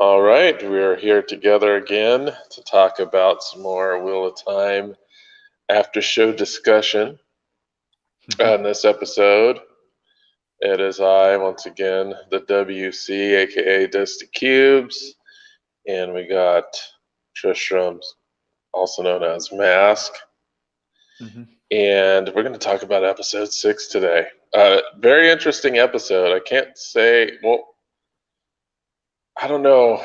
All right, we're here together again to talk about some more Wheel of Time after show discussion. In this episode, it is I, once again, the WC, aka Dusty Cubes, and we got Tristram's, also known as Mask, Mhm. and we're going to talk about episode 6 today. Very interesting episode. I can't say, well, I don't know.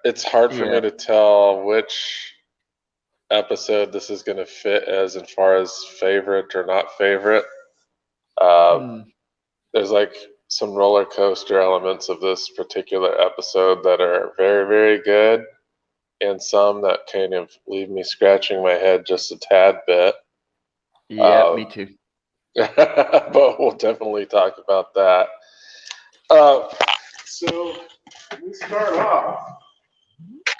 It's hard for me Yeah. to tell which episode this is going to fit as far as favorite or not favorite. Uh, Mm. there's like some roller coaster elements of this particular episode that are very, very good, and some that kind of leave me scratching my head just a tad bit. Yeah, Uh, me too. but we'll definitely talk about that. Uh, so we start off,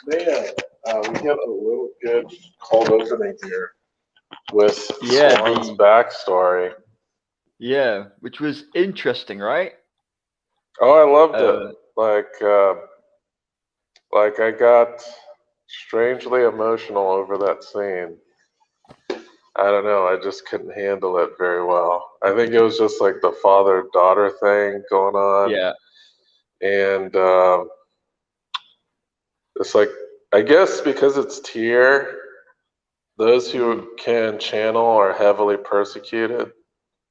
man. We get a little good cold opening here with Yeah, Swan's backstory. which was interesting, right? Oh, I loved it. Uh, Like, uh, like I got strangely emotional over that scene. I don't know. I just couldn't handle it very well. I think it was just like the father-daughter thing going on, yeah, and it's like I guess because it's tier, those mm, who can channel are heavily persecuted.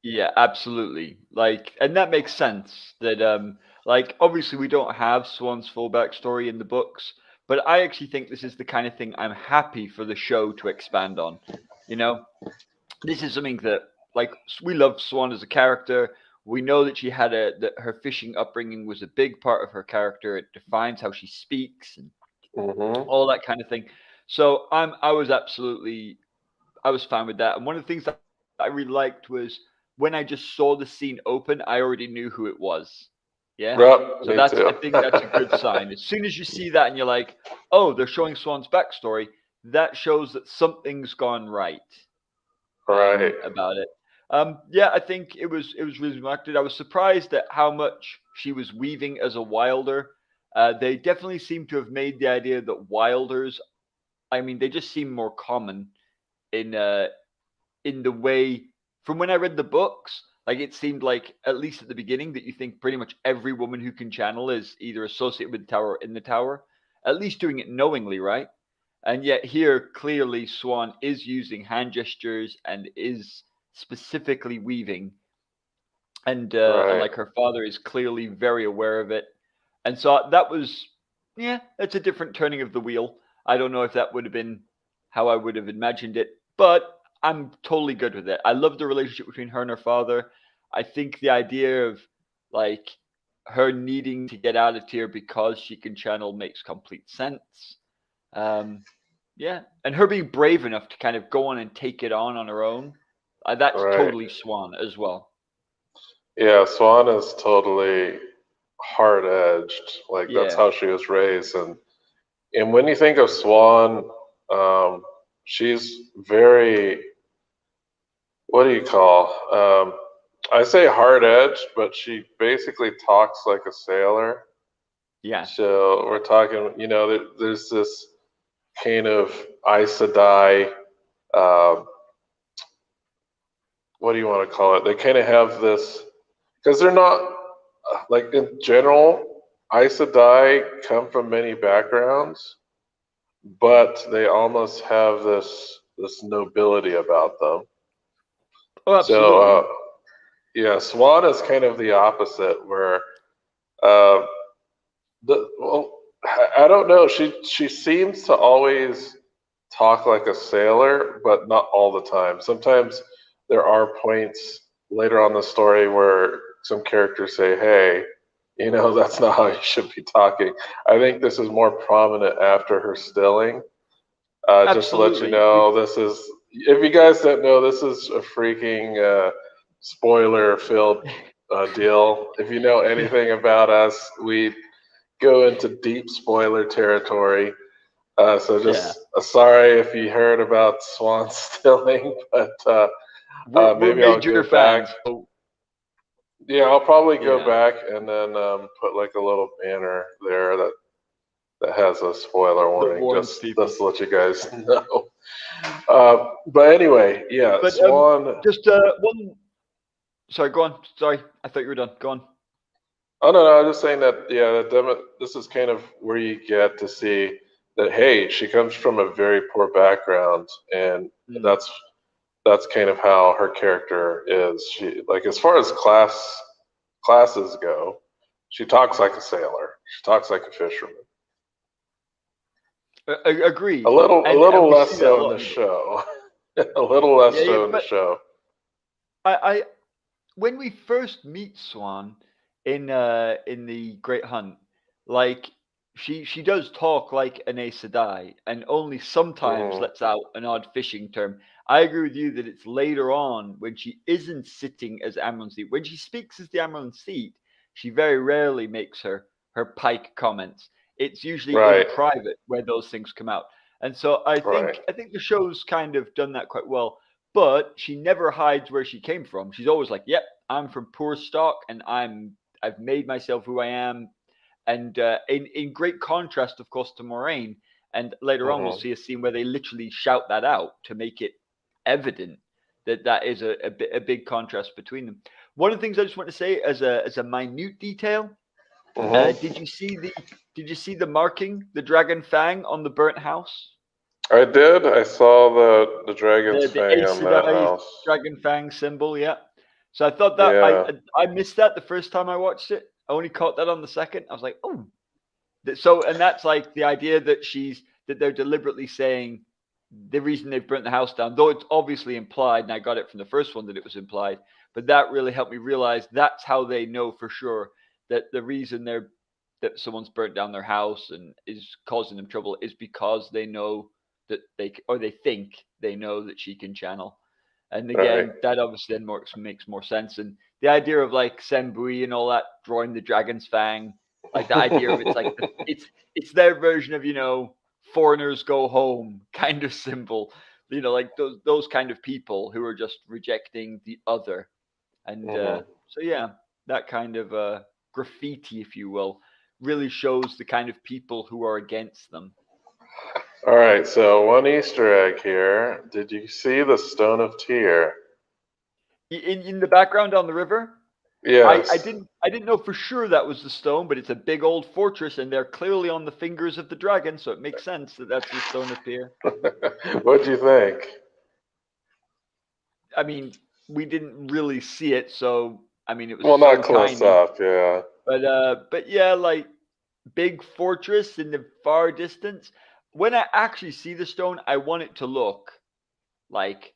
yeah, absolutely. Like, and that makes sense. That like obviously we don't have Swan's full backstory in the books, but I actually think this is the kind of thing I'm happy for the show to expand on. You know, this is something that like we love Swan as a character. We know that she had that her fishing upbringing was a big part of her character. It defines how she speaks and Hmm. all that kind of thing. So I was fine with that. And one of the things that I really liked was when I just saw the scene open, I already knew who it was. Yeah. So Yep, that's me I too. think that's a good sign. As soon as you see that and you're like, oh, they're showing Swan's backstory, that shows that something's gone right Right. about it. Yeah, I think it was really marked. I was surprised at how much she was weaving as a wilder. They definitely seem to have made the idea that wilders, I mean, they just seem more common in uh in the way from when I read the books. Like it seemed like at least at the beginning that you think pretty much every woman who can channel is either associated with the tower or in the tower, at least doing it knowingly, right? And yet here clearly Swan is using hand gestures and is specifically weaving, and Right. like her father is clearly very aware of it. And so that was, yeah, it's a different turning of the wheel. I don't know if that would have been how I would have imagined it, but I'm totally good with it. I love the relationship between her and her father. I think the idea of like her needing to get out of tier because she can channel makes complete sense. Um, yeah, and her being brave enough to kind of go on and take it on her own, that's Right. totally Swan as well. Yeah, Swan is totally hard edged. Like that's Yeah. how she was raised. And when you think of Swan, um, she's very, what do you call? I say hard edged, but she basically talks like a sailor. Yeah. So we're talking, there's this kind of Aes Sedai, uh, what do you want to call it? They kind of have this, because they're not, like in general, Aes Sedai come from many backgrounds, but they almost have this nobility about them. Oh, So absolutely. yeah, Swan is kind of the opposite, where uh, well, I don't know. She seems to always talk like a sailor, but not all the time. Sometimes there are points later on the story where some characters say, "Hey, that's not how you should be talking." I think this is more prominent after her stilling. Just to let you Absolutely. We know, this is, if you guys don't know, this is a freaking spoiler filled deal. If you know anything about us, we go into deep spoiler territory. So yeah. just sorry if you heard about Swan stilling, but We're maybe I'll major go back. fans. So Yeah, I'll probably go yeah. back and then put like a little banner there that as a spoiler warning, warns just people. to let you guys know. But anyway, yeah, But Swan. just one. Sorry, go on. Sorry, I thought you were done. Go on. Oh no, I was just saying that this is kind of where you get to see that hey, she comes from a very poor background, and Mm. that's kind of how her character is. She like as far as classes go, she talks like a sailor. She talks like a fisherman. A Agreed. little And we less see that a so in lot the in the book. show. A little less Yeah, so in the but show. I when we first meet Swan in the Great Hunt, like she does talk like an Aes Sedai and only sometimes Hmm. lets out an odd fishing term. I agree with you that it's later on when she isn't sitting as Amron Seat. When she speaks as the Amron Seat, she very rarely makes her pike comments. It's usually in Right, private where those things come out. And so I right. think the show's kind of done that quite well. But she never hides where she came from. She's always like, "Yep, I'm from poor stock, and I've made myself who I am." And in great contrast, of course, to Moraine. And later on, we'll Hmm. see a scene where they literally shout that out to make it evident that that is a big contrast between them. One of the things I just want to say as a minute detail, Hmm. did you see the marking, the dragon fang on the burnt house? I did. I saw the dragon's The fang Aes on that Sedai house. dragon fang symbol, yeah. So I thought that Yeah. I missed that the first time I watched it. I only caught that on the second. I was like, oh, so and that's like the idea that they're deliberately saying the reason they've burnt the house down, though it's obviously implied, and I got it from the first one that it was implied, but that really helped me realize that's how they know for sure that the reason that someone's burnt down their house and is causing them trouble is because they know that they think they know that she can channel. And Right. again, that obviously then makes more sense. And the idea of like Sembui and all that drawing the dragon's fang, like the idea of it's like it's their version of foreigners go home kind of symbol, like those kind of people who are just rejecting the other. And Hmm. so yeah, that kind of graffiti, if you will, really shows the kind of people who are against them. All right, so one Easter egg here. Did you see the Stone of Tyr? In the background on the river, Yes. I didn't know for sure that was the stone, but it's a big old fortress, and they're clearly on the fingers of the dragon, so it makes sense that that's the Stone of Tyr. What'd you think? I mean, we didn't really see it, so I mean, it was Well, not so close tiny. up, yeah. But yeah, like big fortress in the far distance. When I actually see the stone, I want it to look like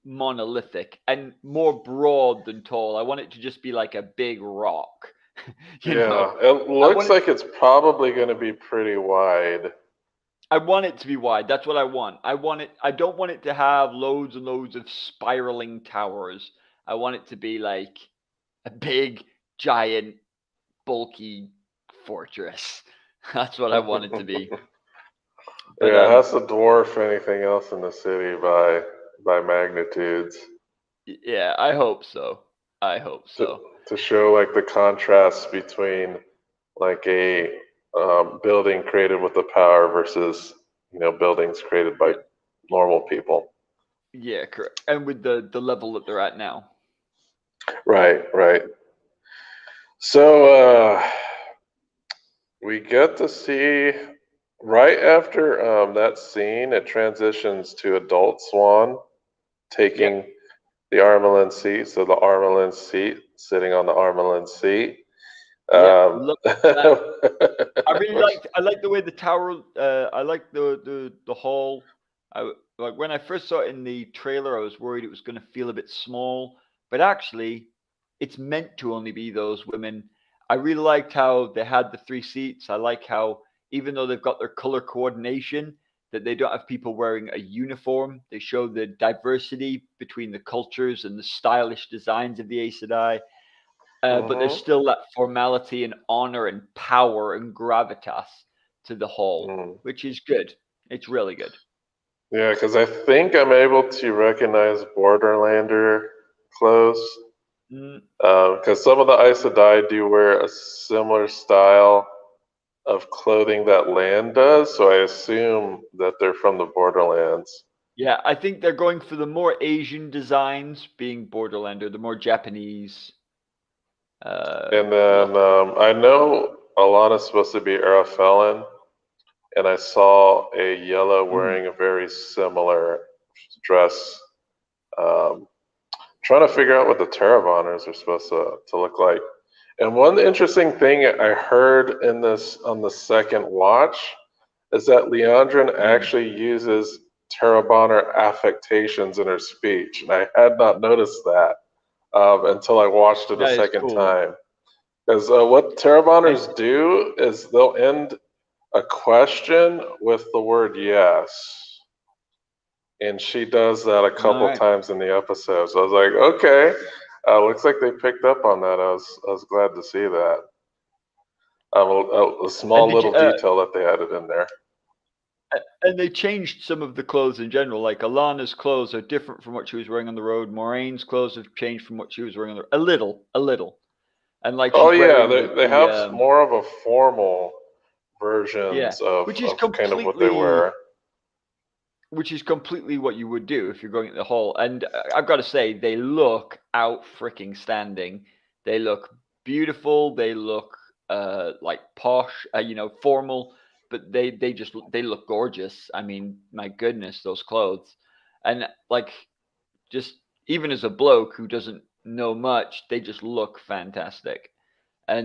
monolithic and more broad than tall. I want it to just be like a big rock. Yeah, it I want looks it. like it's probably going to be pretty wide. I want it to be wide. That's what I want. I want it. I don't want it to have loads and loads of spiraling towers. I want it to be like a big, giant, bulky fortress. That's what I want it to be. But Yeah, it has to dwarf anything else in the city by magnitudes yeah, I hope so. I hope to so. to show like the contrast between like a building created with the power versus buildings created by Yeah, normal people. yeah, correct. And with the level that they're at now. Right, right. So we get to see right after that scene, it transitions to adult Swan Yep. taking the Armelin seat. So the Armelin seat sitting on the Armelin seat. Yep. Look at that. I really Which, liked. I like the way the tower. I like the hall. Like when I first saw it in the trailer, I was worried it was going to feel a bit small, but actually, it's meant to only be those women. I really liked how they had the three seats. I like how even though they've got their color coordination, that they don't have people wearing a uniform. They show the diversity between the cultures and the stylish designs of the Aes Sedai. But there's hmm. still that formality and honor and power and gravitas to the whole, Mm. which is good. It's really good. Yeah, because I think I'm able to recognize Borderlander clothes. Mm, Because some of the Aes Sedai do wear a similar style of clothing that land does, so I assume that they're from the Borderlands. Yeah, I think they're going for the more Asian designs, being Borderlander, the more Japanese And look. then I know Alana's supposed to be Arafelin, and I saw a yellow Mm. wearing a very similar dress. Um, Trying to figure out what the Terravanners are supposed to look like. And one interesting thing I heard in this on the second watch is that Leandrine Mm. actually uses Terrabanner affectations in her speech, and I had not noticed that until I watched it a That is second cool. time. Because what And Terravanners do is they'll end a question with the word yes. And she does that a all couple right. times in the episode. So I was like, okay, looks like they picked up on that. I was glad to see that. A And small did you, little detail that they added in there. and they changed some of the clothes in general. Like Alana's clothes are different from what she was wearing on the road. Moraine's clothes have changed from what she was wearing on the a little. And like Oh she's yeah, wearing they the have more of a formal yeah, versions which is of kind of what they wear. completely what you would do if you're going to the hall. And I've got to say, they look out freaking standing. They look beautiful. They look like posh, formal. But they look gorgeous. I mean, my goodness, those clothes. And like, just even as a bloke who doesn't know much, they just look fantastic.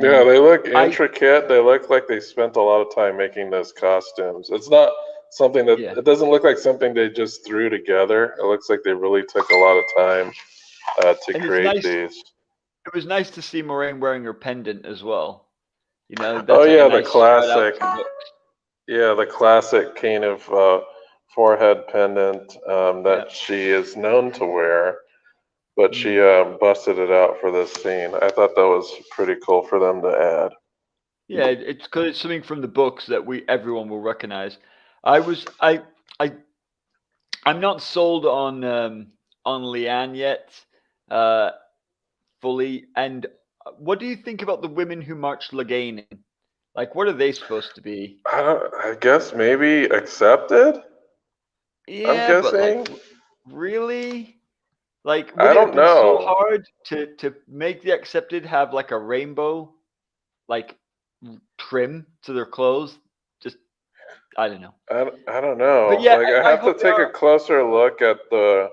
Yeah, And they look I intricate. They look like they spent a lot of time making those costumes. It's not something that yeah, it doesn't look like something they just threw together. It looks like they really took a lot of time to and it's create nice. these. It was nice to see Moraine wearing her pendant as well. Oh That's like a yeah, the nice shout out classic. to the books. Yeah, the classic kind of forehead pendant Yeah. that she is known to wear, but Mm. she busted it out for this scene. I thought that was pretty cool for them to add. Yeah, it's because it's something from the books that everyone will recognize. I was I I'm not sold on Leanne yet, uh, fully. And what do you think about the women who marched Lagain in? Like, what are they supposed to be? I guess maybe accepted. I'm Yeah, but like, guessing. really? Like, would I it have don't been so know. hard to make the accepted have like a rainbow, like trim to their clothes? Just I don't know. I don't But know. yeah, Like I I have to hope they take a are. closer look at the.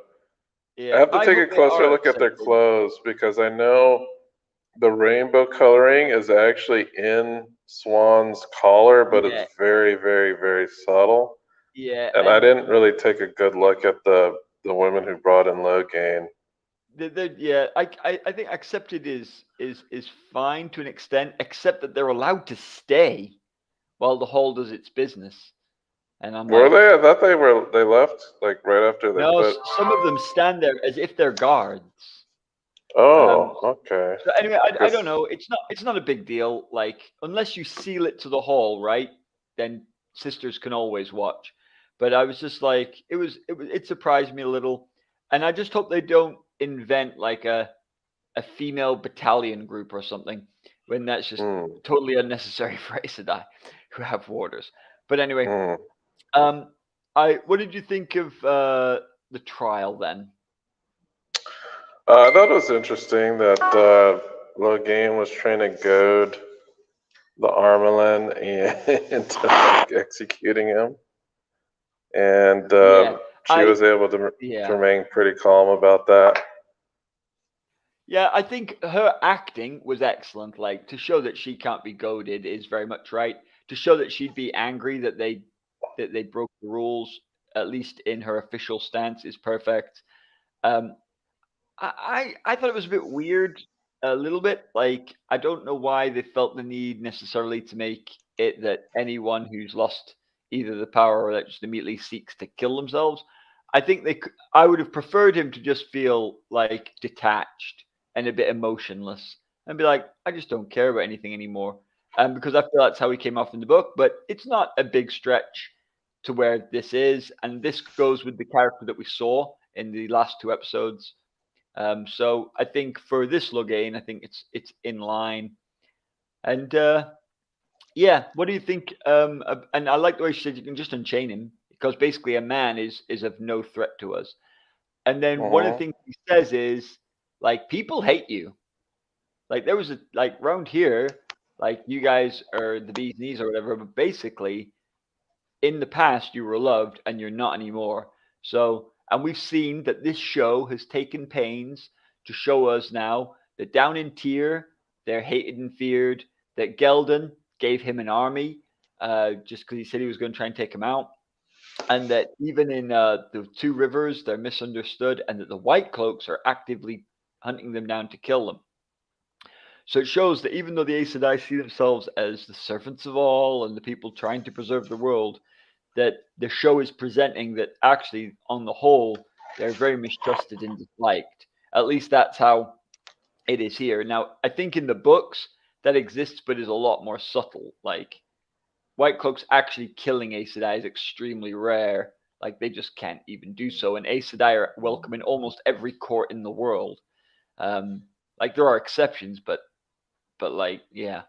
I Yeah, have to I take a hope they closer are look at their accepted. clothes because I know the rainbow coloring is actually in Swan's collar, but it's Yeah, very, very, very subtle. yeah, And I and didn't really take a good look at the women who brought in Logain. yeah, I think accepted is fine to an extent, except that they're allowed to stay while the hall does its business. And I'm Were like, they? I thought they left like right after they no, put. some of them stand there as if they're guards. Um, Oh, okay. so anyway, I I don't guess. know. It's not a big deal. Like unless you seal it to the hall, right? Then sisters can always watch. But I was just like, it surprised me a little, and I just hope they don't invent like a female battalion group or something when that's just Hmm. totally unnecessary for Aes Sedai who have warders. But anyway, Hmm. um, I what did you think of the trial then? I thought it was interesting that Logain was trying to goad the Armelin into like, executing him, and Yeah, she I was able to yeah. remain pretty calm about that. Yeah, I think her acting was excellent. Like to show that she can't be goaded is very much right. To show that she'd be angry that they broke the rules, at least in her official stance, is perfect. Um, I thought it was a bit weird, a little bit. Like I don't know why they felt the need necessarily to make it that anyone who's lost either the power or that just immediately seeks to kill themselves. I think I would have preferred him to just feel like detached and a bit emotionless and be like, I just don't care about anything anymore. Because I feel that's how he came off in the book, but it's not a big stretch to where this is, and this goes with the character that we saw in the last two episodes. So I think for this Logain, I think it's in line. And Yeah, what do you think? And I like the way she said you can just unchain him because basically a man is of no threat to us. And then one of the Mm-hmm. things he says is like people hate you. Like there was a like round here, like you guys are the bee's knees or whatever, but basically in the past you were loved and you're not anymore. So, and we've seen that this show has taken pains to show us now that down in Tyr they're hated and feared. That Geldon gave him an army just because he said he was going to try and take him out, and that even in the Two Rivers they're misunderstood, and that the White Cloaks are actively hunting them down to kill them. So it shows that even though the Aes Sedai see themselves as the servants of all and the people trying to preserve the world, that the show is presenting that actually, on the whole, they're very mistrusted and disliked. At least that's how it is here. Now, I think in the books that exists, but is a lot more subtle. Like White Cloaks actually killing Aes Sedai is extremely rare. Like they just can't even do so. And Aes Sedai are welcome in almost every court in the world. Like there are exceptions, but like yeah.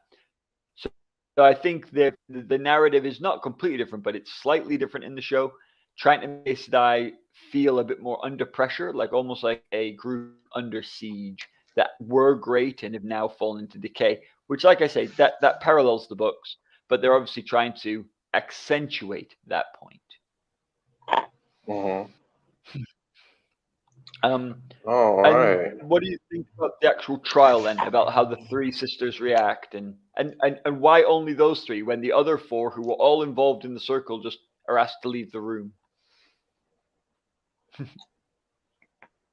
So I think the narrative is not completely different, but it's slightly different in the show, trying to make Aes Sedai feel a bit more under pressure, like almost like a group under siege that were great and have now fallen into decay. Which, like I say, that parallels the books, but they're obviously trying to accentuate that point. Mm-hmm. Um, All and right. what do you think about the actual trial then? About how the three sisters react, and why only those three when the other four, who were all involved in the circle, just are asked to leave the room?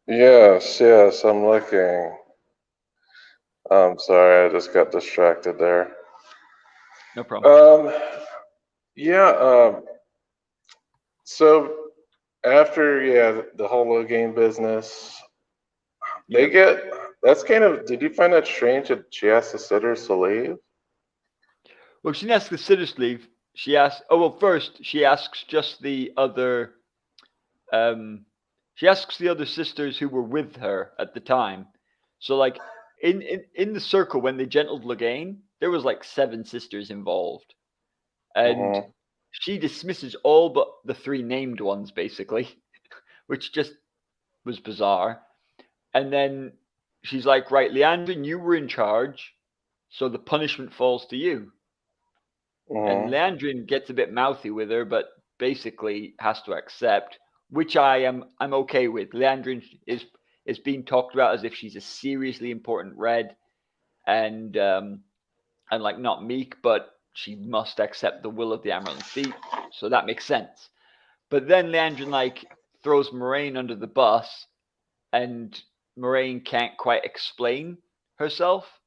Yes, yes, I'm looking. I'm sorry, I just got distracted there. No problem. Um, yeah, so after, yeah, the whole Logain business, they Yeah. get, that's kind of, did you find that strange that she asked the sitters to leave? Well, she didn't ask the sitters to leave. She asked. Oh well, first she asks just the other. Um, she asks the other sisters who were with her at the time. So like in the circle when they gentled Logain, there was like 7 sisters involved. And Mm-hmm. she dismisses all but the 3 named ones, basically, which just was bizarre. And then she's like, right, Leandrine, you were in charge, so the punishment falls to you. And Mm-hmm. Leandrine gets a bit mouthy with her, but basically has to accept, which I'm okay with. Leandrine is being talked about as if she's a seriously important red, and like not meek, but she must accept the will of the Amaranth Feet, so that makes sense. But then Leandrin like throws Moraine under the bus, and Moraine can't quite explain herself,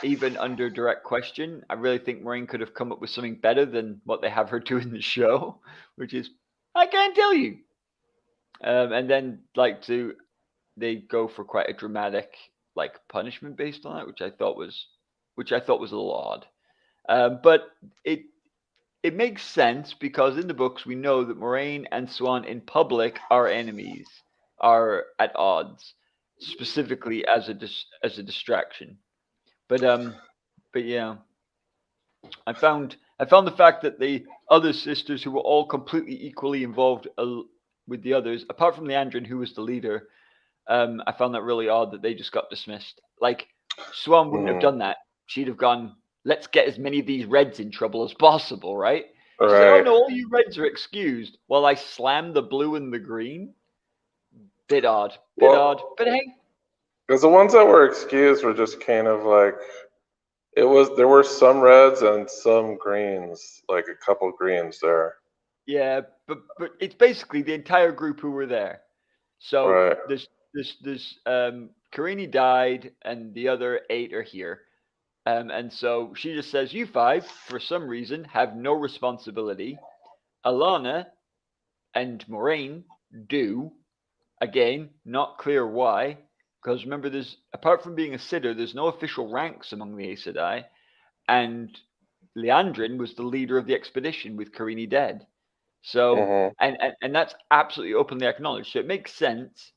even under direct question. I really think Moraine could have come up with something better than what they have her do in the show, which is, I can't tell you. And then they go for quite a dramatic like punishment based on it, which I thought was a little odd. But it makes sense because in the books we know that Moraine and Swan in public are enemies, are at odds, specifically as a distraction. But yeah, I found the fact that the other sisters who were all completely equally involved with the others, apart from Leandrin, who was the leader, I found that really odd that they just got dismissed. Like Swan wouldn't have Mm-hmm. done that. She'd have gone, let's get as many of these reds in trouble as possible, right? All She's like, oh right. no, all you reds are excused. While I slam the blue and the green. Bit odd. Well, But hey, because the ones that were excused were just kind of like, it was, there were some reds and some greens, like a couple greens there. yeah, but it's basically the entire group who were there. So Right. this Karini died, and the other 8 are here. And so she just says, you 5, for some reason, have no responsibility. Alana and Moraine do. Again, not clear why. Because remember, there's apart from being a sitter, there's no official ranks among the Aes Sedai. And Leandrin was the leader of the expedition with Karini dead. So, Mm-hmm. and that's absolutely openly acknowledged. So it makes sense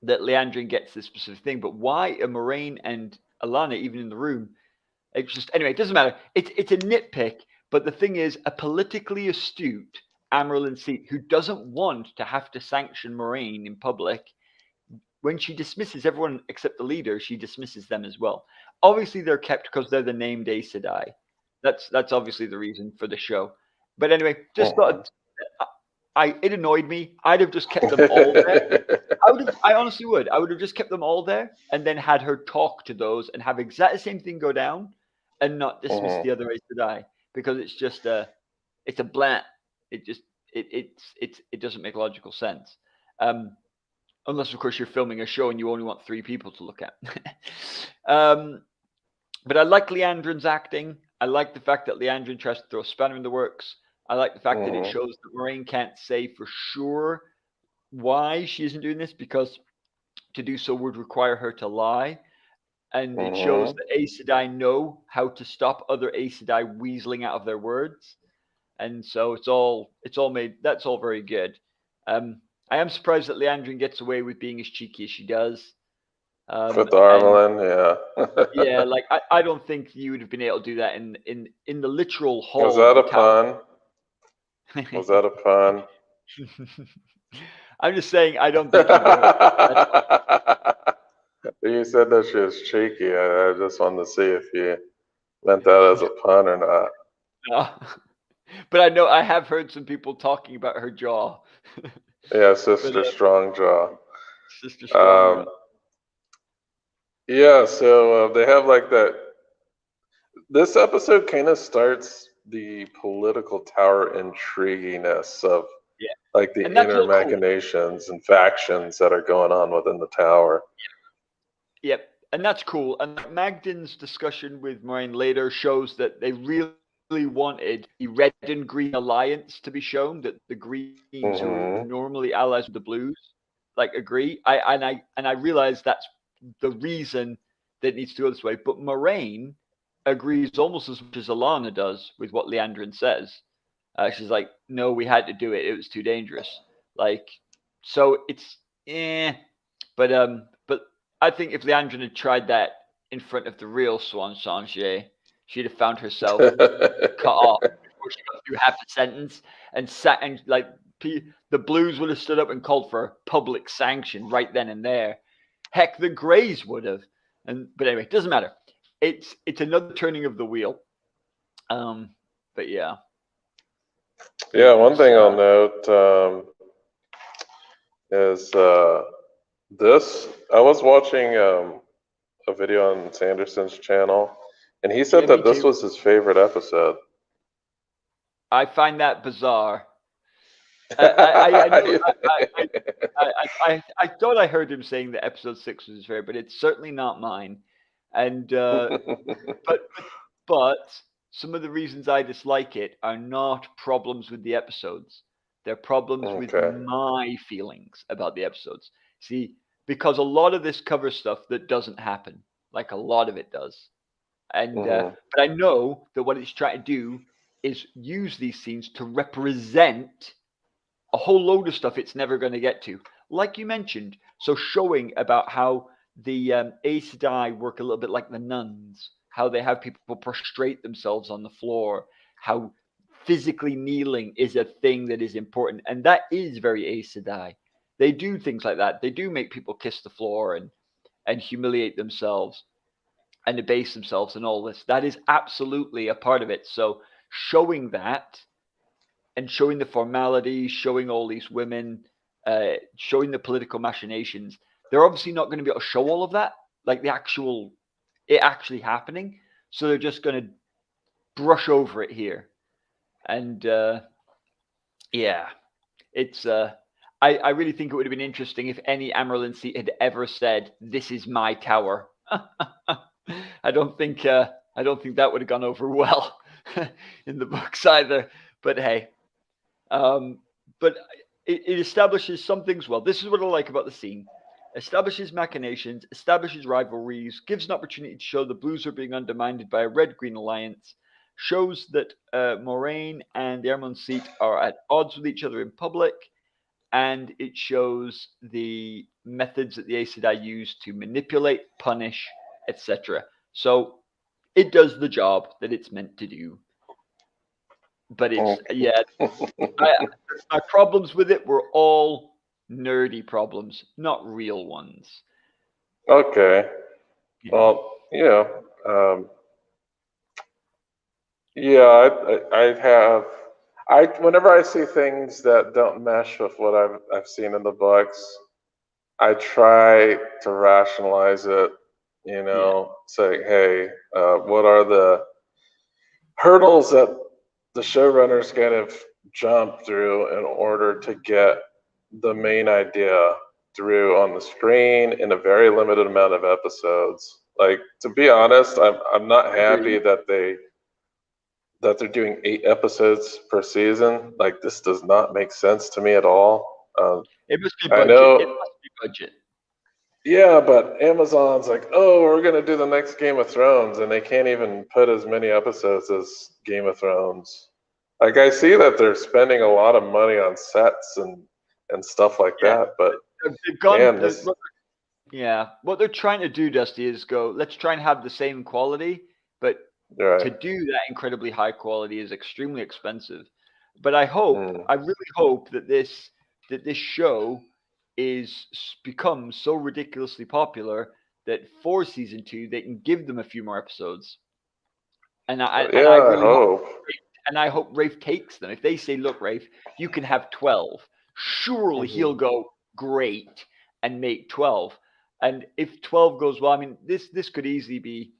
that Leandrin gets this specific thing. But why are Moraine and Alana even in the room? It's just anyway. It doesn't matter. It's a nitpick. But the thing is, a politically astute Amarylline Seat who doesn't want to have to sanction Moraine in public, when she dismisses everyone except the leader, she dismisses them as well. Obviously, they're kept because they're the named Aes Sedai. That's obviously the reason for the show. But anyway, just thought it annoyed me. I'd have just kept them all there. I honestly would. I would have just kept them all there and then had her talk to those and have exactly the same thing go down and not dismiss the other Aes Sedai, because it's just it's a bland. It just it doesn't make logical sense. Unless, of course, you're filming a show and you only want 3 people to look at. But I like Leandrine's acting. I like the fact that Leandrine tries to throw a spanner in the works. I like the fact that it shows that Moraine can't say for sure why she isn't doing this, because to do so would require her to lie. And it shows that Aes Sedai know how to stop other Aes Sedai weaseling out of their words. And so it's all made. That's all very good. I am surprised that Leandrine gets away with being as cheeky as she does. With the Armelin, yeah. Yeah, like I don't think you would have been able to do that in the literal hall. Was that a pun? Was that a pun? I'm just saying, I don't think you said that she was cheeky. I just wanted to see if you meant that as a pun or not. No. But I know I have heard some people talking about her jaw. Yeah, Sister Strong Jaw. Sister Strong Jaw. Yeah, so they have like that. This episode kind of starts the political tower intriguiness of like the inner machinations and factions that are going on within the tower. Yep, and that's cool. And Magdan's discussion with Moraine later shows that they really wanted the red and green alliance to be shown, that the Greens who are normally allies with the Blues agree. I realize that's the reason that it needs to go this way. But Moraine agrees almost as much as Alana does with what Leandrine says. She's like, no, we had to do it. It was too dangerous. So it's but I think if Leandrine had tried that in front of the real Swan Sanjay, she'd have found herself cut off before she got through half a sentence and the Blues would have stood up and called for public sanction right then and there. Heck, the Greys would have. But anyway, it doesn't matter. It's another turning of the wheel. But yeah. Yeah, one thing I'll note is this. I was watching a video on Sanderson's channel, and he said that this was his favorite episode. I find that bizarre. I thought I heard him saying that episode 6 was his favorite, but it's certainly not mine. And but some of the reasons I dislike it are not problems with the episodes. They're problems with my feelings about the episodes. See, because a lot of this covers stuff that doesn't happen. Like a lot of it does. And but I know that what it's trying to do is use these scenes to represent a whole load of stuff it's never going to get to. Like you mentioned, so showing about how the Aes Sedai work a little bit like the nuns, how they have people prostrate themselves on the floor, how physically kneeling is a thing that is important. And that is very Aes Sedai. They do things like that. They do make people kiss the floor and humiliate themselves and debase themselves and all this. That is absolutely a part of it. So showing that and showing the formalities, showing all these women, showing the political machinations, they're obviously not going to be able to show all of that, like it actually happening. So they're just going to brush over it here. And yeah, it's I really think it would have been interesting if any Amarylline Seat had ever said, "This is my tower." I don't think that would have gone over well in the books either. But hey, but it establishes some things well. This is what I like about the scene. Establishes machinations, establishes rivalries, gives an opportunity to show the Blues are being undermined by a red-green alliance, shows that Moraine and the Amarylline Seat are at odds with each other in public, and it shows the methods that the Aes Sedai use to manipulate, punish, etc. So it does the job that it's meant to do. But it's my problems with it were all nerdy problems, not real ones. Okay. Yeah. Well, yeah, I have. Whenever I see things that don't mesh with what I've seen in the books, I try to rationalize it. Yeah. Say, hey, what are the hurdles that the showrunners kind of jump through in order to get the main idea through on the screen in a very limited amount of episodes. Like, to be honest, I'm not happy Agreed. that they're doing 8 episodes per season. Like, this does not make sense to me at all. It must be I budget. It know, must be budget. yeah, but Amazon's like, oh, we're gonna do the next Game of Thrones, and they can't even put as many episodes as Game of Thrones. Like, I see that they're spending a lot of money on sets and stuff like Yeah. that, but They've gone. man, this Yeah. What they're trying to do, Dusty, is go, let's try and have the same quality, but right. to do that incredibly high quality is extremely expensive. But Mm. I really hope that this show becomes so ridiculously popular that for season 2 they can give them a few more episodes. And I Yeah, I really hope, hope. and I hope Rafe takes them. If they say, "Look, Rafe, you can have 12," surely he'll Mhm. go, "Great," and make 12. And if 12 goes well, I mean, this could easily be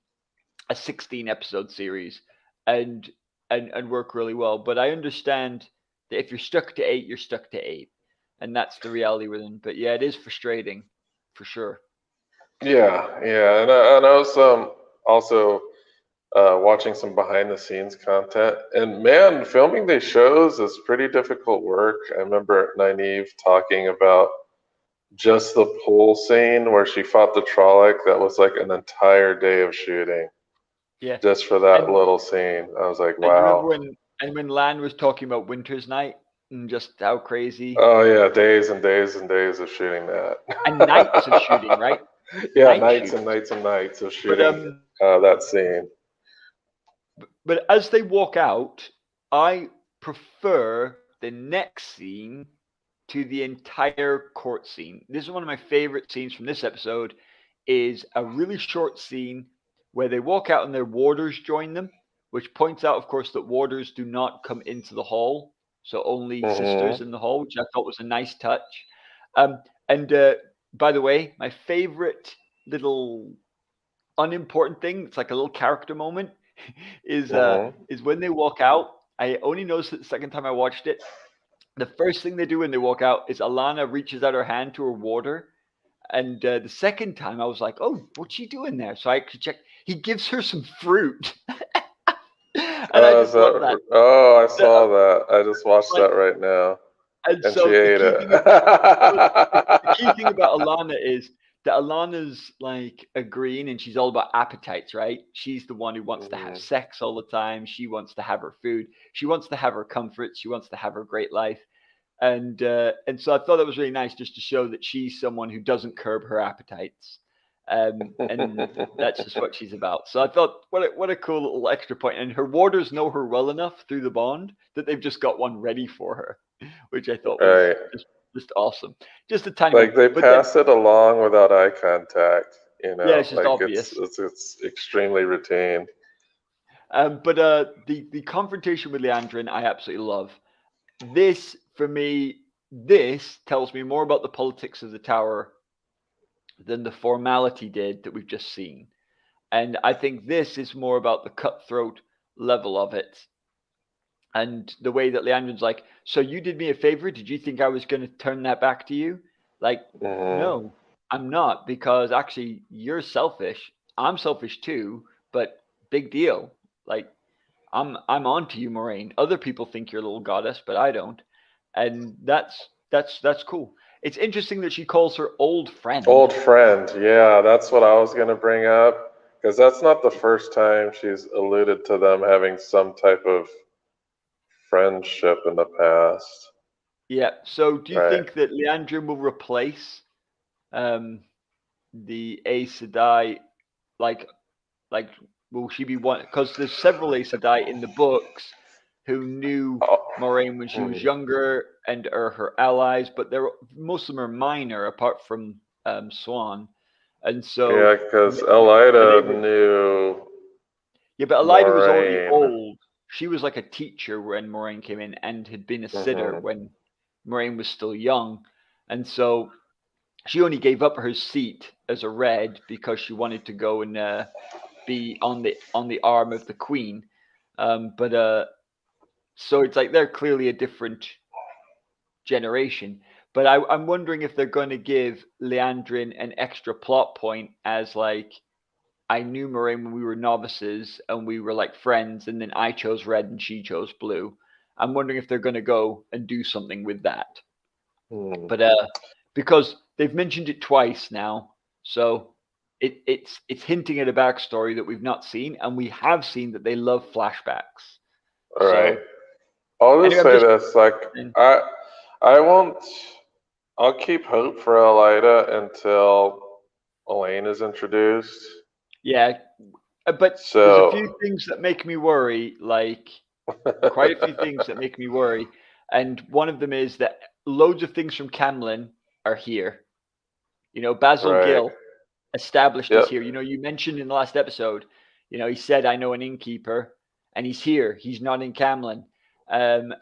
a 16 episode series and and work really well. But I understand that if you're stuck to 8, you're stuck to 8, and that's the reality with them. But yeah, it is frustrating for sure. Yeah, yeah, and I was also watching some behind the scenes content, and man, filming these shows is pretty difficult work. I remember Nynaeve talking about just the pool scene where she fought the Trolloc. That was like an entire day of shooting Yeah, just for that and little scene. I was like, and you remember wow. when Lan was talking about Winter's Night and just how crazy Oh yeah, days and days and days of shooting and nights of that. shooting, right? Yeah, Night nights and shoots. nights and nights of But shooting that scene. but as they walk out, I prefer the next scene to the entire court scene. This is one of my favorite scenes from this episode. Is a really short scene where they walk out and their warders join them, which points out, of course, that warders do not come into the hall, so only sisters Hmm. in the hall, which I thought was a nice touch. And by the way, my favorite little unimportant thing, it's like a little character moment, Hmm. is when they walk out. I only noticed it the second time I watched it. The first thing they do when they walk out is Alana reaches out her hand to her warder, and the second time I was like, "Oh, what's she doing there?" So I actually checked. He gives her some fruit, and I just love that. Oh, I That, saw that. I just watched like, that right now, and and she so the ate key it. thing the key thing about Alana is that Alana's like agreeing and she's all about appetites, right? She's the one who wants to have Mhm. sex all the time. She wants to have her food. She wants to have her comforts. She wants to have her great life. And so I thought that was really nice just to show that she's someone who doesn't curb her appetites. And that's just what she's about. So I thought what a cool little extra point. And her warders know her well enough through the bond that they've just got one ready for her, which I thought was Right. just awesome. Just a tiny one. Like they But then pass it along without eye contact, yeah, it's just like it's obvious. it's it's extremely routine. But the confrontation with Leandrine, I absolutely love. This for me, this tells me more about the politics of the tower than the formality did that we've just seen. And I think this is more about the cutthroat level of it and the way that Leandrin's like, so you did me a favor. Did you think I was going to turn that back to you? Like, Hmm. no, I'm not, because actually you're selfish. I'm selfish too, but big deal. Like, I'm on to you, Moraine. Other people think you're a little goddess, but I don't. And that's cool. It's interesting that she calls her old friend. Old friend, yeah, that's what I was gonna bring up because that's not the first time she's alluded to them having some type of friendship in the past, Yeah. So do you right? think that Leandrin will replace um, the Aes Sedai, like like will she be one? Because there's several Aes Sedai in the books who knew Moraine when she was younger and are her allies, but most of them are minor, apart from Swan. And so Yeah, because Elida knew. Yeah, but Elida was already Moraine. old. She was like a teacher when Moraine came in and had been a sitter when Moraine was still young. And so she only gave up her seat as a Red because she wanted to go and be on the arm of the Queen. So it's like they're clearly a different generation. But I'm wondering if they're going to give Leandrine an extra plot point as like, I knew Moraine when we were novices and we were like friends, and then I chose red and she chose blue. I'm wondering if they're going to go and do something with that. But because they've mentioned it twice now, so it's hinting at a backstory that we've not seen, and we have seen that they love flashbacks. All right. I'll just say this: like, I won't. I'll keep hope for Elida until Elaine is introduced. Yeah, but there's a few things that make me worry. Like, quite a few things that make me worry, and one of them is that loads of things from Camlin are here. Basil Gill established is here. You mentioned in the last episode, he said, I know an innkeeper, and he's here. He's not in Camlin. And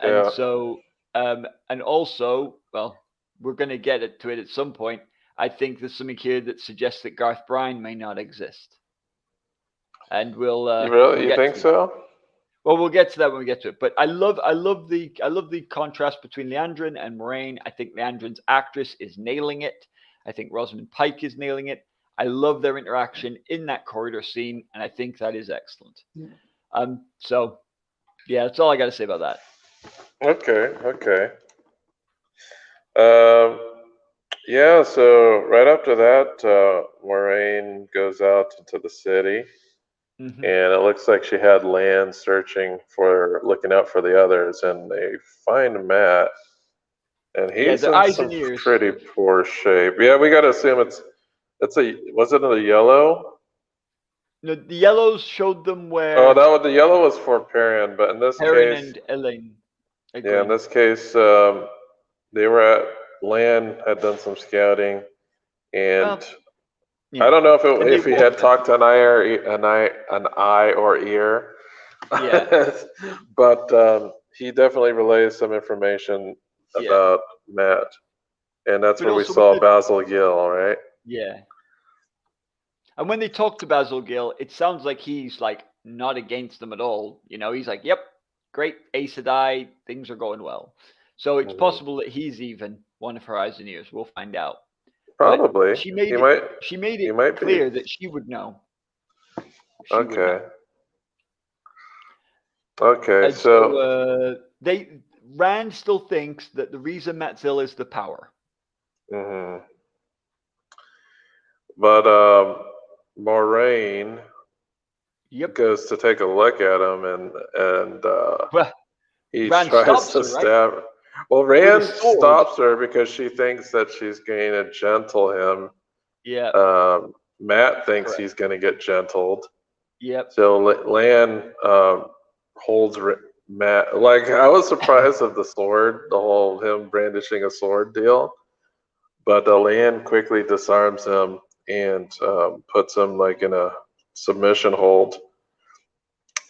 also, well, we're going to get to it at some point. I think there's something here that suggests that Garth Bryan may not exist. And we'll you think so? Well, we'll get to that when we get to it. But I love the contrast between Leandrine and Moraine. I think Leandrine's actress is nailing it. I think Rosamund Pike is nailing it. I love their interaction in that corridor scene, and I think that is excellent. So yeah, that's all I got to say about that. Okay. Yeah, so right after that, Moraine goes out into the city, and it looks like she had Lan looking out for the others, and they find Matt, and he's in some pretty poor shape. Yeah, we got to assume was it a yellow? No, the yellows showed them where. Oh, the yellow was for Perrin, but in this case, Perrin and Elaine. Yeah, in this case, they were at Lan had done some scouting, and I don't know if he had talked to an eye or ear. Yeah. But he definitely relays some information about Matt, and that's where we saw Basil Gill, right? Yeah. And when they talk to Basil Gill, it sounds like he's like not against them at all. He's like, "Yep, great, Aes Sedai, things are going well." So it's possible that he's even one of her eyes and ears. We'll find out. Probably. But she made it clear that she would know. Okay. And so Rand still thinks that the reason Matt's ill is the power. But Moraine goes to take a look at him, and he tries to stab her. Well, Rand stops her because she thinks that she's going to gentle him. Yeah. Matt thinks he's going to get gentled. Yep. So Lan holds Matt. Like, I was surprised at the sword, the whole him brandishing a sword deal. But Lan quickly disarms him and puts him like in a submission hold.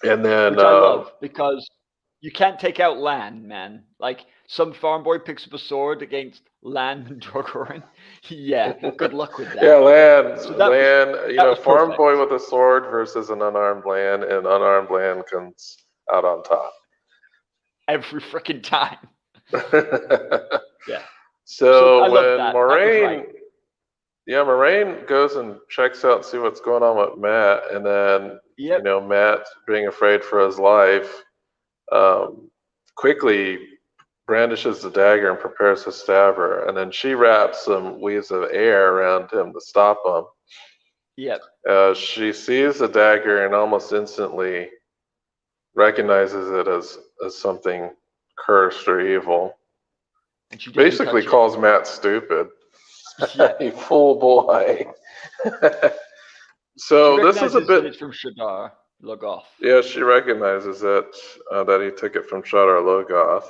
And then, which I love, because you can't take out Lan, man. Like, some farm boy picks up a sword against Lan and Drogoran. Yeah, good luck with that. Yeah, Lan, farm boy with a sword versus an unarmed Lan, and unarmed Lan comes out on top. Every freaking time. Yeah. So when Moraine goes and checks out and see what's going on with Matt, and then Matt, being afraid for his life, quickly brandishes the dagger and prepares to stab her, and then she wraps some weaves of air around him to stop him. Yep. She sees the dagger and almost instantly recognizes it as something cursed or evil. And she basically calls Matt stupid. Yeah. You fool boy. So this is a bit. It's from Shadar. Logoth. Yeah, she recognizes it, that he took it from Shadar Logoth.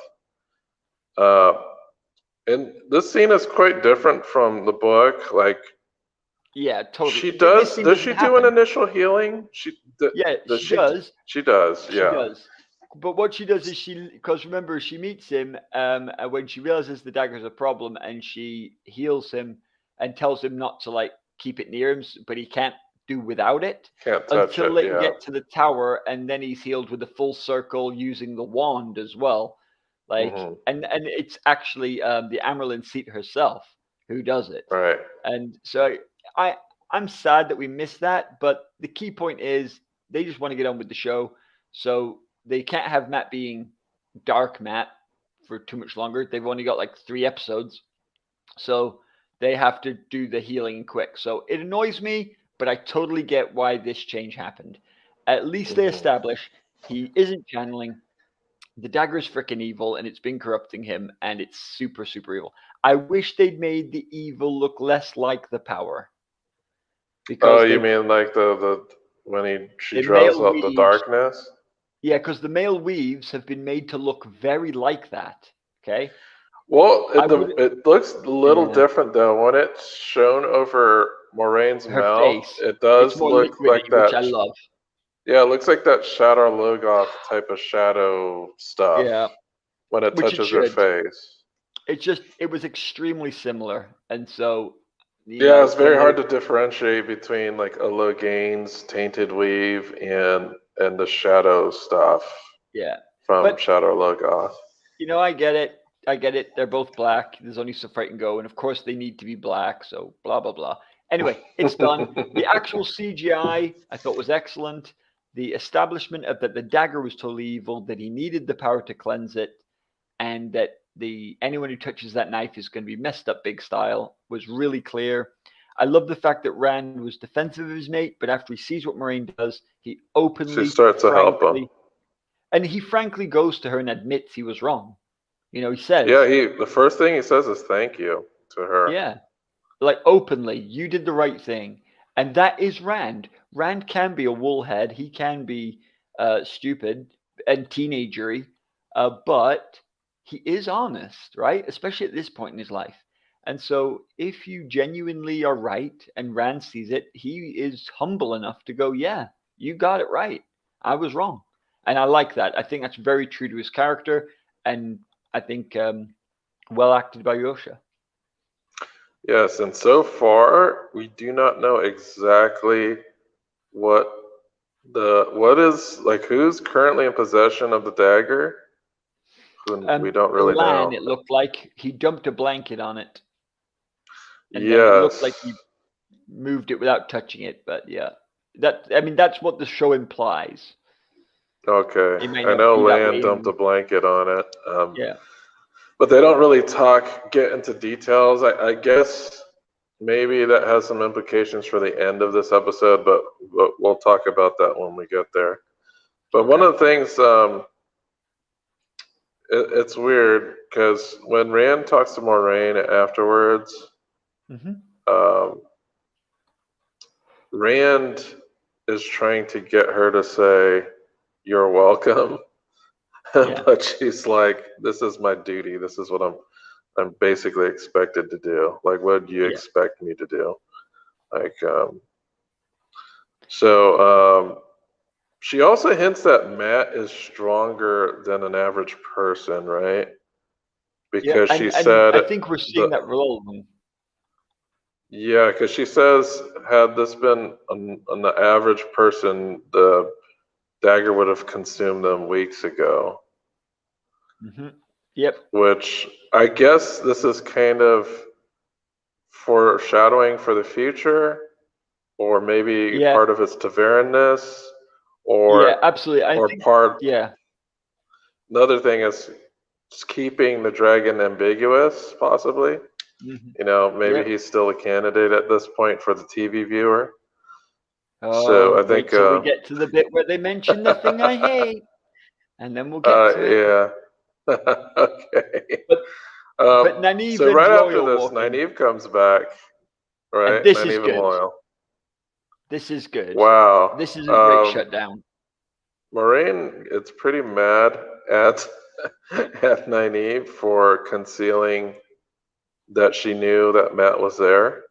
And this scene is quite different from the book. Like, Yeah, totally. she This does. scene Does doesn't she do an happen. initial healing? Yeah, Does she she? does. She does. She Yeah. does. But what she does is because remember, she meets him and when she realizes the dagger's a problem, and she heals him and tells him not to like keep it near him, but he can't do without it Can't touch until it. they Yeah. get to the tower, and then he's healed with the full circle using the wand as well. Like, Hmm. and it's actually the Amerlin Seat herself who does it. Right. And so I'm sad that we missed that, but the key point is they just want to get on with the show. So they can't have Matt being dark Matt for too much longer. They've only got like 3 episodes. So they have to do the healing quick. So it annoys me, but I totally get why this change happened. At least they establish he isn't channeling. The dagger is freaking evil and it's been corrupting him, and it's super, super evil. I wish they'd made the evil look less like the power. Oh, Because you they mean like the when she the draws male up the weaves, darkness? yeah, because the male weaves have been made to look very like that. Okay, Well, I would, it looks a little yeah, different though. When it's shown over Moraine's her mouth, face, it it's does more look liquidy, like which that. I love. Yeah, it looks like that Shadar Logoth type of shadow stuff Yeah, when it which it touches her should. face. It was extremely similar, and so Yeah, it's very when they, hard to differentiate between like a Loghain's tainted weave and the shadow stuff yeah, from but Shadar Logoth. I get it. I get it. They're both black. There's only so far I can go, and of course they need to be black. So blah blah blah. Anyway, it's done. The actual CGI I thought was excellent. The establishment of that the dagger was totally evil, that he needed the power to cleanse it, and that the anyone who touches that knife is going to be messed up big style was really clear. I love the fact that Rand was defensive of his mate, but after he sees what Moraine does, he She openly, starts to help him. frankly goes to her and admits he was wrong. He says, Yeah, the first thing he says is thank you to her. yeah, like openly, you did the right thing. And that is Rand. Rand can be a woolhead. He can be stupid and teenagery, but he is honest, right? Especially at this point in his life. And so if you genuinely are right and Rand sees it, he is humble enough to go, yeah, you got it right. I was wrong. And I like that. I think that's very true to his character. And I think well acted by Yosha. Yes, and so far we do not know exactly what is like who's currently in possession of the dagger. We don't really Lan, know. it looked like he dumped a blanket on it, and then it looked like he Yes. moved it without touching it. But yeah, that's what the show implies. Okay. It may I not know be that Lan way. dumped a blanket on it, Yeah. but they don't really get into details. I guess maybe that has some implications for the end of this episode, but we'll talk about that when we get there. But one Okay. of the things, it's weird because when Rand talks to Moraine afterwards, Mm-hmm. um, Rand is trying to get her to say, "You're welcome," Yeah. but she's like, "This is my duty. This is what I'm basically expected to do. Like, what do you Yeah. expect me to do?" Like, so she also hints that Matt is stronger than an average person, right? Yeah. Because she And said I think we're seeing the that with all of them. yeah, because she says had this been an average person, the dagger would have consumed them weeks ago. Mm-hmm. Yep. Which I guess this is kind of foreshadowing for the future, or maybe Yeah. part of its Tavernness, Yeah. or Absolutely. I or think. part. Yeah. Another thing is just keeping the dragon ambiguous, possibly. Mm-hmm. Maybe Yep. he's still a candidate at this point for the TV viewer. So Oh, I think, wait till we get to the bit where they mention the thing I hate, and then we'll get to it. yeah, okay. But Nynaeve So and right after Loyal this, walk in, Nynaeve comes back, and right? this is Nynaeve and good. Loyal. This is good. Wow. This is a great shutdown. Moraine is pretty mad at at Nynaeve for concealing that she knew that Matt was there.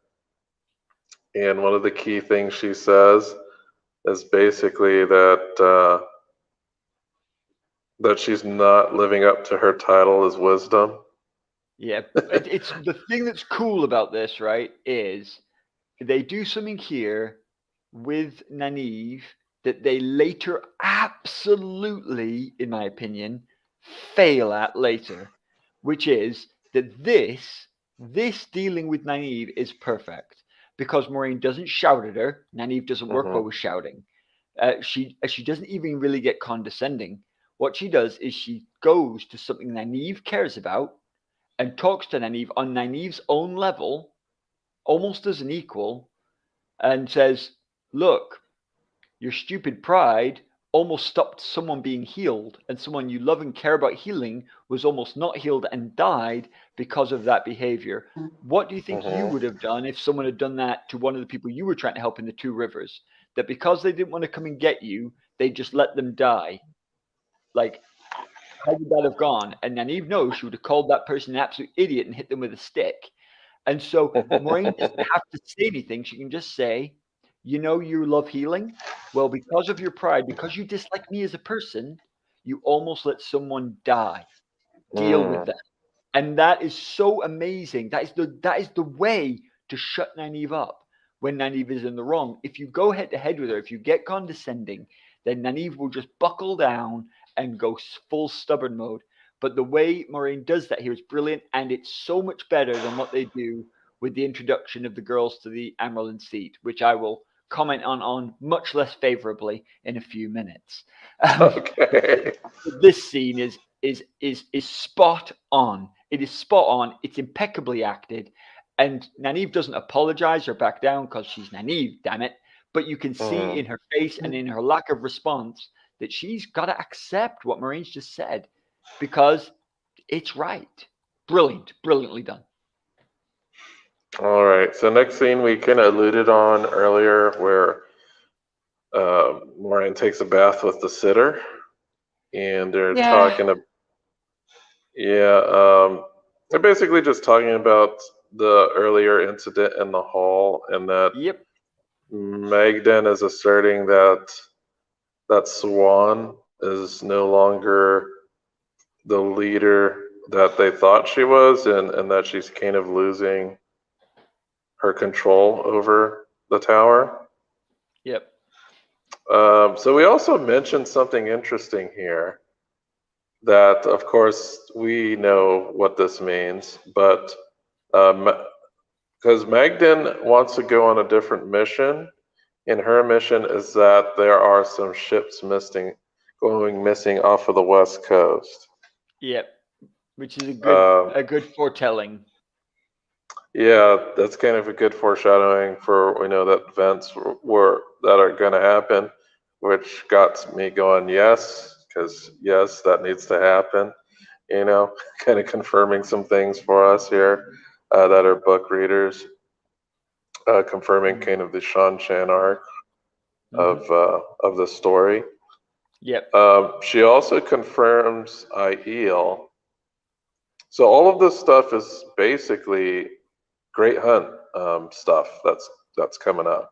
And one of the key things she says is basically that she's not living up to her title as wisdom. Yeah, it's the thing that's cool about this, right? Is they do something here with Nynaeve that they later absolutely, in my opinion, fail at later, which is that this dealing with Nynaeve is perfect because Maureen doesn't shout at her. Nynaeve doesn't work well with shouting. She doesn't even really get condescending. What she does is she goes to something Nynaeve cares about and talks to Nynaeve on Nynaeve's own level, almost as an equal, and says, "Look, your stupid pride almost stopped someone being healed, and someone you love and care about healing was almost not healed and died because of that behavior. What do you think you Mm-hmm. would have done if someone had done that to one of the people you were trying to help in the Two Rivers? That because they didn't want to come and get you, they just let them die? Like, how would that have gone?" And Nynaeve knows she would have called that person an absolute idiot and hit them with a stick. And so Maureen doesn't have to say anything. She can just say, you love healing. Well, because of your pride, because you dislike me as a person, you almost let someone die. Deal with Mm. that. And that is so amazing. That is the way to shut Nynaeve up when Nynaeve is in the wrong. If you go head to head with her, if you get condescending, then Nynaeve will just buckle down and go full stubborn mode. But the way Maureen does that here is brilliant, and it's so much better than what they do with the introduction of the girls to the Amerlin seat, which I will comment on much less favorably in a few minutes. Um, Okay. this scene is spot on. It is spot on. It's impeccably acted, and Nynaeve doesn't apologize or back down because she's Nynaeve, damn it. But you can see Mm. in her face and in her lack of response that she's got to accept what Marine's just said because it's right. Brilliant, brilliantly done. All right. So next scene we kind of alluded on earlier, where Moraine takes a bath with the sitter, and they're Yeah. talking. Yeah, they're basically just talking about the earlier incident in the hall, and that Yep. Magden is asserting that Swan is no longer the leader that they thought she was, and that she's kind of losing her control over the tower. Yep. So we also mentioned something interesting here that, of course, we know what this means, but because Magden wants to go on a different mission, and her mission is that there are some ships going missing off of the west coast. Yep. Which is a good Um, a good foretelling. yeah, that's kind of a good foreshadowing for we know that events were that are going to happen, which got me going. Yes, because yes, that needs to happen. You know, kind of confirming some things for us here that are book readers, confirming Mm. kind of the Shan Chan arc Hmm. of the story. Yep. She also confirms Aiel. So all of this stuff is basically Great Hunt stuff that's coming up.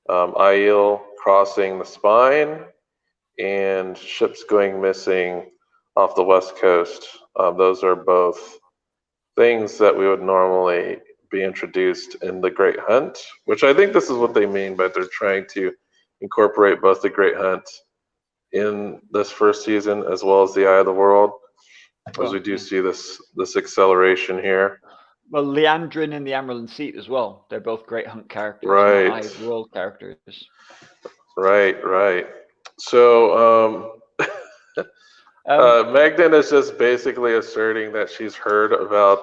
Aiel crossing the spine and ships going missing off the west coast. Those are both things that we would normally be introduced in the Great Hunt, which I think this is what they mean by they're trying to incorporate both the Great Hunt in this first season as well as the Eye of the World, as we Well, do yeah. see this acceleration here. Well, Leandrine and the Amerlin seat as well. They're both great hunt characters, not Eye Right, of the World characters. right. So Um, Magdan is just basically asserting that she's heard about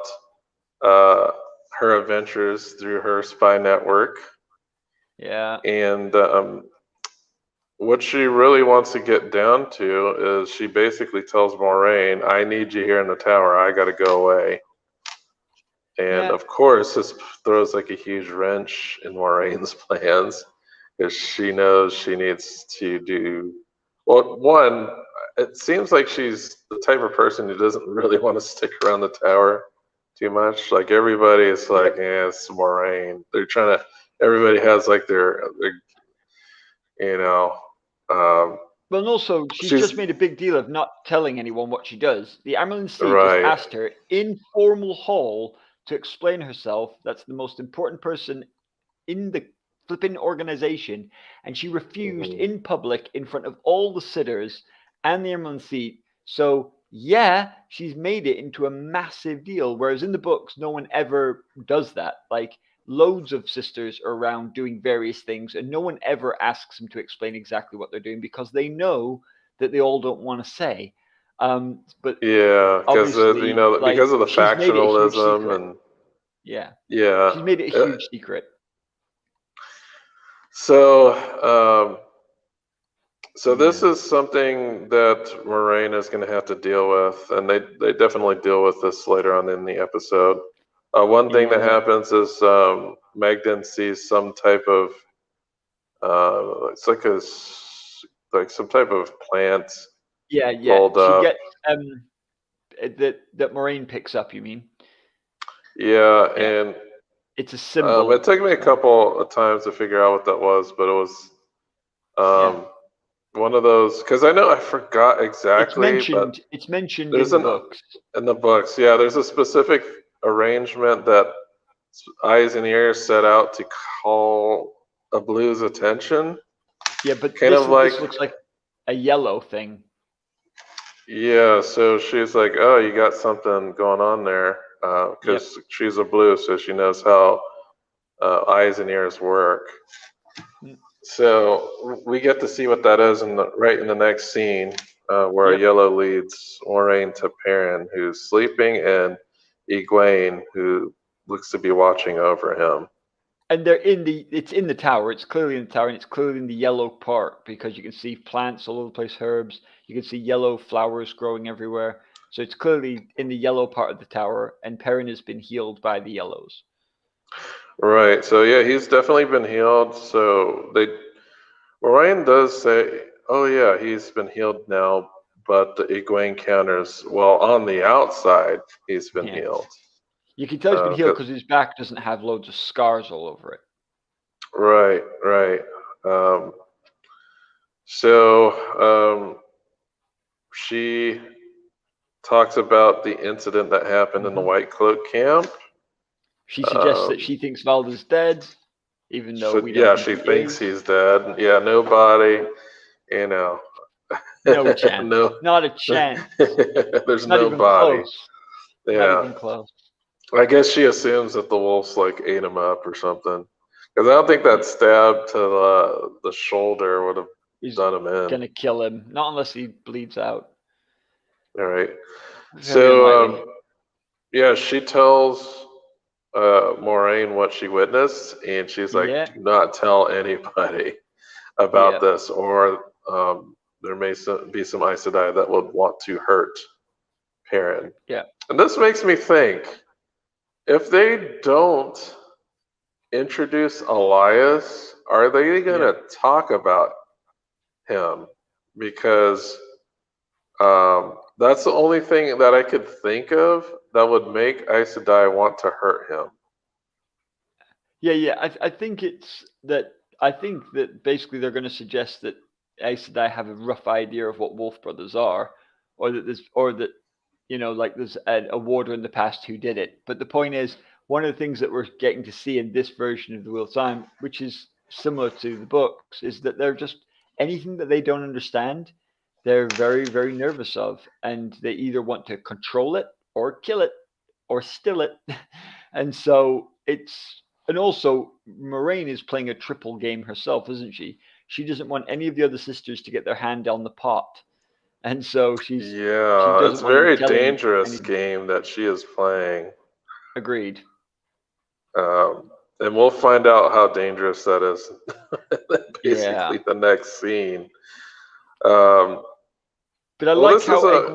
uh, her adventures through her spy network, yeah, and what she really wants to get down to is she basically tells Moraine, "I need you here in the tower. I got to go away." And yeah, of course, this throws like a huge wrench in Moraine's plans because she knows she needs to do Well, one, it seems like she's the type of person who doesn't really want to stick around the tower too much. Like everybody is like, Yep. yeah, it's Moraine. They're trying to. Everybody has like their you know, um, Well, and also, she's she's just made a big deal of not telling anyone what she does. The Amerlin Seat just right. asked her in formal hall to explain herself. That's the most important person in the flipping organization, and she refused Mhm. in public in front of all the sitters and the Amerlin Seat. So, yeah, she's made it into a massive deal, whereas in the books, no one ever does that. Like, loads of sisters are around doing various things, and no one ever asks them to explain exactly what they're doing because they know that they all don't want to say. But Yeah, because obviously, like, because of the she's made it a huge factionalism secret. and Yeah, yeah. she's made it a Uh, huge secret. So, um, so this Yeah. is something that Moraine is going to have to deal with, and they definitely deal with this later on in the episode. One thing that Yeah. happens is Magdan sees some type of it's like like some type of plant Yeah, yeah. called She gets that Moraine picks up, you mean? yeah, Yeah. and It's a it symbol. took me a So couple of times to figure out what that was, but it was yeah. um, one of those because I know I forgot exactly, but It's mentioned there's in the an books. in the books, yeah, there's a specific arrangement that Eyes and Ears set out to call a blue's attention, Yeah, but kind of like this looks like a yellow thing. yeah. So she's like, oh, you got something going on there, Yep. because she's a blue, so she knows how eyes and ears work. Mm. So we get to see what that is right in the next scene, where Yep. Yellow leads Moraine to Perrin, who's sleeping, and Egwene, who looks to be watching over him. And they're it's in the tower. It's clearly in the tower, and it's clearly in the yellow part because you can see plants all over the place, herbs. You can see yellow flowers growing everywhere. So it's clearly in the yellow part of the tower, and Perrin has been healed by the yellows. Right. So yeah, he's definitely been healed. So Moraine does say, "Oh yeah, he's been healed now." But the Egwene counters, well, on the outside, he's been Yeah. healed. You can tell he's been healed 'Cause because his back doesn't have loads of scars all over it. right, right. Um, so she talks about the incident that happened in the Hmm. White Cloak camp. She suggests that Um, she thinks Valda's dead, even though so we don't yeah, think she he thinks is. he's dead. Yeah, nobody, you know, No chance. no, Not a chance. there's Not no even body. close. Not Yeah, even close. I guess she assumes that the wolves like ate him up or something. Because I don't think Yeah. that stab to the shoulder would have He's done him in. gonna kill him. Not unless he bleeds out. All right. Very So unlikely. yeah, she tells Moraine what she witnessed, and she's like, Yeah. "Do not tell anybody about Yeah. this, or there may be some Aes Sedai that would want to hurt Perrin." Yeah. And this makes me think, if they don't introduce Elias, are they going Yeah. to talk about him? Because that's the only thing that I could think of that would make Aes Sedai want to hurt him. Yeah. Yeah. I think it's that. I think that basically they're going to suggest that Aes Sedai have a rough idea of what Wolf Brothers are, or that like there's a warder in the past who did it. But the point is, one of the things that we're getting to see in this version of the Wheel of Time, which is similar to the books, is that they're just anything that they don't understand, they're very, very nervous of, and they either want to control it or kill it or still it. And so and also Moraine is playing a triple game herself, isn't she? She doesn't want any of the other sisters to get their hand on the pot, and so she Yeah, it's doesn't a want them very telling dangerous anything. game that she is playing. Agreed. And we'll find out how dangerous that is Yeah, basically the next scene. Um, but I well, like this is how a.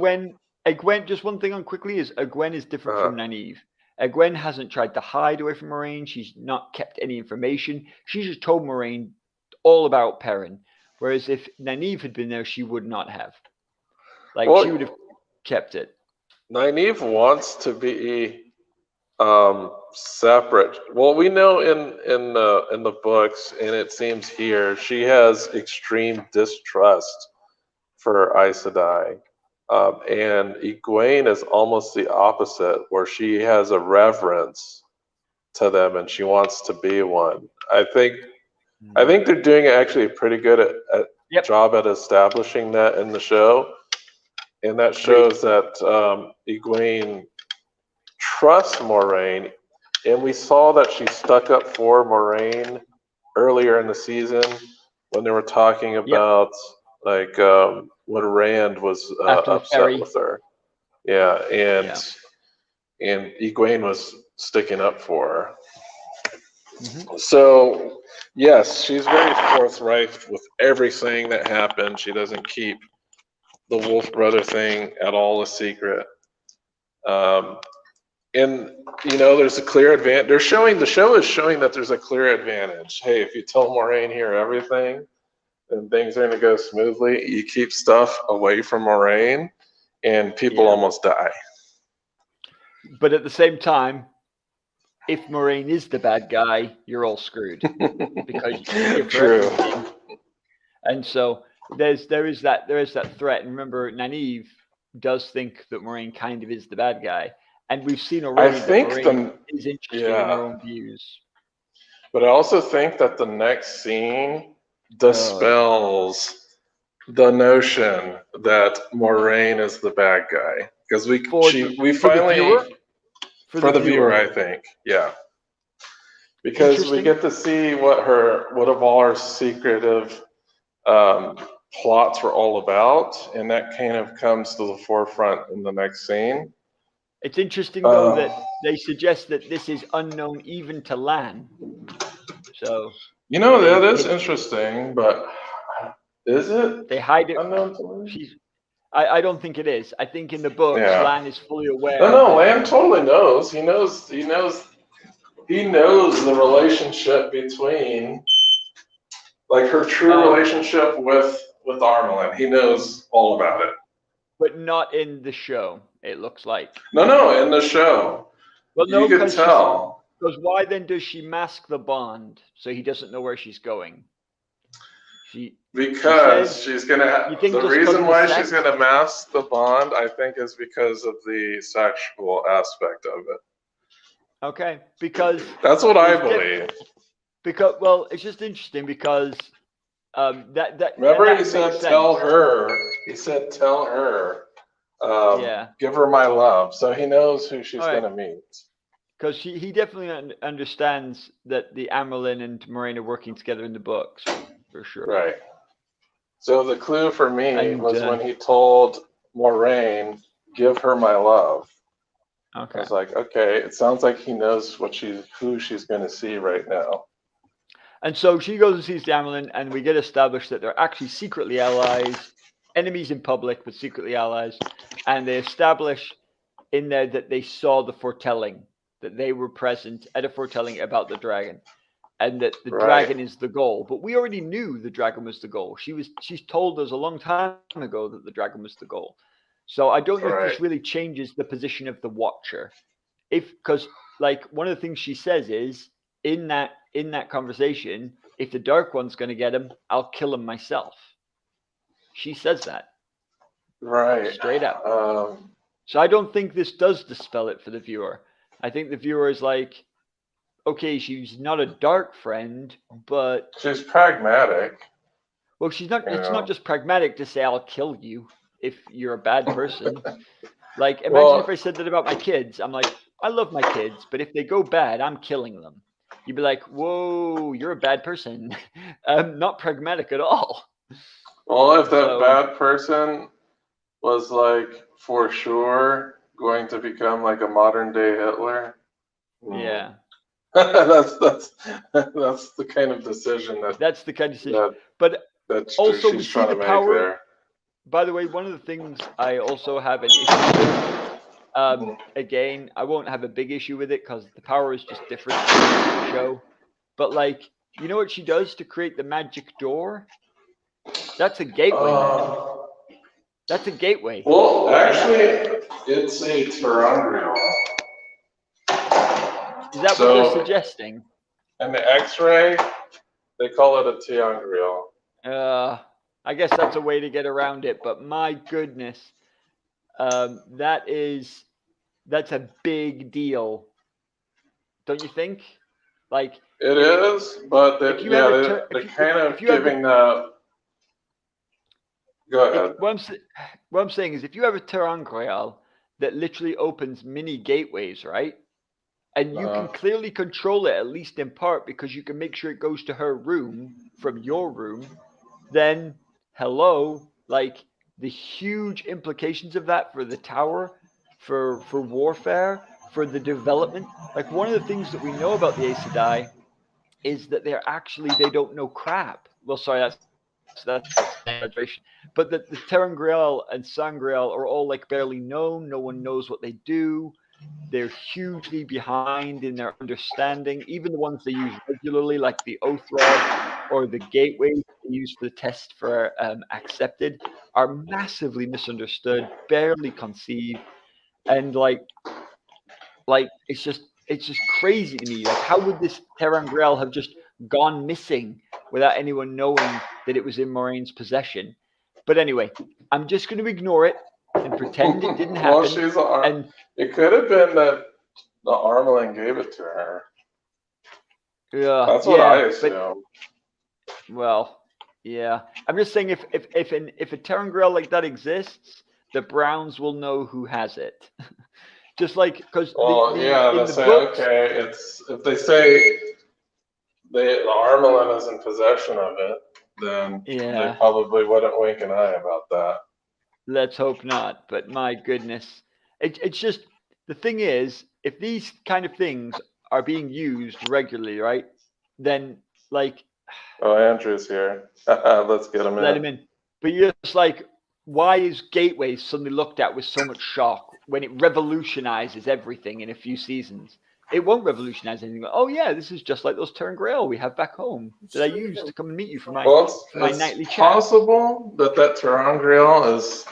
Egwene. Just one thing on quickly is Egwene is different Uh, from Nynaeve. Egwene hasn't tried to hide away from Moraine. She's not kept any information. She's just told Moraine all about Perrin. Whereas if Nynaeve had been there, she would not have. Like Well, she would have kept it. Nynaeve wants to be separate. Well, we know in the books, and it seems here, she has extreme distrust for Aes Sedai. And Egwene is almost the opposite, where she has a reverence to them and she wants to be one. I think they're doing actually a pretty good Yep. job at establishing that in the show, and that shows that Egwene trusts Moraine, and we saw that she stuck up for Moraine earlier in the season when they were talking Yep. about like when Rand was After the upset ferry. with her. Yeah, and Egwene was sticking up for her. So, yes, she's very forthright with everything that happened. She doesn't keep the Wolf Brother thing at all a secret. And there's a clear advantage. The show is showing that there's a clear advantage. Hey, if you tell Moraine here everything, then things are going to go smoothly. You keep stuff away from Moraine, and people almost die. But at the same time, if Moraine is the bad guy, you're all screwed because you give her everything. And so there is that threat. And remember, Nynaeve does think that Moraine kind of is the bad guy, and we've seen already that Moraine is interested in her own views. But I also think that the next scene dispels the notion that Moraine is the bad guy, because we finally for the viewer, I think, yeah, because we get to see what Avar's secretive plots were all about, and that kind of comes to the forefront in the next scene. It's interesting though that they suggest that this is unknown even to Lan. So that is interesting, but is it? They hide it. Unknown to Lan? I don't think it is. I think in the books, Lan is fully aware. No, Lan totally knows. He knows the relationship between, like, her true relationship with Armelin. He knows all about it. But not in the show, it looks like. No, in the show. Well, no, you can tell. Because why then does she mask the bond so he doesn't know where she's going? Because she's going to have... The reason why she's going to mask the bond, I think, is because of the sexual aspect of it. Okay, because... That's what I believe. Because, well, it's just interesting because... Remember, he said, tell her. He said, tell her. Give her my love. So he knows who she's going to meet. Because he definitely understands that the Amyrlin and Moraine are working together in the books, for sure. Right. So the clue for me was when he told Moraine, give her my love. Okay. I was like, okay, it sounds like he knows who she's going to see right now. And so she goes and sees the Amyrlin, and we get established that they're actually secretly allies, enemies in public, but secretly allies. And they establish in there that they saw the foretelling, that they were present at a foretelling about the dragon, and that the dragon is the goal. But we already knew the dragon was the goal. She's told us a long time ago that the dragon was the goal. So I don't know if this really changes the position of the Watcher. Because like one of the things she says is in that conversation, if the Dark One's going to get him, I'll kill him myself. She says that. Right. Straight up. So I don't think this does dispel it for the viewer. I think the viewer is like, okay, she's not a dark friend, but she's pragmatic. Well, she's not. It's not just pragmatic to say I'll kill you if you're a bad person. Like, imagine if I said that about my kids. I'm like, I love my kids, but if they go bad, I'm killing them. You'd be like, whoa, you're a bad person. Not pragmatic at all. Well, if that bad person was like for sure going to become like a modern day Hitler. Yeah. that's the kind of decision that's the kind of decision. But also we see the power there. By the way, one of the things I also have an issue with, again, I won't have a big issue with it because the power is just different in the show. But like, you know what she does to create the magic door? That's a gateway, man. That's a gateway. Well, actually, it's a ter'angreal. Is that what they're suggesting? In the X-ray, they call it a ter'angreal. I guess that's a way to get around it, but my goodness, that's a big deal, don't you think? Like it is, but they're kind of giving the. Go ahead. What I'm saying is, if you have a ter'angreal that literally opens mini gateways, right? And you can clearly control it, at least in part, because you can make sure it goes to her room from your room, then hello, like the huge implications of that for the tower, for warfare, for the development. Like one of the things that we know about the Aes Sedai is that they don't know crap. Well, sorry, that's exaggeration. But the ter'angreal and sangreal are all like barely known. No one knows what they do. They're hugely behind in their understanding. Even the ones they use regularly, like the Oath Rod or the Gateway they use for the test for accepted, are massively misunderstood, barely conceived, and like it's just crazy to me. Like, how would this ter'angreal have just gone missing without anyone knowing that it was in Moiraine's possession? But anyway, I'm just going to ignore it and pretend it didn't happen. Well, it could have been that the Armelin gave it to her. Yeah, that's what I assume. Well, yeah. I'm just saying, if a ter'angreal like that exists, the Browns will know who has it. Just like because they'll say, books, okay, it's if they say the Armelin is in possession of it, then they probably wouldn't wink an eye about that. Let's hope not. But my goodness, it's just the thing is, if these kind of things are being used regularly, right? Then like, Andrew's here. Let's get him in. Let him in. But you're just like, why is Gateway suddenly looked at with so much shock when it revolutionizes everything in a few seasons? It won't revolutionize anything. Oh yeah, this is just like those ter'angreal we have back home that I used to come and meet you for my nightly chat. It's possible that ter'angreal is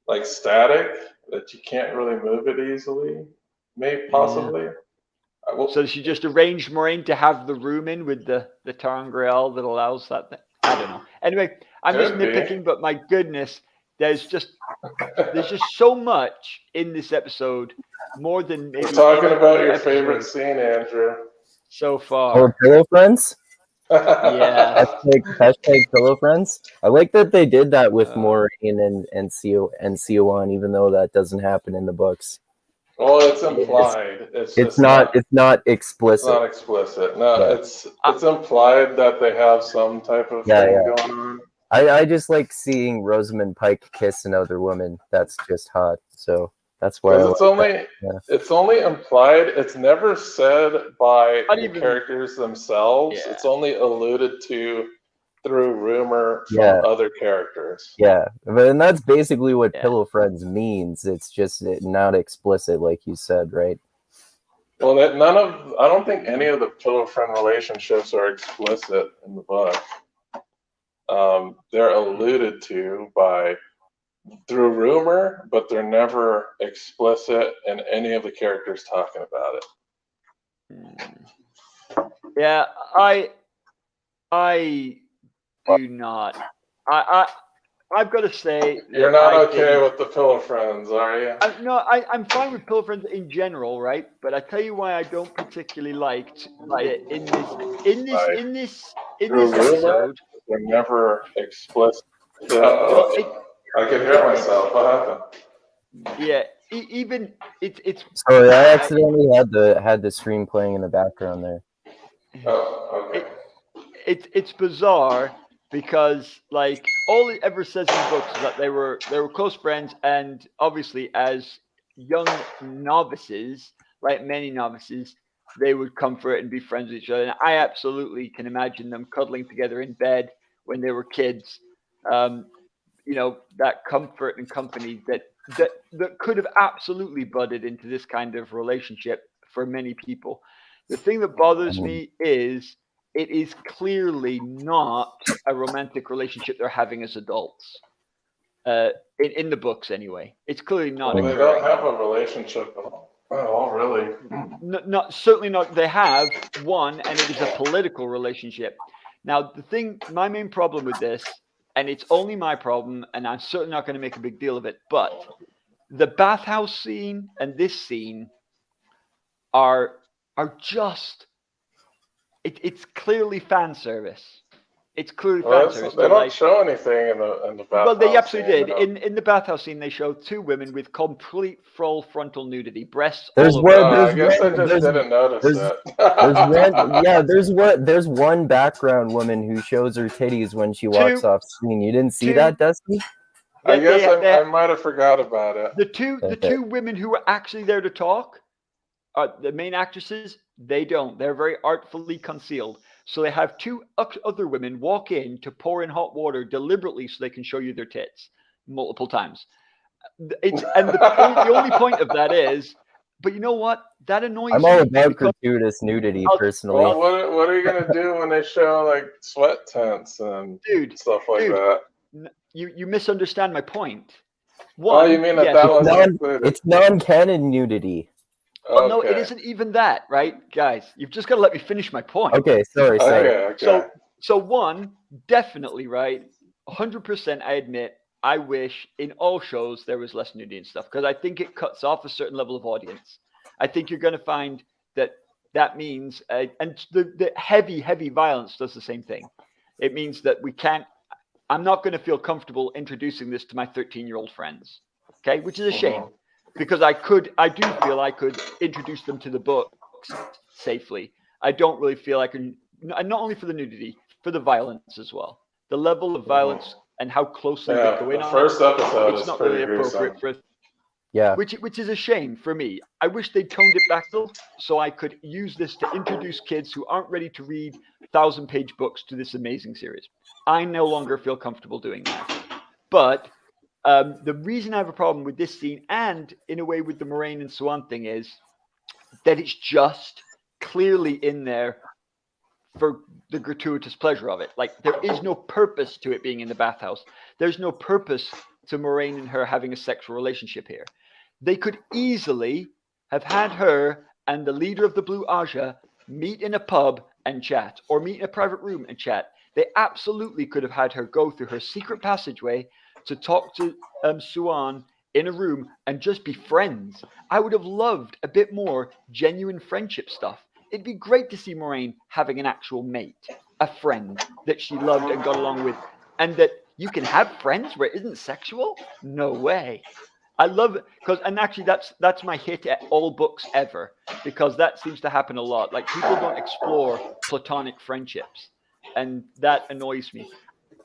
like static, that you can't really move it easily. Maybe, possibly. So she just arranged Moiraine to have the room in with the ter'angreal that allows that thing. I don't know. Anyway, I'm just nitpicking, but my goodness, there's just so much in this episode, more than maybe. We're talking about your favorite scene, Andrew. So far. Oh, Pillow Friends? Yeah. Hashtag Pillow Friends. I like that they did that with Moiraine and Siouan, even though that doesn't happen in the books. Well, it's implied. It's not explicit. It's not explicit. No, it's implied that they have some type of thing going on. I just like seeing Rosamund Pike kiss another woman. That's just hot. So that's why it's only implied. It's never said by the characters themselves. Yeah. It's only alluded to through rumor from other characters. Yeah, and that's basically what Pillow Friends means. It's just not explicit, like you said, right? Well, I don't think any of the Pillow Friend relationships are explicit in the book. They're alluded to through rumor, but they're never explicit in any of the characters talking about it. Yeah, I do not. I've got to say, you're not okay with the Pillow Friends, are you? I'm fine with Pillow Friends in general, right? But I tell you why I don't particularly liked in this episode. They're never explicit. I can hear myself. What happened? Yeah, even it's. Sorry, I accidentally had the stream playing in the background there. Oh, okay. It's bizarre because like all it ever says in the books is that they were close friends, and obviously as young novices, like many novices, they would comfort and be friends with each other. And I absolutely can imagine them cuddling together in bed when they were kids. That comfort and company that could have absolutely budded into this kind of relationship for many people. The thing that bothers me is it is clearly not a romantic relationship they're having as adults. In the books, anyway, it's clearly not. Well, they don't have a relationship at all, really. Not certainly not. They have one, and it is a political relationship. Now, my main problem with this, and it's only my problem, and I'm certainly not going to make a big deal of it, but the bathhouse scene and this scene are just. It's clearly fan service. It's clearly fan service. They don't show anything in the bathhouse. Well, they absolutely scene, did. In the bathhouse scene, they showed two women with complete full frontal nudity, breasts. I guess I just didn't notice that. There's one background woman who shows her titties when she walks off screen. You didn't see that, Dusty? I guess I might have forgot about it. The two women who were actually there to talk, the main actresses, they don't. They're very artfully concealed. So they have two other women walk in to pour in hot water deliberately so they can show you their tits multiple times. The only point of that is, but you know what? That annoys me. I'm all about gratuitous nudity, personally. Well, what are you gonna do when they show like sweat tents and stuff like that? You misunderstand my point. One, you mean that was included? It's non-canon nudity. Well, no, it isn't even that, right, guys? You've just got to let me finish my point. Okay, sorry. Okay. So one, definitely, right? 100%, I admit, I wish in all shows there was less nudity and stuff, because I think it cuts off a certain level of audience. I think you're going to find that means, and the heavy violence does the same thing. It means that I'm not going to feel comfortable introducing this to my 13-year-old friends, okay? Which is a shame. Because I do feel I could introduce them to the books safely. I don't really feel I can, not only for the nudity, for the violence as well. The level of violence and how closely they go in on first episode it's not really appropriate for. Yeah. Which is a shame for me. I wish they'd toned it back though, so I could use this to introduce kids who aren't ready to read 1,000-page books to this amazing series. I no longer feel comfortable doing that. But the reason I have a problem with this scene, and in a way with the Moraine and Swan thing, is that it's just clearly in there for the gratuitous pleasure of it. Like, there is no purpose to it being in the bathhouse. There's no purpose to Moraine and her having a sexual relationship here. They could easily have had her and the leader of the Blue Aja meet in a pub and chat, or meet in a private room and chat. They absolutely could have had her go through her secret passageway to talk to Swan in a room and just be friends. I would have loved a bit more genuine friendship stuff. It'd be great to see Moraine having an actual mate, a friend that she loved and got along with, and that you can have friends where it isn't sexual? No way. I love it, and actually that's my hit at all books ever, because that seems to happen a lot. Like, people don't explore platonic friendships, and that annoys me.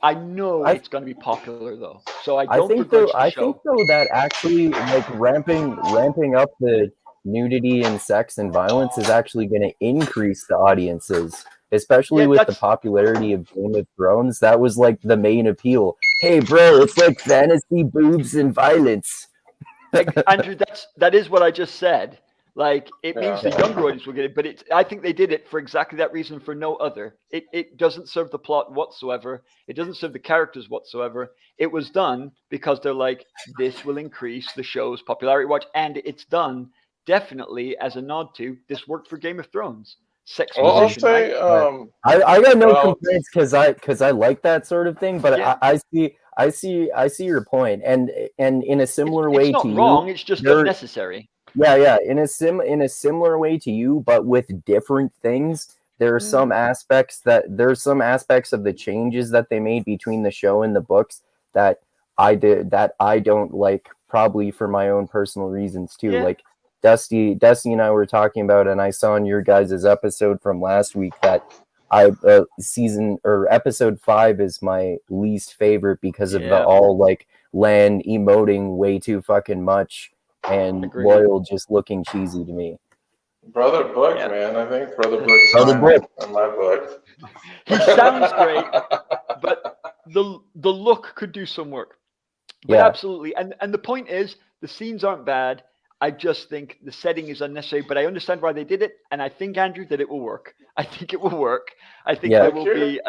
I know it's going to be popular though, so I think though that actually, like, ramping up the nudity and sex and violence is actually going to increase the audiences, especially with the popularity of Game of Thrones. That was like the main appeal. Hey, bro, it's like fantasy, boobs, and violence. Like, Andrew, that is what I just said. Like, it means the younger audience will get it, but I think they did it for exactly that reason, for no other. It doesn't serve the plot whatsoever. It doesn't serve the characters whatsoever. It was done because they're like, this will increase the show's popularity watch, and it's done definitely as a nod to this worked for Game of Thrones. Sex position. I got no complaints because I like that sort of thing, but I see your point, and in a similar way to you. It's not wrong. It's just unnecessary. Yeah. In a similar way to you, but with different things. There are some aspects of the changes that they made between the show and the books that I don't like, probably for my own personal reasons too. Yeah. Like Dusty and I were talking about, and I saw in your guys' episode from last week that episode 5 is my least favorite because of the all like Lan emoting way too fucking much. And Agreed. Loyal just looking cheesy to me. Brother Book, man. I think Brother Book in my book. He sounds great, but the look could do some work. But absolutely. And the point is, the scenes aren't bad. I just think the setting is unnecessary, but I understand why they did it, and I think, Andrew, that it will work. I think it will work. I think there will be.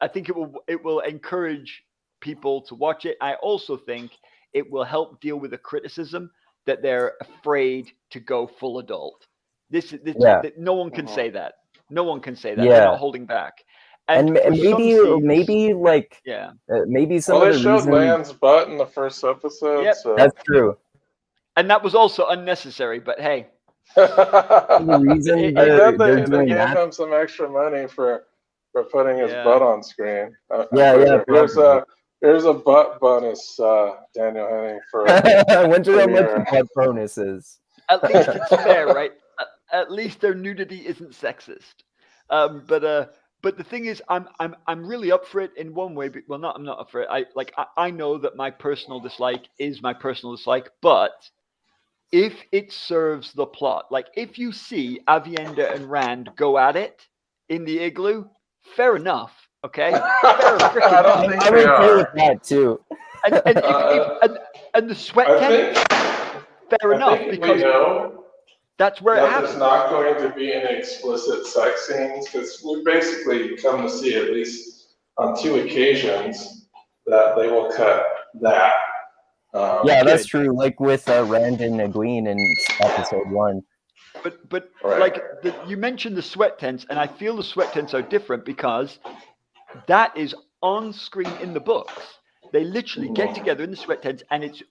I think it will encourage people to watch it. I also think it will help deal with the criticism that they're afraid to go full adult. No one can say that. No one can say that. They're not holding back. And maybe like maybe some of the they showed reason... Land's butt in the first episode. Yep. So. That's true. And that was also unnecessary, but hey. The reason they doing gave that... him some extra money for putting his butt on screen. Here's a butt bonus, Daniel Henning, for I wonder how much the butt bonus is. At least it's fair, right? At least their nudity isn't sexist. But the thing is, I'm really up for it in one way. But, well, I'm not up for it. I know that my personal dislike is my personal dislike, but if it serves the plot, like if you see Avienda and Rand go at it in the igloo, fair enough. Okay, I'm okay with that too. And the sweat tent, fair enough, because that's where it happens. There's not going to be any explicit sex scenes, because we basically come to see, at least on 2 occasions, that they will cut that. That's true. Like with Rand and Egwene in episode 1. But like you mentioned the sweat tents, and I feel the sweat tents are different because that is on screen in the books. They literally get together in the sweat tents, and it's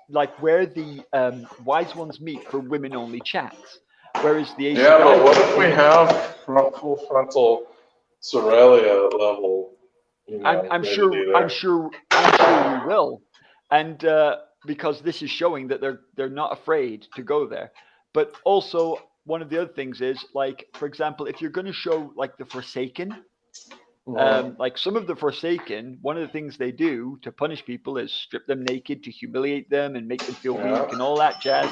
like where the wise ones meet for women-only chats. Whereas the but what if we have full frontal Sorelia level? I'm sure we will, and because this is showing that they're not afraid to go there. But also, one of the other things is, like, for example, if you're going to show like the Forsaken. Like some of the Forsaken, one of the things they do to punish people is strip them naked to humiliate them and make them feel weak and all that jazz.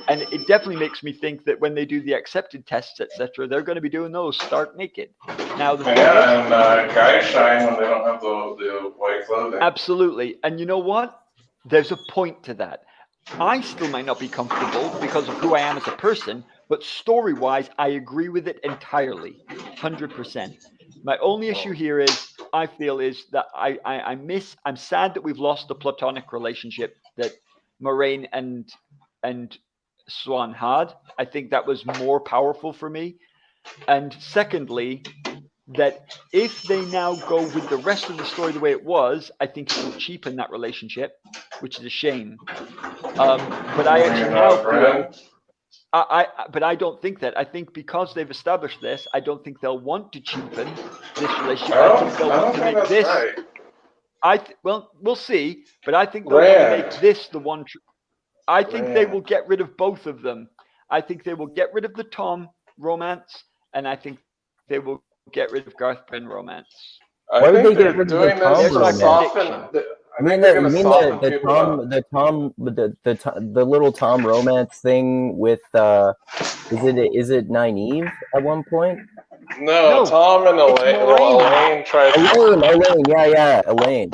And it definitely makes me think that when they do the accepted tests, etc., they're going to be doing those stark naked. Now, guys shine when they don't have the white clothing. Absolutely. And you know what? There's a point to that. I still might not be comfortable because of who I am as a person, but story-wise, I agree with it entirely, 100%. My only issue here is, I feel, is that I'm sad that we've lost the platonic relationship that Moraine and Swan had. I think that was more powerful for me. And secondly, that if they now go with the rest of the story the way it was, I think it will cheapen that relationship, which is a shame. But I actually now feel... but I don't think that. I think because they've established this, I don't think they'll want to cheapen this relationship. I think they'll want to make this. Right. Well, we'll see. But I think they'll want to make this the one. I think they will get rid of both of them. I think they will get rid of the Tom romance, and I think they will get rid of Garth Bryn romance. Why would they get rid of the Tom romance? I mean, the little Tom romance thing with is it Nynaeve at one point? No, Tom and Elaine. Elaine tries. Elaine, Elaine,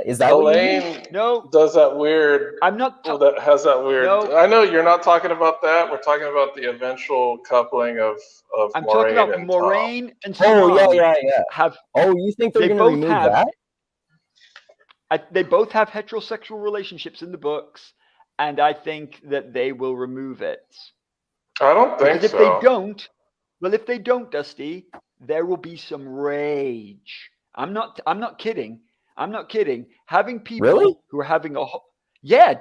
Is that Elaine? No, does that weird? I'm not. That has that weird. No. I know you're not talking about that. We're talking about the eventual coupling of. I'm talking about Moraine and Tom. Oh yeah. You think they're going to remove that? They both have heterosexual relationships in the books, and I think that they will remove it. I don't think so. If they don't, Dusty, there will be some rage. I'm not kidding. Having people who are having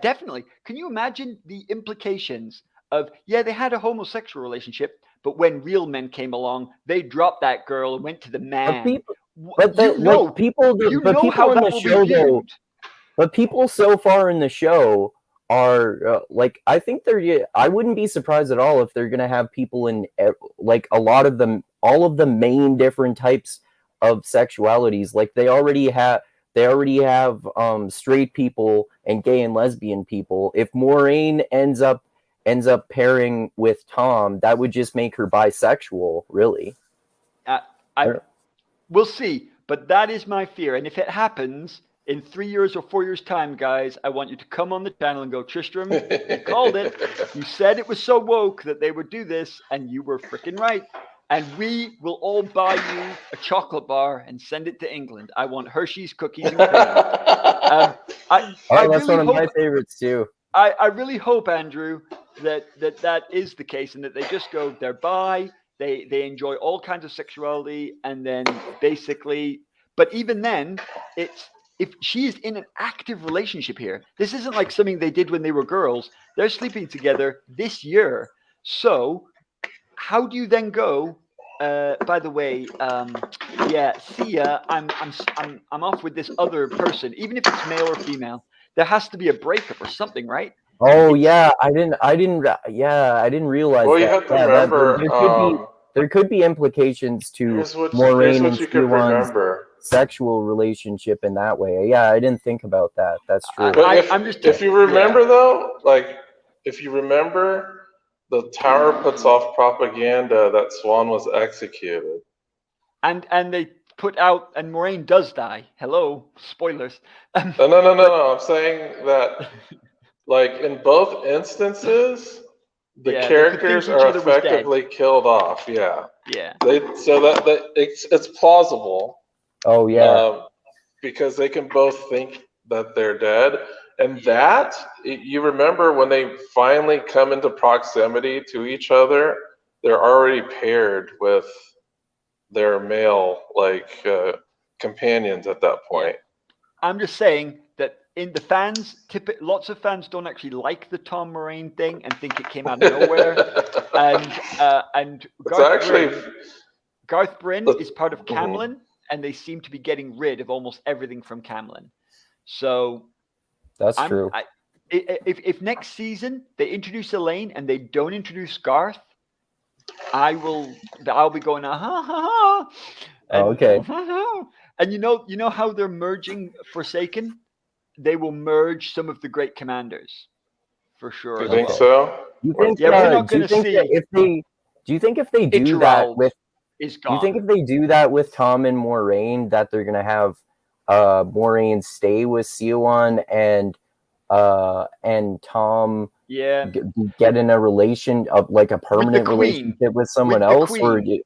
definitely. Can you imagine the implications of they had a homosexual relationship, but when real men came along, they dropped that girl and went to the man. But people so far in the show are I think I wouldn't be surprised at all if they're gonna have people in like all of the main different types of sexualities. Like they already have straight people and gay and lesbian people. If Moraine ends up pairing with Tom, that would just make her bisexual, really. We'll see, but that is my fear. And if it happens, in 3 years or 4 years' time, guys, I want you to come on the channel and go, Tristram, you called it. You said it was so woke that they would do this, and you were freaking right. And we will all buy you a chocolate bar and send it to England. I want Hershey's cookies and cream. I that's really one of hope, my favorites too. I really hope, Andrew, that is the case, and that they just go, they're bi, they enjoy all kinds of sexuality, and then basically, but even then, it's, if she is in an active relationship here, this isn't like something they did when they were girls. They're sleeping together this year. So how do you then go? By the way, yeah, see ya. I'm off with this other person, even if it's male or female. There has to be a breakup or something, right? Oh yeah, I didn't realize Well, you that. have to Yeah, remember. there could be implications to Here's Moraine what and you could Siwan's remember. sexual relationship in that way. Yeah, I didn't think about that. That's true. But if you remember though, like if you remember, the tower puts off propaganda that Swan was executed. And they put out, and Moraine does die. Hello, spoilers. No. I'm saying that, like in both instances, the characters are effectively killed off. Yeah. Yeah. So that it's plausible. Oh yeah. Because they can both think that they're dead, and that you remember when they finally come into proximity to each other, they're already paired with their male companions at that point. I'm just saying that in the fans, lots of fans don't actually like the Tom Moraine thing and think it came out of nowhere. and Garth Bryn is part of Camlin, and they seem to be getting rid of almost everything from Camlin. So that's true. If next season they introduce Elaine and they don't introduce Garth, I'll be going, okay. And you know how they're merging Forsaken? They will merge some of the great commanders, for sure. You think so? You think? Yeah, we're not going to see. Do you think if they do that with? Do you think if they do that with Tom and Moraine, that they're gonna have Moraine stay with Siwan and Tom get in a relation of like a permanent relationship with someone else, or okay?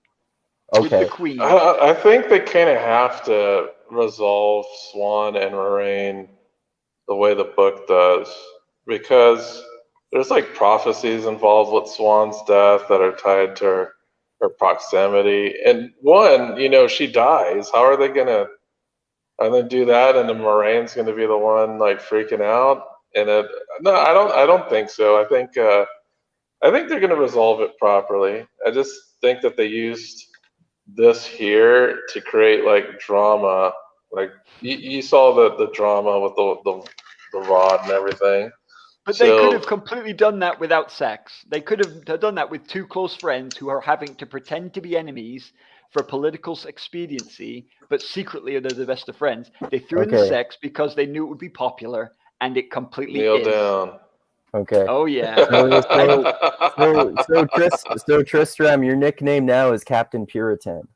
With the Queen. I think they kind of have to resolve Swan and Moraine the way the book does, because there's like prophecies involved with Swan's death that are tied to her proximity. And one, she dies. How are they gonna do that? And then Moraine's gonna be the one like freaking out. And no, I don't think so. I think they're gonna resolve it properly. I just think that they used this here to create like drama. Like you saw the drama with the rod and everything. But they could have completely done that without sex. They could have done that with two close friends who are having to pretend to be enemies for political expediency, but secretly they're the best of friends. They threw in the sex because they knew it would be popular, and it completely Kneel down. Okay. Oh yeah. So Tristram, your nickname now is Captain Puritan.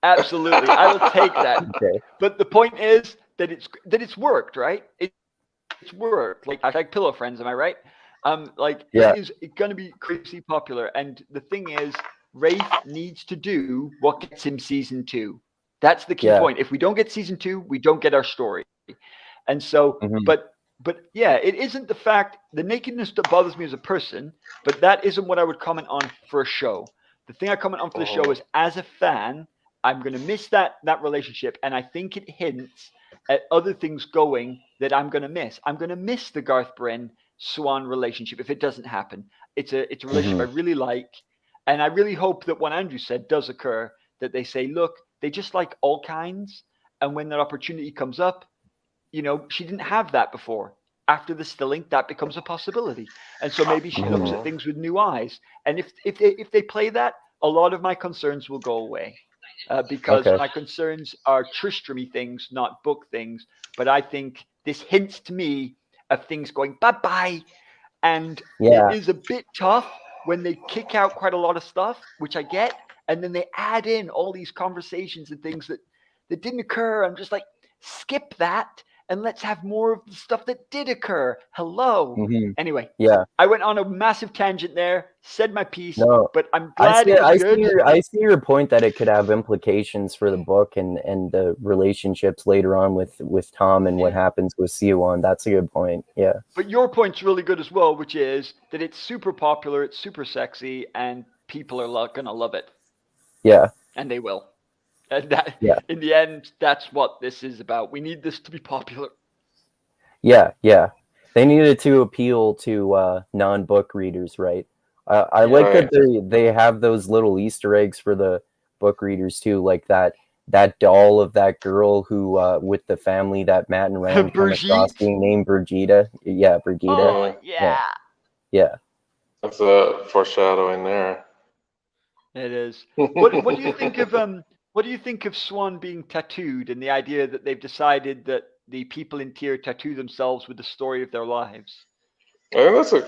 Absolutely, I will take that. Okay. But the point is that it's worked, right? It's worked. Like Pillow Friends, am I right? It is going to be crazy popular. And the thing is, Rafe needs to do what gets him season 2. That's the key point. If we don't get season 2, we don't get our story. And so, but yeah, it isn't the nakedness that bothers me as a person, but that isn't what I would comment on for a show. The thing I comment on for the show is, as a fan, I'm going to miss that relationship. And I think it hints at other things going that I'm going to miss. I'm going to miss the Garth Bryn Swan relationship if it doesn't happen. It's a relationship I really like, and I really hope that what Andrew said does occur. That they say, look, they just like all kinds, and when that opportunity comes up, she didn't have that before. After the stilling, that becomes a possibility, and so maybe she looks at things with new eyes. And if they play that, a lot of my concerns will go away. Because my concerns are Tristram-y things, not book things. But I think this hints to me of things going bye-bye. And it is a bit tough when they kick out quite a lot of stuff, which I get, and then they add in all these conversations and things that didn't occur. I'm just like, skip that and let's have more of the stuff that did occur. Hello. Mhm. Anyway, Yeah. I went on a massive tangent there, said my piece, No, but I'm glad it was good. I see your point that it could have implications for the book and the relationships later on with Tom and what happens with Siwan. That's a good point. Yeah. But your point's really good as well, which is that it's super popular, it's super sexy, and people are gonna love it. Yeah. And they will. And that, Yeah. in the end, that's what this is about. We need this to be popular. Yeah. Yeah. They needed to appeal to non-book readers, right? I like Right. that they have those little Easter eggs for the book readers too, like that doll of that girl who with the family that Matt and Rand come across Brigitte? being named Brigida. Yeah, Brigida. Oh, yeah. Yeah. That's a foreshadowing there. It is. What do you think of what do you think of Swan being tattooed and the idea that they've decided that the people in Tyr tattoo themselves with the story of their lives? I think that's a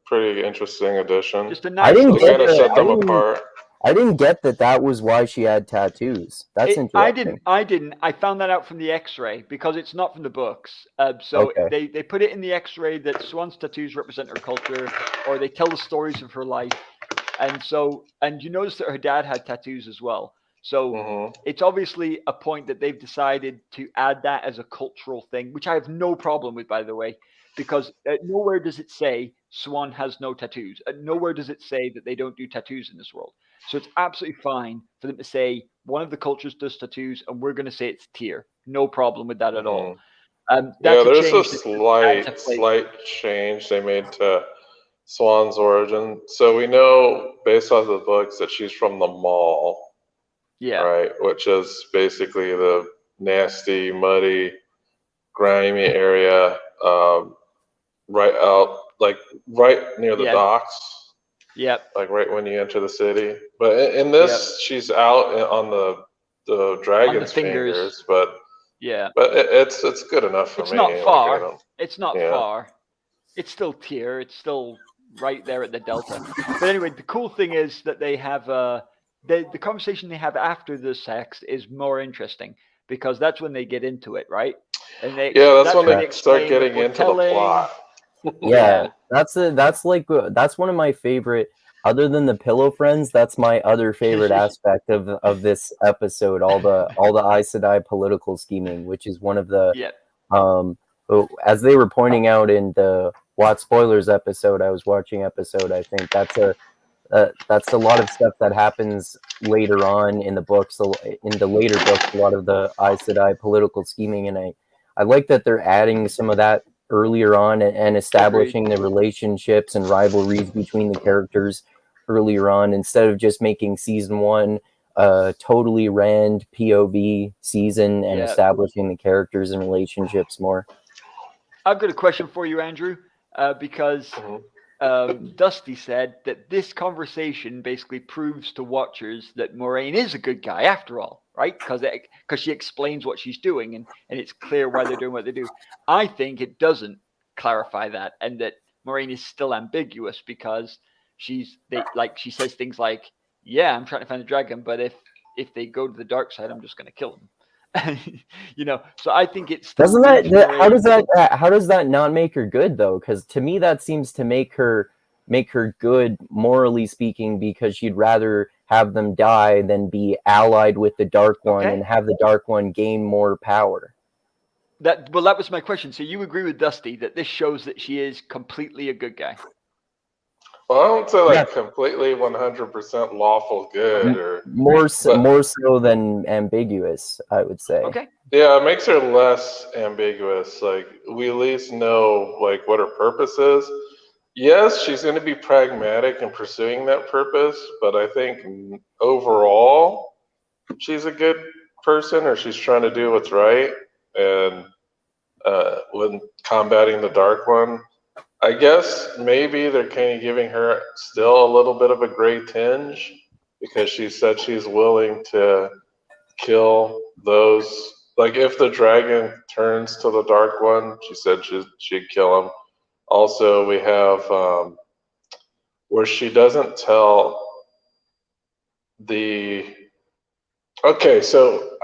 pretty interesting addition. Just a I nice didn't To get kind of that. set them apart. I didn't get that was why she had tattoos. That's interesting. I didn't. I found that out from the X-ray because it's not from the books. So Okay. they put it in the X-ray that Swan's tattoos represent her culture, or they tell the stories of her life. And you notice that her dad had tattoos as well. So Hmm. it's obviously a point that they've decided to add that as a cultural thing, which I have no problem with, by the way, because nowhere does it say Swan has no tattoos. Nowhere does it say that they don't do tattoos in this world. So it's absolutely fine for them to say one of the cultures does tattoos, and we're going to say it's Tyr. No problem with that at all. Yeah, That's there's a change that slight change they made to Swan's origin. So we know based off the books that she's from the Mall, Yeah. right? Which is basically the nasty, muddy, grimy area, right out, like right near the Yeah. docks, Yep. like right when you enter the city. But in this, she's out on the dragon's fingers. fingers, but Yeah. it's good enough for It's me. not Like, far. It's not yeah. far. It's still Tyr. It's still right there at the delta. But anyway, the cool thing is that they have the conversation they have after the sex is more interesting because that's when they get into it, right? And that's when they start explain getting into the plot. Yeah, that's one of my favorite. Other than the Pillow Friends, that's my other favorite aspect of this episode. All the Aes Sedai political scheming, which is one of the as they were pointing out in the Watch Spoilers episode, I was watching episode. I think that's a lot of stuff that happens later on in the books. In the later books, a lot of the Aes Sedai political scheming, and I like that they're adding some of that earlier on and establishing the relationships and rivalries between the characters earlier on instead of just making season one totally Rand POV season and establishing the characters and relationships more. I've got a question for you, Andrew, because Dusty said that this conversation basically proves to watchers that Moiraine is a good guy after all, right? Because she explains what she's doing and it's clear why they're doing what they do. I think it doesn't clarify that, and that Moiraine is still ambiguous because she says things like, "Yeah, I'm trying to find the dragon, but if they go to the dark side, I'm just going to kill them." So I think it's still how does that not make her good though? Because to me that seems to make her good morally speaking, because she'd rather have them die than be allied with the Dark One and have the Dark One gain more power. That was my question. So you agree with Dusty that this shows that she is completely a good guy? Well, I don't say completely 100% lawful good, or more so than ambiguous, I would say. Okay. Yeah, it makes her less ambiguous. Like, we at least know like what her purpose is. Yes, she's going to be pragmatic in pursuing that purpose, but I think overall she's a good person, or she's trying to do what's right, and when combating the Dark One. I guess maybe they're kind of giving her still a little bit of a gray tinge, because she said she's willing to kill those. Like, if the dragon turns to the Dark One, she said she'd kill him. Also, we have where she doesn't tell the. Okay, so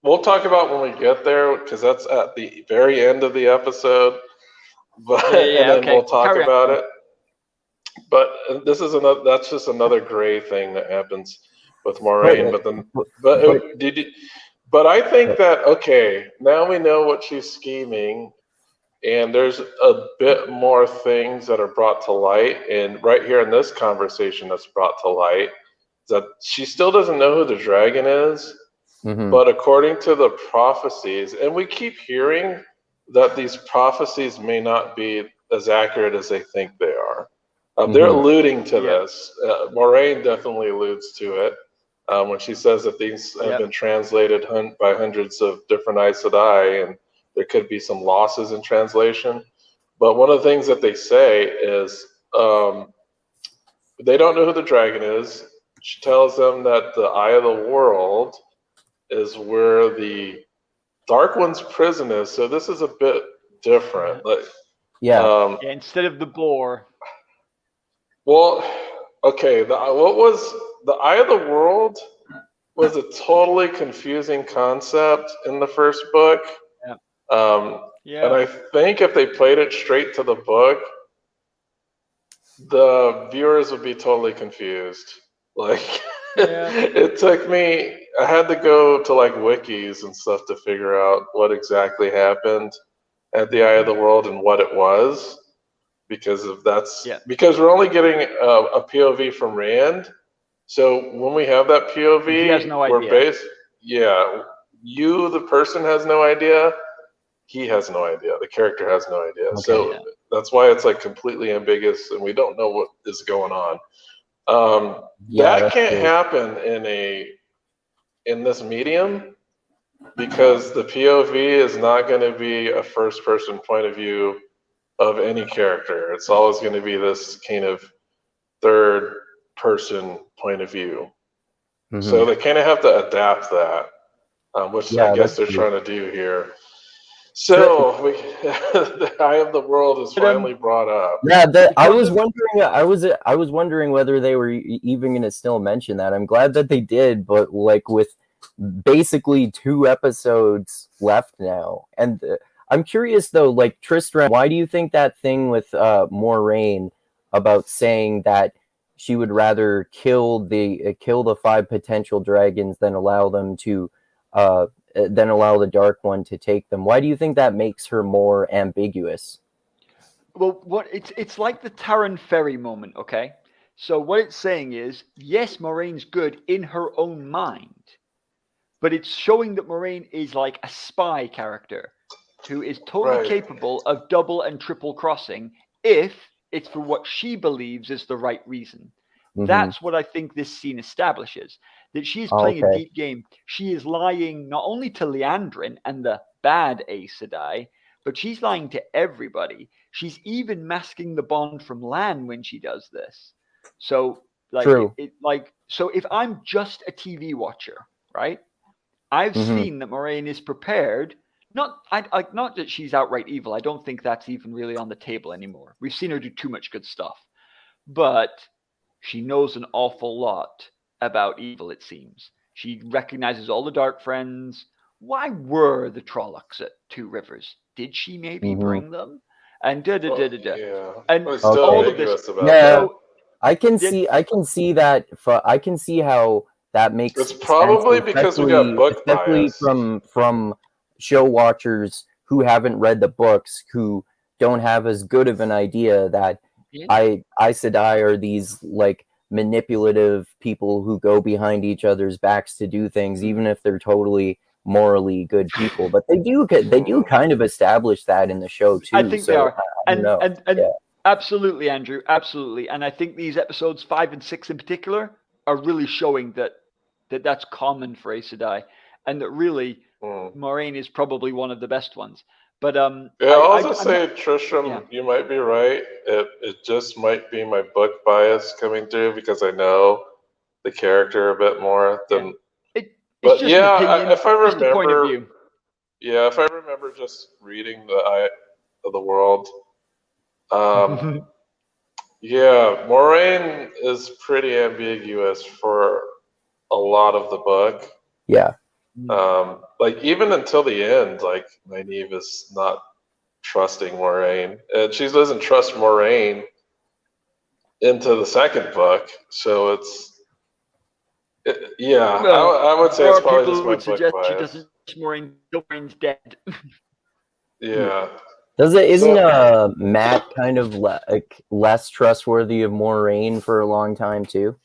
we'll talk about when we get there because that's at the very end of the episode. But Yeah, and then okay. we'll talk Carry on. about it. But this is another. That's just another gray thing that happens with Moraine. But I think that okay, now we know what she's scheming, and there's a bit more things that are brought to light. And right here in this conversation, that's brought to light that she still doesn't know who the dragon is. Mhm. But according to the prophecies, and we keep hearing that these prophecies may not be as accurate as they think they are. They're alluding to this. Moraine definitely alludes to it when she says that these have been translated by hundreds of different Aes Sedai, and there could be some losses in translation. But one of the things that they say is they don't know who the dragon is. She tells them that the Eye of the World is where the Dark One's prison is. So this is a bit different. Like, Yeah. Instead of the boar. Well, okay. What was the Eye of the World? Was a totally confusing concept in the first book. And I think if they played it straight to the book, the viewers would be totally confused. Like, it took me. I had to go to like wikis and stuff to figure out what exactly happened at the Eye of the World and what it was. Because we're only getting a POV from Rand. So when we have that POV, he has no idea. You, the person, has no idea. He has no idea. The character has no idea. Okay, that's why it's like completely ambiguous, and we don't know what is going on. That can't happen in this medium because the POV is not going to be a first-person point of view of any character. It's always going to be this kind of third person point of view. So they kind of have to adapt that, which I guess they're trying to do here. So the Eye of the World is finally brought up. Yeah, I was wondering whether they were even going to still mention that. I'm glad that they did, but like with basically 2 episodes left now, and I'm curious though, like Tristram, why do you think that thing with Moraine about saying that she would rather kill the 5 potential dragons than allow them to then allow the Dark One to take them? Why do you think that makes her more ambiguous? Well, it's like the Taran Ferry moment, okay? So what it's saying is, yes, Moraine's good in her own mind, but it's showing that Moraine is like a spy character who is totally capable of double and triple crossing if it's for what she believes is the right reason. That's what I think this scene establishes. That she is playing a deep game. She is lying not only to Leandrine and the bad Aes Sedai, but she's lying to everybody. She's even masking the bond from Lan when she does this. So, like, so if I'm just a TV watcher, right? I've seen that Moraine is prepared. Not that she's outright evil. I don't think that's even really on the table anymore. We've seen her do too much good stuff, but she knows an awful lot about evil, it seems. She recognizes all the Dark Friends. Why were the Trollocs at 2 Rivers? Did she maybe bring them? And And all of this. I can see that. I can see how that makes sense. It's probably because we got book bias. from show watchers who haven't read the books, who don't have as good of an idea that Aes Sedai are these like manipulative people who go behind each other's backs to do things, even if they're totally morally good people. But they do kind of establish that in the show too. I think they are, absolutely, Andrew, absolutely. And I think these episodes 5 and 6 in particular are really showing that's common for Aes Sedai, and that really Moraine is probably one of the best ones. But I'll also say, Tristram, you might be right. It just might be my book bias coming through because I know the character a bit more than. It's just an opinion, if I remember, point of view. Yeah, if I remember just reading the Eye of the World, Moraine is pretty ambiguous for a lot of the book. Yeah. Like even until the end, like Nynaeve is not trusting Moraine, and she doesn't trust Moraine into the second book. So yeah, I would say There it's are probably people just who my would book suggest she bias. doesn't Moraine. Moraines dead. Yeah. Isn't So, Matt kind of less trustworthy of Moraine for a long time too?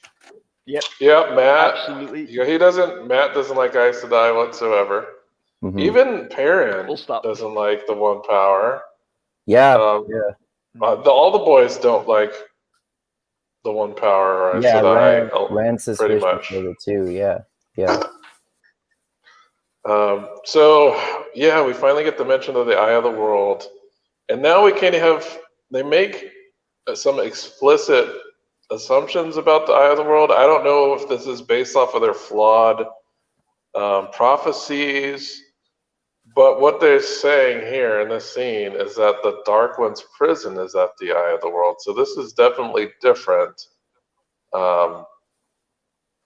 Yep. yeah, Matt. Absolutely. Matt doesn't like Aes Sedai whatsoever. Mm-hmm. Even Perrin Full stop. doesn't like the One Power. Yeah, All the boys don't like the One Power or Aes Sedai, Rand's pretty suspicious much. of it too. Yeah. So yeah, we finally get the mention of the Eye of the World, and now we kind of have they make some explicit assumptions about the Eye of the World. I don't know if this is based off of their flawed prophecies, but what they're saying here in this scene is that the Dark One's prison is at the Eye of the World. So this is definitely different.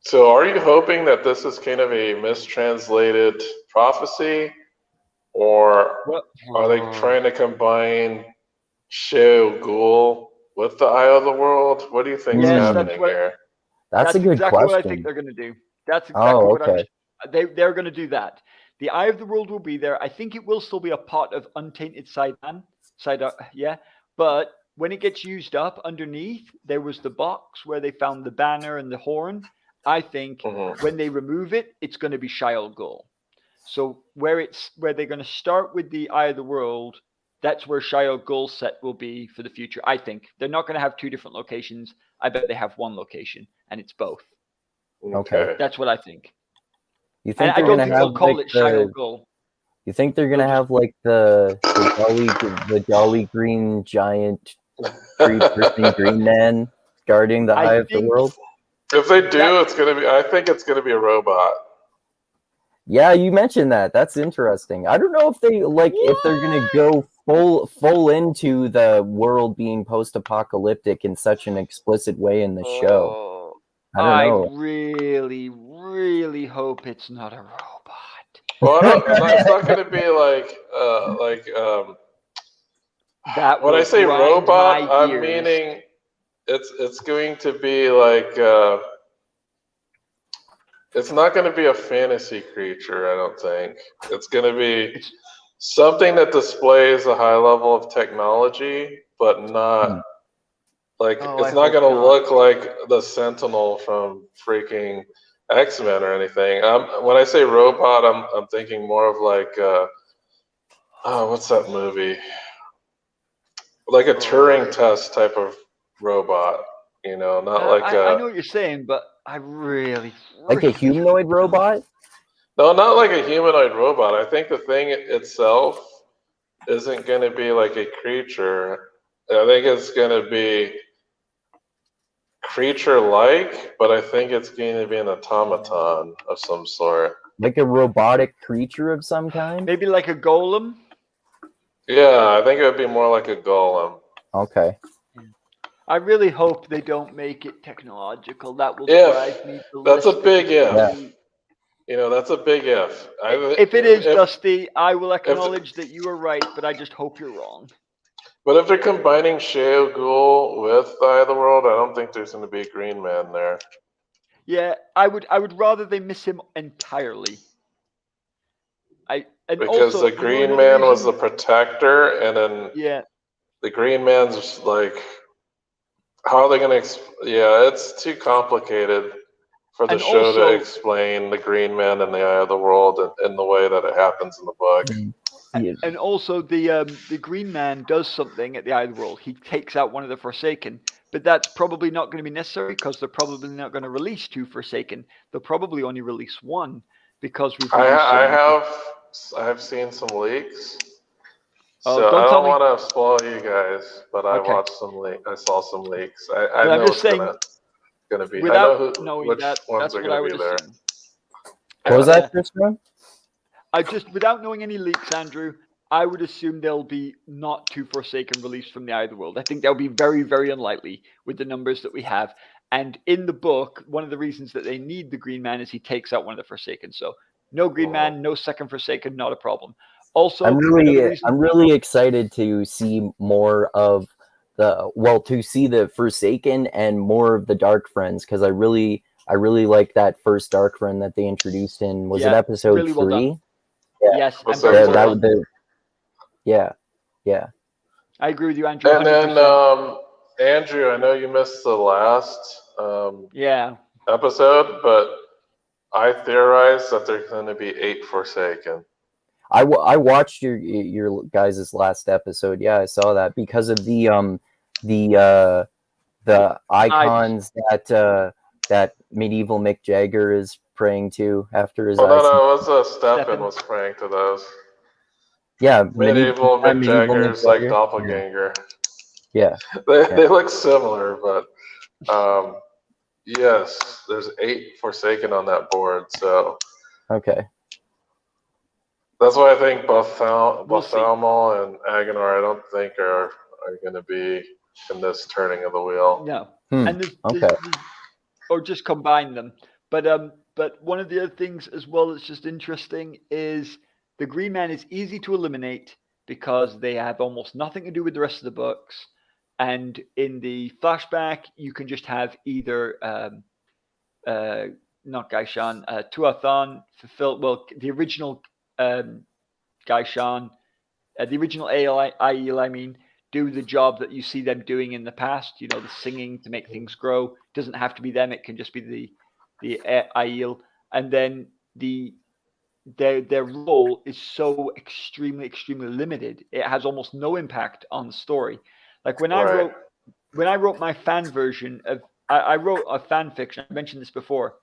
So are you hoping that this is kind of a mistranslated prophecy, or are they trying to combine Sheo Ghul with the Eye of the World? What do you think is happening here? That's a good exactly question. what I think they're going to do. That's exactly what they're going to do. That the Eye of the World will be there. I think it will still be a part of Untainted yeah. But when it gets used up underneath, there was the box where they found the banner and the horn. I think when they remove it, it's going to be Sheo Ghul. So where they're going to start with the Eye of the World, that's where Sheo Ghul's set will be for the future. I think they're not going to have two different locations. I bet they have one location, and it's both. Okay. That's what I think. You think I don't think they'll call it Sheo Ghul. You think they're gonna have like the jolly green giant tree-person green man guarding the Eye of the World? If they do, I think it's gonna be a robot. Yeah, you mentioned that. That's interesting. I don't know if if they're gonna go full into the world being post-apocalyptic in such an explicit way in the show. I don't know. I really, really hope it's not a robot. Well, it's not going to be that. When I say robot, I'm meaning it's going to be like it's not going to be a fantasy creature. I don't think it's going to be something that displays a high level of technology, but not it's not going to look like the Sentinel from freaking X-Men or anything. When I say robot, I'm thinking more of like what's that movie? Like a Turing test type of robot, not like I know what you're saying, but I really like a humanoid robot. No, not like a humanoid robot. I think the thing itself isn't going to be like a creature. I think it's going to be creature-like, but I think it's going to be an automaton of some sort. Like a robotic creature of some kind? Maybe like a golem? Yeah, I think it would be more like a golem. Okay. I really hope they don't make it technological. That will drive me ballistic. That's a big if. Yeah. That's a big if. If it is, Dusty, I will acknowledge that you are right, but I just hope you're wrong. But if they're combining Sheo Ghul with the Eye of the World, I don't think there's going to be a Green Man there. Yeah, I would rather they miss him entirely. Because the Green Man was the protector, and then the Green Man's like, how are they going to? It's too complicated for the show to explain the Green Man and the Eye of the World in the way that it happens in the book. And also the Green Man does something at the Eye of the World. He takes out one of the Forsaken, but that's probably not going to be necessary because they're probably not going to release 2 Forsaken. They'll probably only release 1 because we've. I've seen some leaks. So I don't want to spoil you guys, but I watched some I saw some leaks. I know it's gonna be. I know which ones are gonna be there. What was that, Tristan? Without knowing any leaks, Andrew, I would assume there'll be not 2 Forsaken released from the Eye of the World. I think that'll be very, very unlikely with the numbers that we have. And in the book, one of the reasons that they need the Green Man is he takes out one of the Forsaken. So No Green Man, no second Forsaken, not a problem. Also, I'm really excited to see more of to see the Forsaken and more of the Dark Friends, because I really like that first Dark Friend that they introduced in, was it episode really 3? Well done. Yeah. Yes, Was I'm very that well done. Yeah. I agree with you, Andrew. And 100%. then, Andrew, I know you missed the last episode, but I theorize that there's going to be 8 Forsaken. I watched your guys' last episode. Yeah, I saw that because of the icons that medieval Mick Jagger is praying to after his eyes. No, it was Stefan was praying to those. Yeah, medieval Mick Jagger's like doppelganger. Yeah. They look similar, but yes, there's 8 Forsaken on that board, so okay. That's why I think Balthamel and Aguilar, I don't think are going to be in this turning of the wheel. No, and or just combine them. But one of the other things as well that's just interesting is the Green Man is easy to eliminate because they have almost nothing to do with the rest of the books. And in the flashback, you can just have either not Gaishan, Tuathan fulfill the original Gaishan, the original Aiel, I mean, do the job that you see them doing in the past. You know, the singing to make things grow. It doesn't have to be them. It can just be the Aiel, and then their role is so extremely limited. It has almost no impact on the story. Like when I wrote my fan version of, I wrote a fan fiction. I mentioned this before.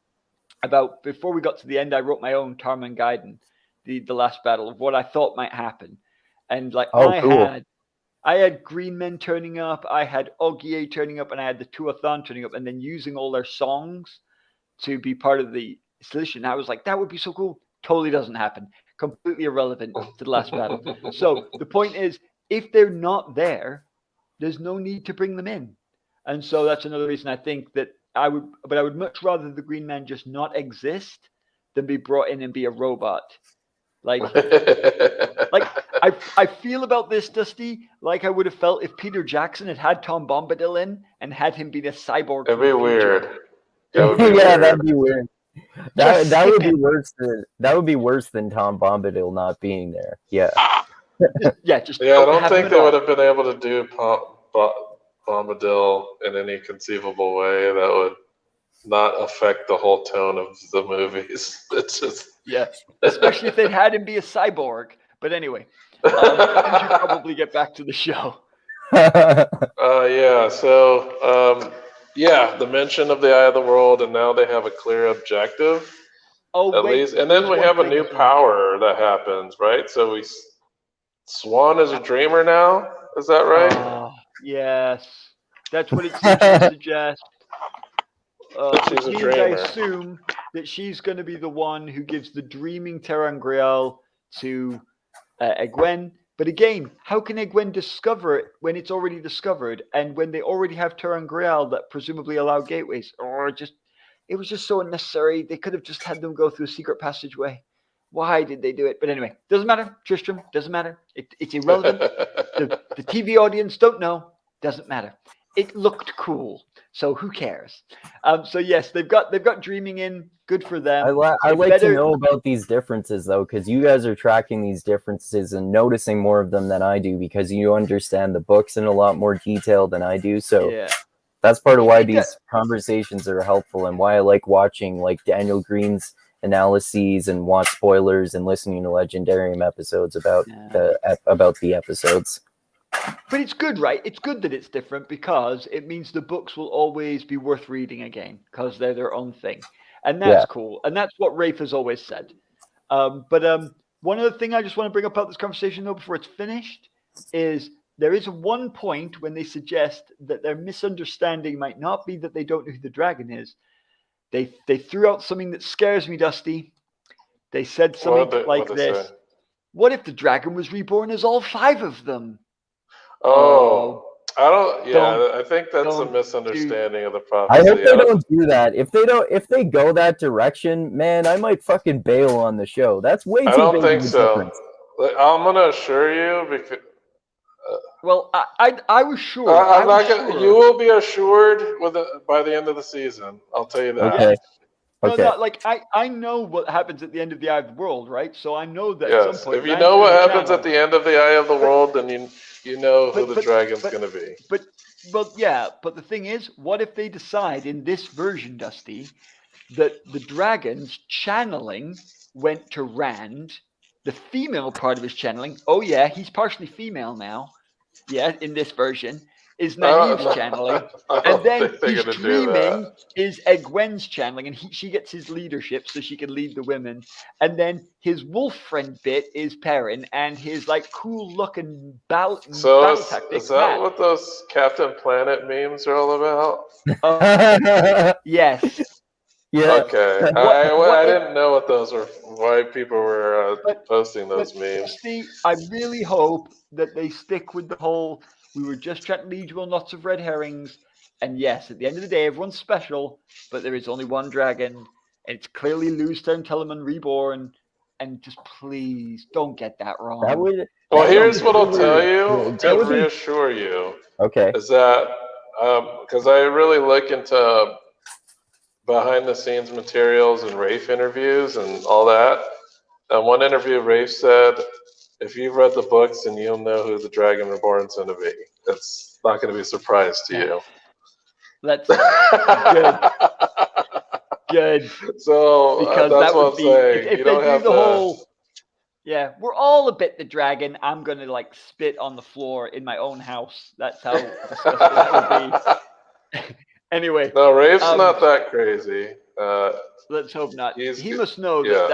Before we got to the end, I wrote my own Tarman Gaiden, the last battle, of what I thought might happen, and like I had Green Men turning up, I had Ogier turning up, and I had the Tuathan turning up, and then using all their songs to be part of the solution. I was like, that would be so cool. Totally doesn't happen. Completely irrelevant to the last battle. So the point is, if they're not there, there's no need to bring them in. And so that's another reason I think that I would much rather the Green Man just not exist than be brought in and be a robot. Like I feel about this, Dusty, like I would have felt if Peter Jackson had Tom Bombadil in and had him be a cyborg. It'd be weird. That'd be weird. That would be worse than Tom Bombadil not being there. Yeah. I don't think they would have been able to do Bombadil in any conceivable way that would not affect the whole tone of the movies. It's just especially if they'd had him be a cyborg. But anyway, we should probably get back to the show. The mention of the Eye of the World, and now they have a clear objective. At least, and then we have a new power that happens, right? So Swan is a dreamer now. Is that right? Yes, that's what it seems to suggest. She's a dreamer. I assume that she's going to be the one who gives the dreaming Terangrial to Egwene. But again, how can Egwene discover it when it's already discovered, and when they already have Terangrial that presumably allow gateways? It was just so unnecessary. They could have just had them go through a secret passageway. Why did they do it? But anyway, doesn't matter. Tristram, doesn't matter. It's irrelevant. The TV audience don't know. Doesn't matter. It looked cool, so who cares? So yes, they've got dreaming in. Good for them. I like to know about these differences though, because you guys are tracking these differences and noticing more of them than I do, because you understand the books in a lot more detail than I do. So that's part of why these conversations are helpful, and why I like watching like Daniel Green's analyses and watch spoilers and listening to Legendarium episodes about the episodes. But it's good, right? It's good that it's different, because it means the books will always be worth reading again, because they're their own thing. And that's cool. And that's what Rafe has always said. But one other thing I just want to bring up about this conversation, though, before it's finished, is there is one point when they suggest that their misunderstanding might not be that they don't know who the dragon is. They threw out something that scares me, Dusty. They said something like this. What if the dragon was reborn as all 5 of them? Oh, I don't. Yeah, Don't- I think that's a don't misunderstanding of the I prophecy. hope they don't do that. If they go that direction, man, I might fucking bail on the show. That's way too I don't big think of a so. difference. I'm gonna assure you because Well, I was sure. I'm I not was gonna. sure. You will be assured by the end of the season. I'll tell you that. Okay. No, Okay. no, like I know what happens at the end of the Eye of the World, right? So I know that at some Yes. point. If you Rand's know what gonna happens channel. at the end of the Eye of the World, then you know who But- the dragon's but- gonna be. But yeah, but the thing is, what if they decide in this version, Dusty, that the dragon's channeling went to Rand, the female part of his channeling, oh yeah, he's partially female now, yeah, in this version, is Nynaeve's channeling, and then his dreaming is Egwene's channeling, and she gets his leadership so she can lead the women, and then his wolf friend bit is Perrin, and his like cool looking battle tactic. Is that what those Captain Planet memes are all about? Yes. Yeah. Okay. I didn't know what those were. Why people were posting those memes. See, I really hope that they stick with the whole. We were just trying to lead you on lots of red herrings, and yes, at the end of the day, everyone's special, but there is only one dragon, and it's clearly Luzerne Telemann reborn. And just please don't get that wrong. That would. Well, that here's would what be I'll tell weird. you That to would be- reassure you. Okay. Is that because I really look into behind the scenes materials and Rafe interviews and all that. And one interview, Rafe said, if you've read the books, then you'll know who the Dragon Reborn's going to be. It's not going to be a surprise to you. That's good. Good. So Because that's that what would I'm be saying. if You they don't do have the to. whole. Yeah, we're all a bit the dragon. I'm gonna like spit on the floor in my own house. That's how disgusting that would be. Anyway, No, Rafe's not that crazy. let's hope not. He's- He must know yeah.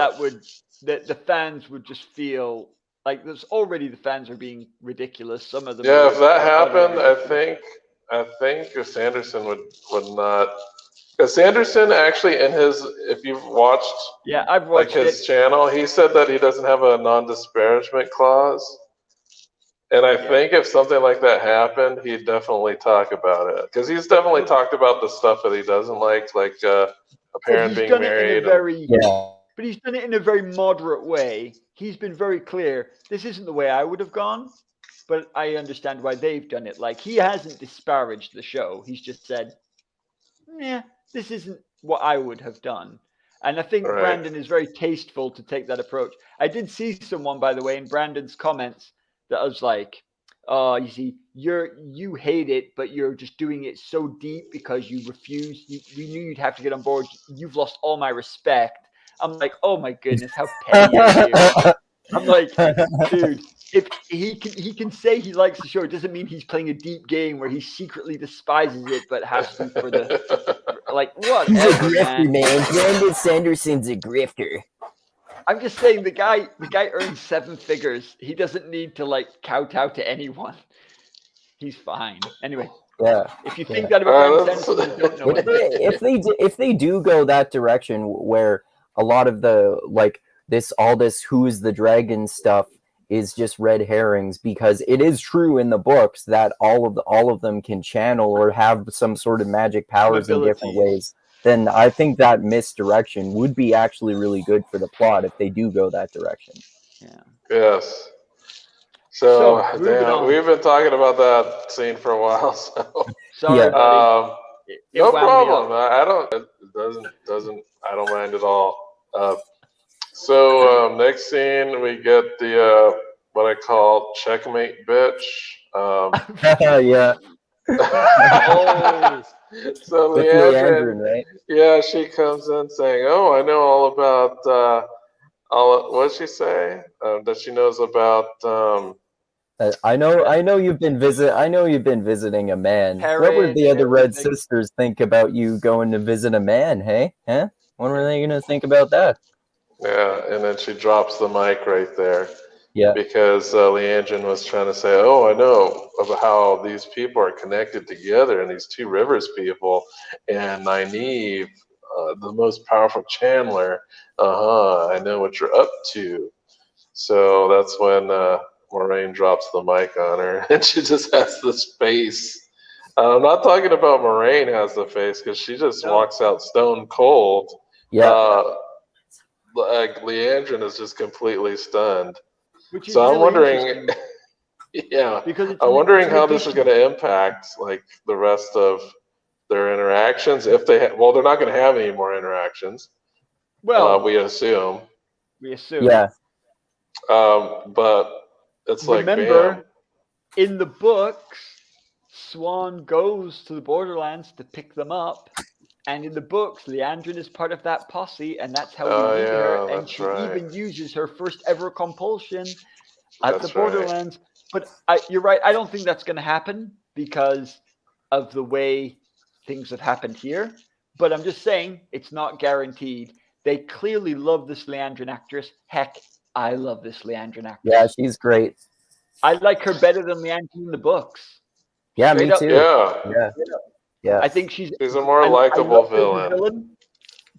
that the fans would just feel like there's already the fans are being ridiculous. Some of them. Yeah, are if that utterly happened, I ridiculous. think Sanderson would not. Because Sanderson actually if you've watched Yeah, I've like watched his it. channel, he said that he doesn't have a non-disparagement clause. And I think if something like that happened, he'd definitely talk about it. Because he's definitely talked about the stuff that he doesn't like a parent being married. But he's done it in a very moderate way. He's been very clear. This isn't the way I would have gone, but I understand why they've done it. Like, he hasn't disparaged the show. He's just said, yeah, this isn't what I would have done. And I think Right. Brandon is very tasteful to take that approach. I did see someone, by the way, in Brandon's comments that was like, oh, you see, you hate it, but you're just doing it so deep because you refuse. You knew you'd have to get on board. You've lost all my respect. I'm like, oh my goodness, how petty are you? I'm like, dude, if he can say he likes the show, it doesn't mean he's playing a deep game where he secretly despises it, but has to for the like what? He's a grifter, man. Brandon Sanderson's a grifter. I'm just saying the guy earns 7 figures. He doesn't need to like kowtow to anyone. He's fine. Anyway. Yeah. If you think that about Brandon Sanderson, you don't know if they do go that direction where a lot of the like all this who's the dragon stuff is just red herrings, because it is true in the books that all of them can channel or have some sort of magic powers in different ways, then I think that misdirection would be actually really good for the plot if they do go that direction. Yeah. Yes. So on. We've been talking about that scene for a while. So sorry, buddy. No problem. I don't mind at all. So next scene we get the what I call checkmate bitch. Yeah. So Leandrine, right? Yeah, she comes in saying, "Oh, I know all about what did she say? That she knows about." I know you've been visiting a man. Perrin, what would the other Red Sisters think about you going to visit a man? Hey, huh? What were they gonna think about that? Yeah, and then she drops the mic right there. Yeah. Because Leandrine was trying to say, "Oh, I know about how these people are connected together, and these two rivers people, and Nynaeve, the most powerful channeler. I know what you're up to." So that's when Moraine drops the mic on her, and she just has this face. I'm not talking about Moraine has the face, because she just walks out stone cold. Yeah. Like Leandrine is just completely stunned. Which is So I'm really wondering, interesting, yeah, because I'm wondering how this is addition. going to impact like the rest of their interactions. If they, well, they're not going to have any more interactions. Well, we assume. we assume. Yeah. But it's like, Remember, bam. in the books, Swan goes to the Borderlands to pick them up, and in the books, Leandrine is part of that posse, and that's how we meet her. And That's she right. even uses her first ever compulsion at That's the Borderlands. But you're right. I don't think that's going to happen because of the way things have happened here. But I'm just saying it's not guaranteed. They clearly love this Leandrine actress. Heck, I love this Leandrine actress. Yeah, she's great. I like her better than Leandrine in the books. Yeah, Straight me up. too. Yeah. Yeah. I think she's a more I likable love her as a villain.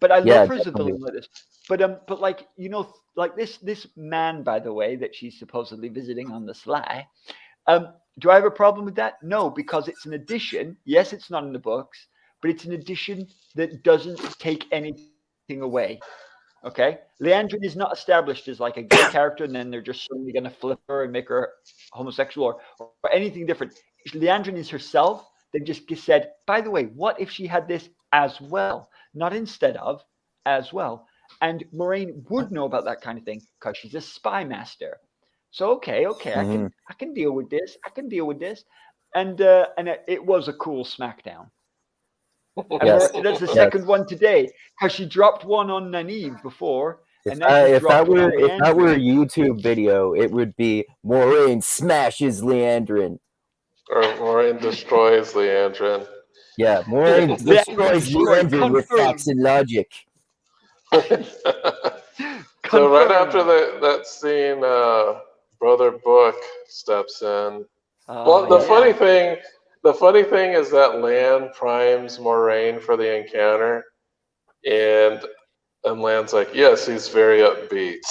but I Yeah, love her as a definitely. villain like this. But like, you know, like this man, by the way, that she's supposedly visiting on the sly. Do I have a problem with that? No, because it's an addition. Yes, it's not in the books, but it's an addition that doesn't take anything away. Okay, Leandrine is not established as like a gay character, and then they're just suddenly going to flip her and make her homosexual or anything different. Leandrine is herself. They've just said, by the way, what if she had this as well, not instead of, as well? And Moraine would know about that kind of thing because she's a spy master. So okay, I can deal with this. I can deal with this, and it was a cool smackdown. And Yes. that's the second one today because she dropped one on Nynaeve before. If that were a YouTube video, it would be Moraine smashes Leandrine. Or Moraine destroys Leandrine. Yeah, Moraine destroys Leandrine with facts and logic. So right after that scene, Brother Book steps in. Well, the funny thing is that Lan primes Moraine for the encounter, and Lan's like, yes, he's very upbeat.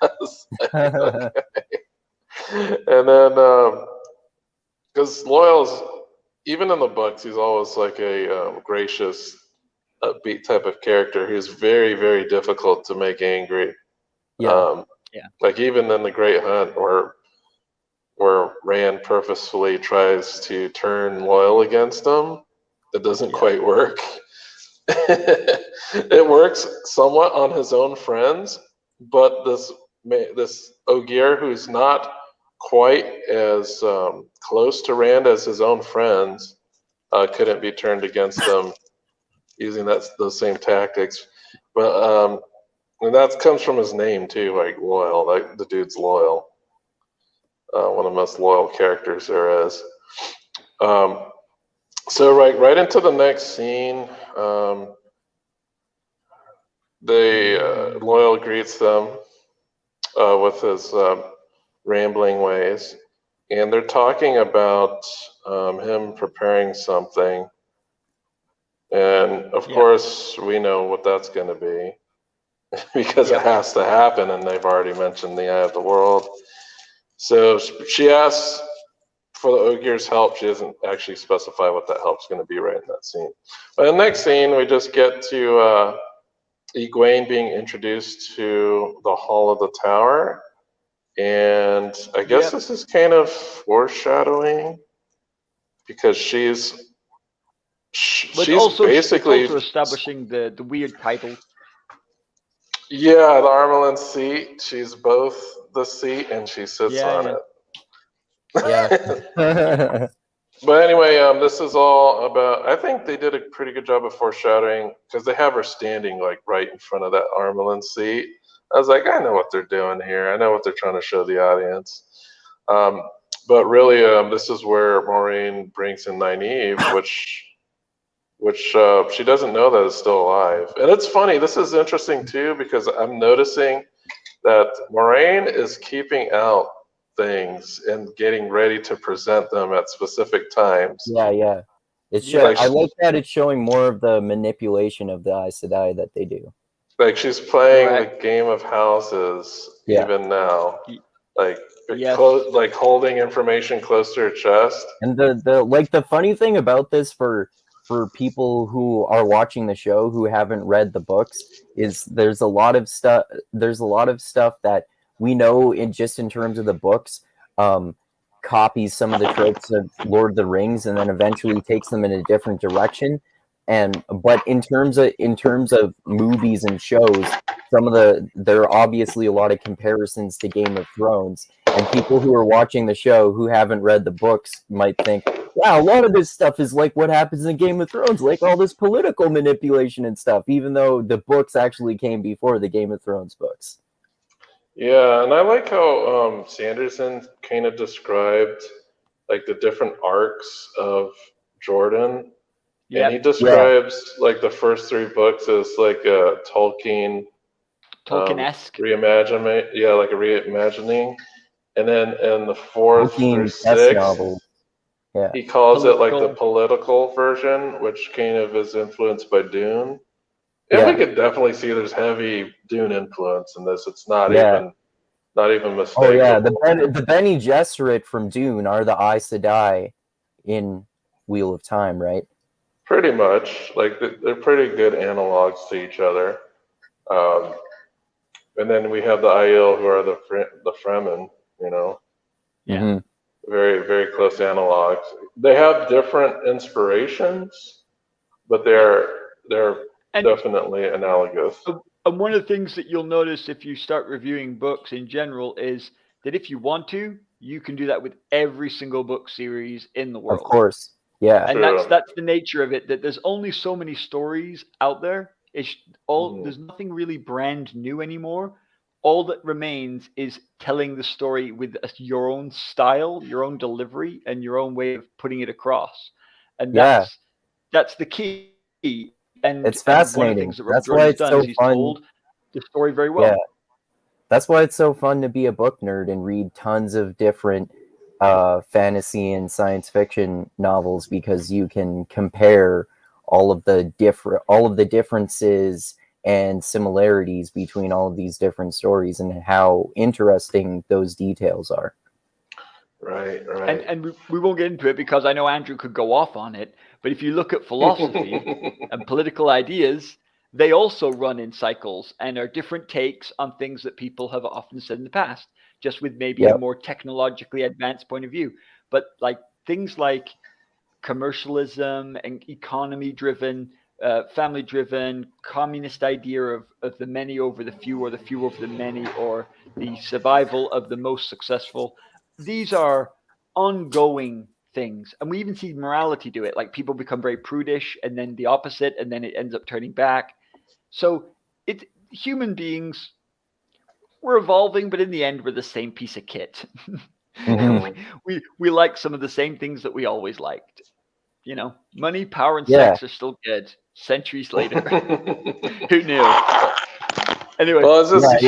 Like, okay. And then, because Loyal's, even in the books, he's always like a gracious, upbeat type of character. He's very, very difficult to make angry. Yeah. Like even in the Great Hunt, where Rand purposefully tries to turn Loyal against him, it doesn't quite work. It works somewhat on his own friends, but this Ogier, who's not quite as close to Rand as his own friends, couldn't be turned against them using those same tactics. But and that comes from his name too, like Loyal. Like the dude's loyal. One of the most loyal characters there is. So right into the next scene, Loyal greets them with his rambling ways, and they're talking about him preparing something, and of course we know what that's going to be because it has to happen, and they've already mentioned the Eye of the World. So she asks for the Ogier's help. She doesn't actually specify what that help's going to be right in that scene. But in the next scene, we just get to Egwene being introduced to the Hall of the Tower. And I guess this is kind of foreshadowing because she's basically also establishing the weird title. Yeah, the Armelin seat. She's both the seat and she sits on it. Yeah. But anyway, this is all about. I think they did a pretty good job of foreshadowing because they have her standing like right in front of that Armelin seat. I was like, I know what they're doing here. I know what they're trying to show the audience. But really, this is where Moraine brings in Nynaeve, which she doesn't know that is still alive. And it's funny. This is interesting too because I'm noticing that Moraine is keeping out things and getting ready to present them at specific times. Yeah. I like that it's showing more of the manipulation of the Aes Sedai that they do. Like she's playing the game of houses even now. Like Yes. like holding information close to her chest. And the funny thing about this for people who are watching the show who haven't read the books is there's a lot of stuff that we know in terms of the books, copies some of the tropes of Lord of the Rings and then eventually takes them in a different direction. But in terms of movies and shows, there are obviously a lot of comparisons to Game of Thrones, and people who are watching the show who haven't read the books might think, wow, a lot of this stuff is like what happens in Game of Thrones, like all this political manipulation and stuff, even though the books actually came before the Game of Thrones books. Yeah, and I like how Sanderson kind of described like the different arcs of Jordan. Yeah. And he describes like the first 3 books as like a Tolkien-esque. reimagining. Yeah, like a reimagining. And then in the 4th through 6th, novel. Yeah. He calls it like the political version, which kind of is influenced by Dune. And we could definitely see there's heavy Dune influence in this. It's not even mistakable. Oh yeah, the Bene Gesserit from Dune are the Aes Sedai in Wheel of Time, right? Pretty much. Like they're pretty good analogs to each other. And then we have the Aiel, who are the Fremen, you know. Yeah. Mm-hmm. Very, very close analogs. They have different inspirations, but they're definitely analogous. And one of the things that you'll notice if you start reviewing books in general is that if you want to, you can do that with every single book series in the world. Of course. Yeah. And that's the nature of it, that there's only so many stories out there. There's nothing really brand new anymore. All that remains is telling the story with your own style, your own delivery, and your own way of putting it across. And that's the key. And it's fascinating. That's why it's so fun. Told the story very well. Yeah. That's why it's so fun to be a book nerd and read tons of different fantasy and science fiction novels, because you can compare all of the differences and similarities between all of these different stories and how interesting those details are. Right. And we won't get into it because I know Andrew could go off on it, but if you look at philosophy and political ideas, they also run in cycles and are different takes on things that people have often said in the past, just with maybe a more technologically advanced point of view. But like things like commercialism and economy-driven, family-driven, communist idea of the many over the few, or the few over the many, or the survival of the most successful. These are ongoing things. And we even see morality do it. Like people become very prudish and then the opposite, and then it ends up turning back. So human beings, we're evolving, but in the end, we're the same piece of kit. we like some of the same things that we always liked. You know, money, power, and sex are still good. Centuries later. Who knew? Anyway. Well, it's just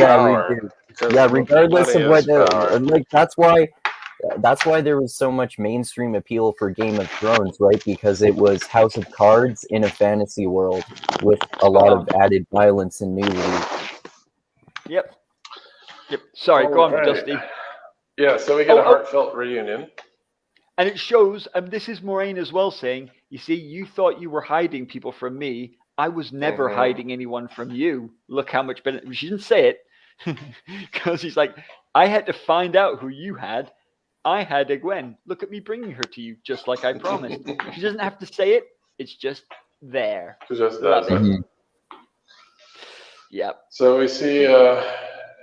regardless of what, that's why there was so much mainstream appeal for Game of Thrones, right? Because it was House of Cards in a fantasy world with a lot of added violence and nudity. Yep. Sorry, go on, Dusty. Yeah, so we get a heartfelt reunion. And it shows, and this is Moraine as well saying, you see, you thought you were hiding people from me. I was never hiding anyone from you. Look how much better. She didn't say it because he's like, I had to find out who you had. I had Egwene. Look at me bringing her to you, just like I promised. She doesn't have to say it. It's just there. She just does it. Yep. So we see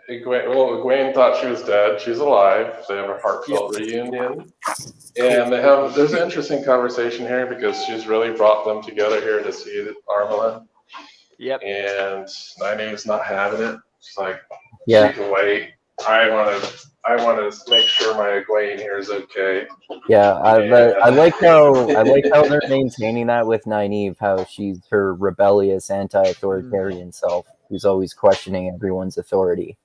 Egwene. Well, Egwene thought she was dead. She's alive. They have a heartfelt reunion. And there's an interesting conversation here because she's really brought them together here to see Armelin. Yep. And Nynaeve's not having it. She's like, she can wait. I want to make sure my Egwene here is okay. Yeah, I like how they're maintaining that with Nynaeve, how she's her rebellious, anti-authoritarian self who's always questioning everyone's authority.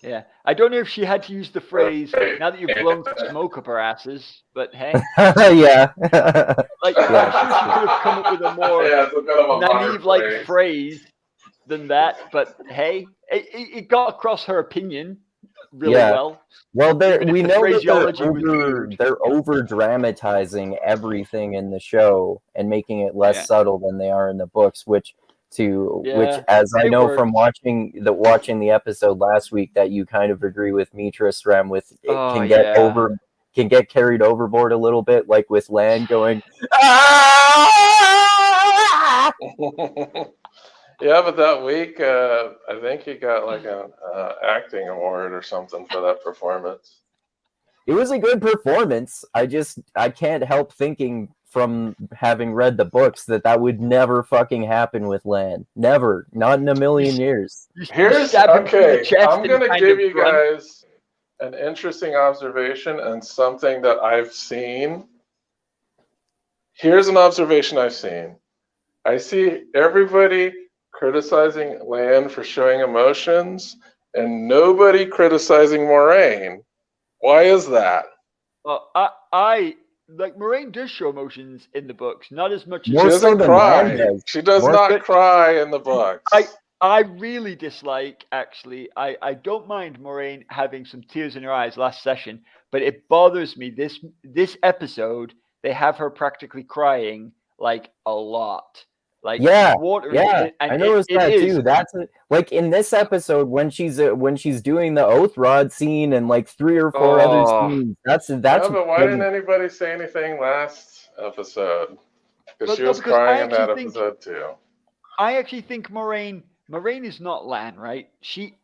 Yeah, I don't know if she had to use the phrase "now that you've blown smoke up our asses," but hey, yeah, like I'm sure she could have come up with a more naive-like phrase than that. But hey, it got across her opinion. really Yeah. well. Well, Even if we the know that phraseology was weird. they're over dramatizing everything in the show and making it less Yeah. subtle than they are in the books, which Yeah, as I it know from works. watching the episode last week that you kind of agree with me, Tristram, with it Oh, yeah. can get carried overboard a little bit, like with Lan going "Ah!" Yeah, but that week, I think he got like an acting award or something for that performance. It was a good performance. I can't help thinking from having read the books that would never fucking happen with Lan. Never. Not in a million years. You Here's stab him through the okay. chest I'm and gonna kind give of you grunt. guys an interesting observation and something that I've seen. Here's an observation I've seen. I see everybody criticizing Lan for showing emotions and nobody criticizing Moraine. Why is that? Well, I like Moraine does show emotions in the books, not as much as More She so doesn't than Lan cry. does. She does More not so- cry in the books. I really dislike, actually, I don't mind Moraine having some tears in her eyes last session, but it bothers me this episode, they have her practically crying like a lot. Like Yeah, water, yeah, and I noticed it that is too. That's like in this episode when she's doing the oath rod scene and like 3 or 4 other scenes. That's Yeah, but why didn't anybody say anything last episode? Because she no, was because I crying in that actually think episode too. I actually think Moraine is not Lan, right? She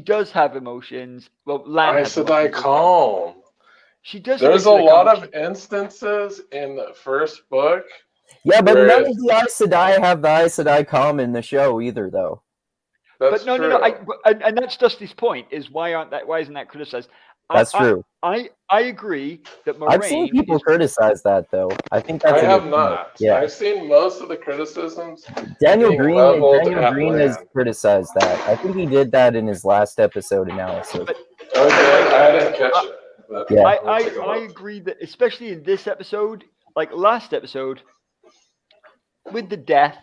does have emotions. Well, Lan has Aes Sedai emotions as well. calm. She does. There's have a Aes Sedai lot calm, of instances in the first book. Yeah, but where none of the Aes Sedai have the Aes Sedai calm in the show either, though. That's but no, true. no. And that's Dusty's point: is why isn't that criticized? That's true. I agree that Moraine. I've seen people criticize that, though. I think that's I a have good point. not. Yeah, I've seen most of the criticisms. Daniel being Green leveled at has Lan. criticized that. I think he did that in his last episode analysis. Okay, I didn't catch it. But Yeah. I agree that, especially in this episode, like last episode, with the death,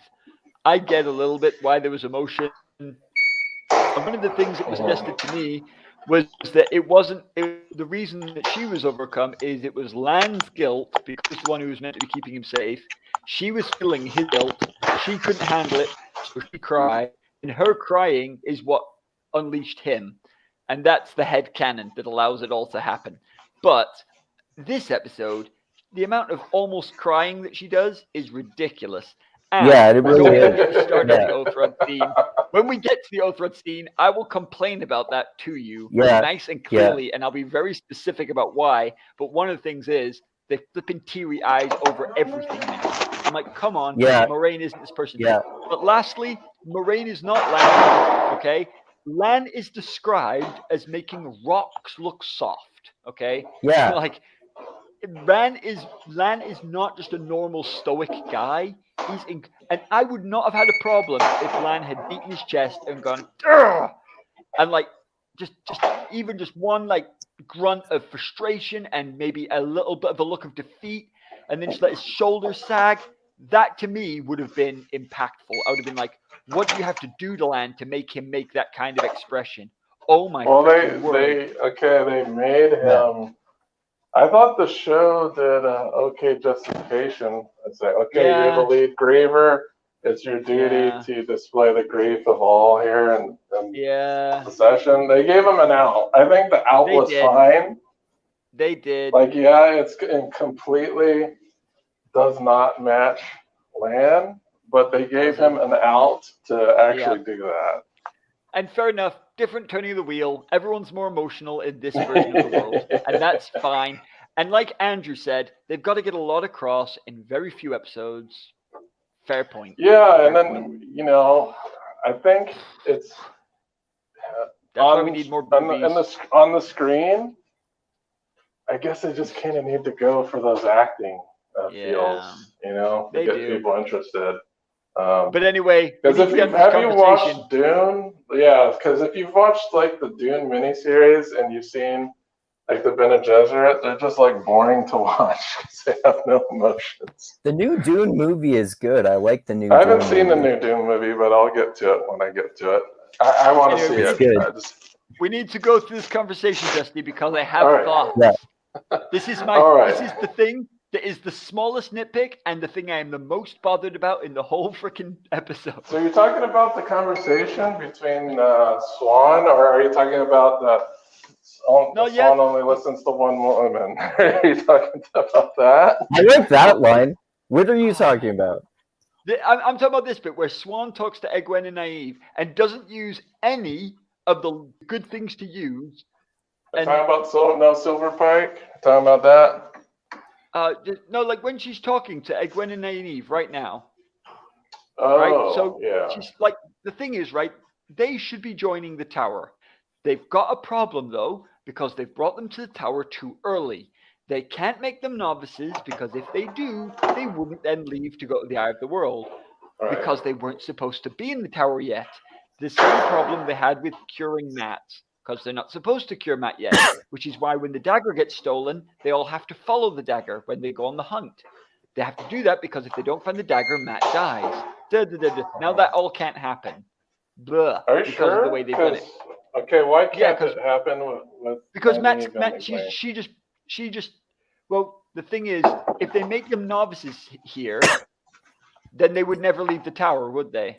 I get a little bit why there was emotion. And one of the things that was suggested to me was that it wasn't the reason that she was overcome is it was Lan's guilt because the one who was meant to be keeping him safe. She was feeling his guilt. She couldn't handle it, so she cried. And her crying is what unleashed him. And that's the headcanon that allows it all to happen. But this episode, the amount of almost crying that she does is ridiculous. And Yeah, it really don't is. get me started on Yeah. the oath rod scene. When we get to the oath rod scene, I will complain about that to you nice and clearly, and I'll be very specific about why. But one of the things is they flipping teary eyes over everything now. I'm like, come on, Moraine isn't this person. Yeah. But lastly, Moraine is not Lan, okay? Lan is described as making rocks look soft, okay? Yeah. Like, Lan is not just a normal stoic guy. And I would not have had a problem if Lan had beaten his chest and gone, "Ugh!" and like just one like grunt of frustration and maybe a little bit of a look of defeat, and then just let his shoulders sag. That to me would have been impactful. I would have been like, what do you have to do to Lan to make him make that kind of expression? Oh my word. they made him. Yeah. I thought the show did okay justification. It's like, okay, you're the lead griever. It's your duty to display the grief of all here and the session. They gave him an out. I think the out was fine. They did. Like, yeah, it completely does not match Lan, but they gave him an out to actually do that. And fair enough, different turning of the wheel. Everyone's more emotional in this version of the world, and that's fine. And like Andrew said, they've got to get a lot across in very few episodes. Fair point. Yeah, and then, I think it's that's why we need more movies. On the screen. I guess they just kind of need to go for those acting feels, to get people interested. But anyway, because have you watched Dune? Yeah, because if you've watched like the Dune miniseries and you've seen like the Bene Gesserit, they're just like boring to watch because they have no emotions. The new Dune movie is good. I like the new. I haven't seen the new Dune movie, but I'll get to it when I get to it. I want to see it. Good. We need to go through this conversation, Dusty, because I have All right. thoughts. Yeah. This is All right. This is the thing that is the smallest nitpick and the thing I am the most bothered about in the whole freaking episode. So you're talking about the conversation between Swan, or are you talking about the Swan only listens to one woman? Are you talking about that? I like that line. What are you talking about? I'm talking about this bit where Swan talks to Egwene and Nynaeve and doesn't use any of the good things to use. I'm talking about Silverpike. Talking about that. No, like when she's talking to Egwene and Nynaeve right now. Oh, right? So yeah. she's like, the thing is, right? They should be joining the tower. They've got a problem though, because they've brought them to the tower too early. They can't make them novices because if they do, they wouldn't then leave to go to the Eye of the World because they weren't supposed to be in the tower yet. The same problem they had with curing Matt, because they're not supposed to cure Matt yet, which is why when the dagger gets stolen, they all have to follow the dagger when they go on the hunt. They have to do that because if they don't find the dagger, Matt dies. Now that all can't happen. Blah, Are you because sure? of the way they've done it. Okay, why can't it happen with because Matt, Nynaeve she just. Well, the thing is, if they make them novices here, then they would never leave the tower, would they?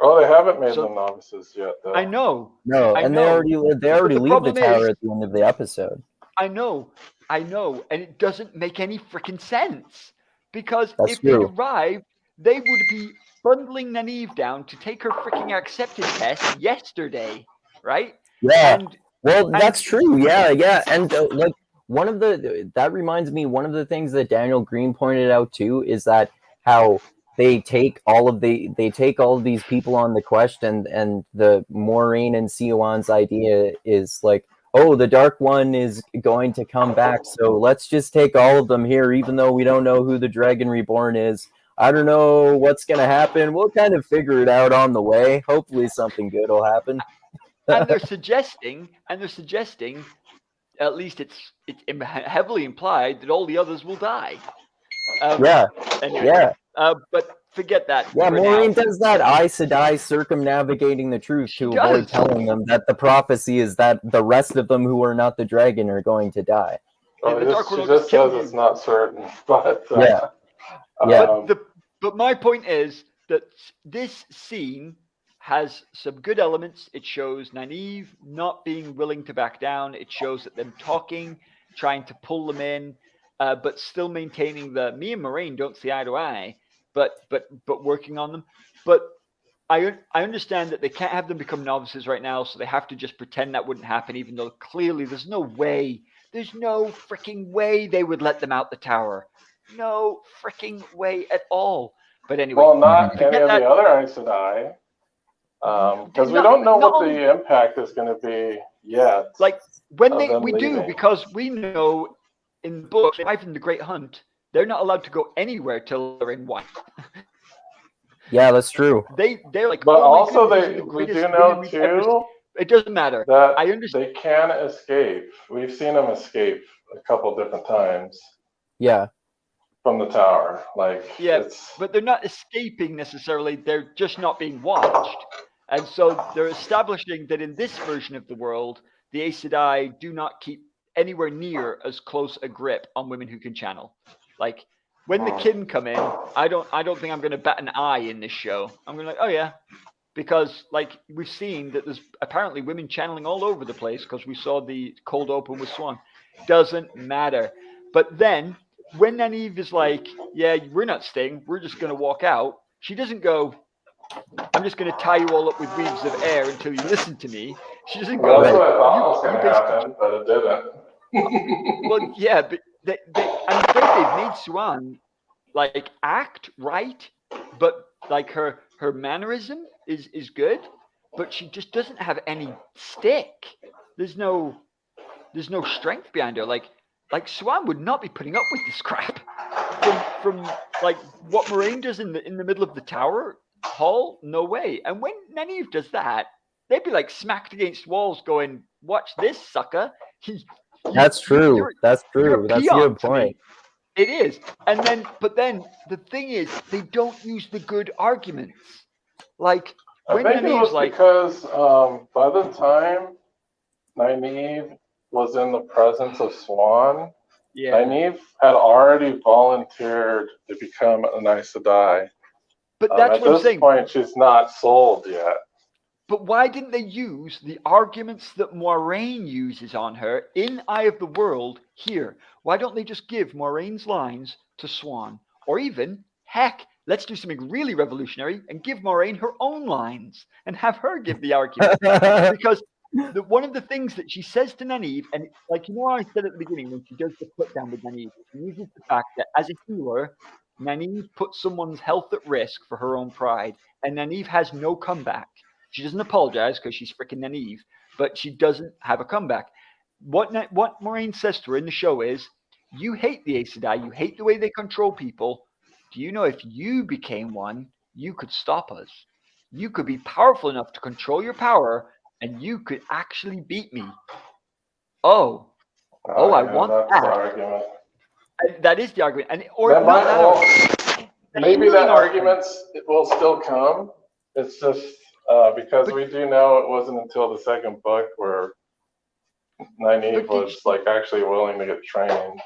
Oh, they haven't made them novices yet, though. I know. No, and they already leave the tower at the end of the episode. I know, and it doesn't make any freaking sense because That's if true. they arrived, they would be bundling Nynaeve down to take her freaking accepted test yesterday, right? Yeah. That's true. Yeah, and like that reminds me. One of the things that Daniel Green pointed out too is that how they take all of these people on the quest, and the Moiraine and Siouan's idea is like, oh, the Dark One is going to come back, so let's just take all of them here, even though we don't know who the Dragon Reborn is. I don't know what's going to happen. We'll kind of figure it out on the way. Hopefully something good will happen. and they're suggesting, at least it's heavily implied that all the others will die. Anyway, but forget that. Yeah, Moiraine does that Aes Sedai circumnavigating the truth to avoid telling them that the prophecy is that the rest of them who are not the dragon are going to die. Well, she just says it's not certain, but But my point is that this scene has some good elements. It shows Nynaeve not being willing to back down. It shows that them talking, trying to pull them in, but still maintaining me and Moiraine don't see eye to eye, but working on them. But I understand that they can't have them become novices right now, so they have to just pretend that wouldn't happen, even though clearly there's no freaking way they would let them out the tower. No freaking way at all. But anyway. Well, not any of the other Aes Sedai. Because we don't know what the impact is going to be yet. Like when we do, because we know in the book, in the Great Hunt, they're not allowed to go anywhere till they're in one. Yeah, that's true. They're like, but also we do know too. It doesn't matter. That I understand. They can escape. We've seen them escape a couple different times. Yeah. From the tower, but they're not escaping necessarily. They're just not being watched. And so they're establishing that in this version of the world, the Aes Sedai do not keep anywhere near as close a grip on women who can channel. Like when the kin come in, I don't think I'm going to bat an eye in this show. I'm going to oh yeah, because like we've seen that there's apparently women channeling all over the place because we saw the cold open with Swan. Doesn't matter. But then when Nynaeve is like, yeah, we're not staying, we're just going to walk out. She doesn't go, I'm just going to tie you all up with weaves of air until you listen to me. She doesn't go. That's what I thought was going to happen, but it didn't. Well, yeah, but I'm afraid they've made Siouan like act right, but like her mannerism is good, but she just doesn't have any stick. There's no strength behind her. Like Siouan would not be putting up with this crap from like what Moiraine does in the middle of the tower hall. No way. And when Nynaeve does that, they'd be like smacked against walls, going, "Watch this, sucker." That's true. That's true. That's a good point. It is. But then the thing is, they don't use the good arguments. Like I think it was because by the time Nynaeve was in the presence of Swan, Yeah. Nynaeve had already volunteered to become an Aes Sedai. But that's At what I'm this saying. point, she's not sold yet. But why didn't they use the arguments that Moiraine uses on her in Eye of the World here? Why don't they just give Moiraine's lines to Swan? Or even, heck, let's do something really revolutionary and give Moiraine her own lines and have her give the argument. Because one of the things that she says to Nynaeve, and like you know how I said at the beginning when she does the put down with Nynaeve, she uses the fact that as a healer, Nynaeve puts someone's health at risk for her own pride, and Nynaeve has no comeback. She doesn't apologize because she's freaking Nynaeve, but she doesn't have a comeback. What Moiraine says to her in the show is, you hate the Aes Sedai, you hate the way they control people. Do you know if you became one, you could stop us? You could be powerful enough to control your power, and you could actually beat me. I want that's that. The argument. That is the argument. And maybe that argument will still come. It's just because we do know it wasn't until the second book where Nynaeve was like actually willing to get trained.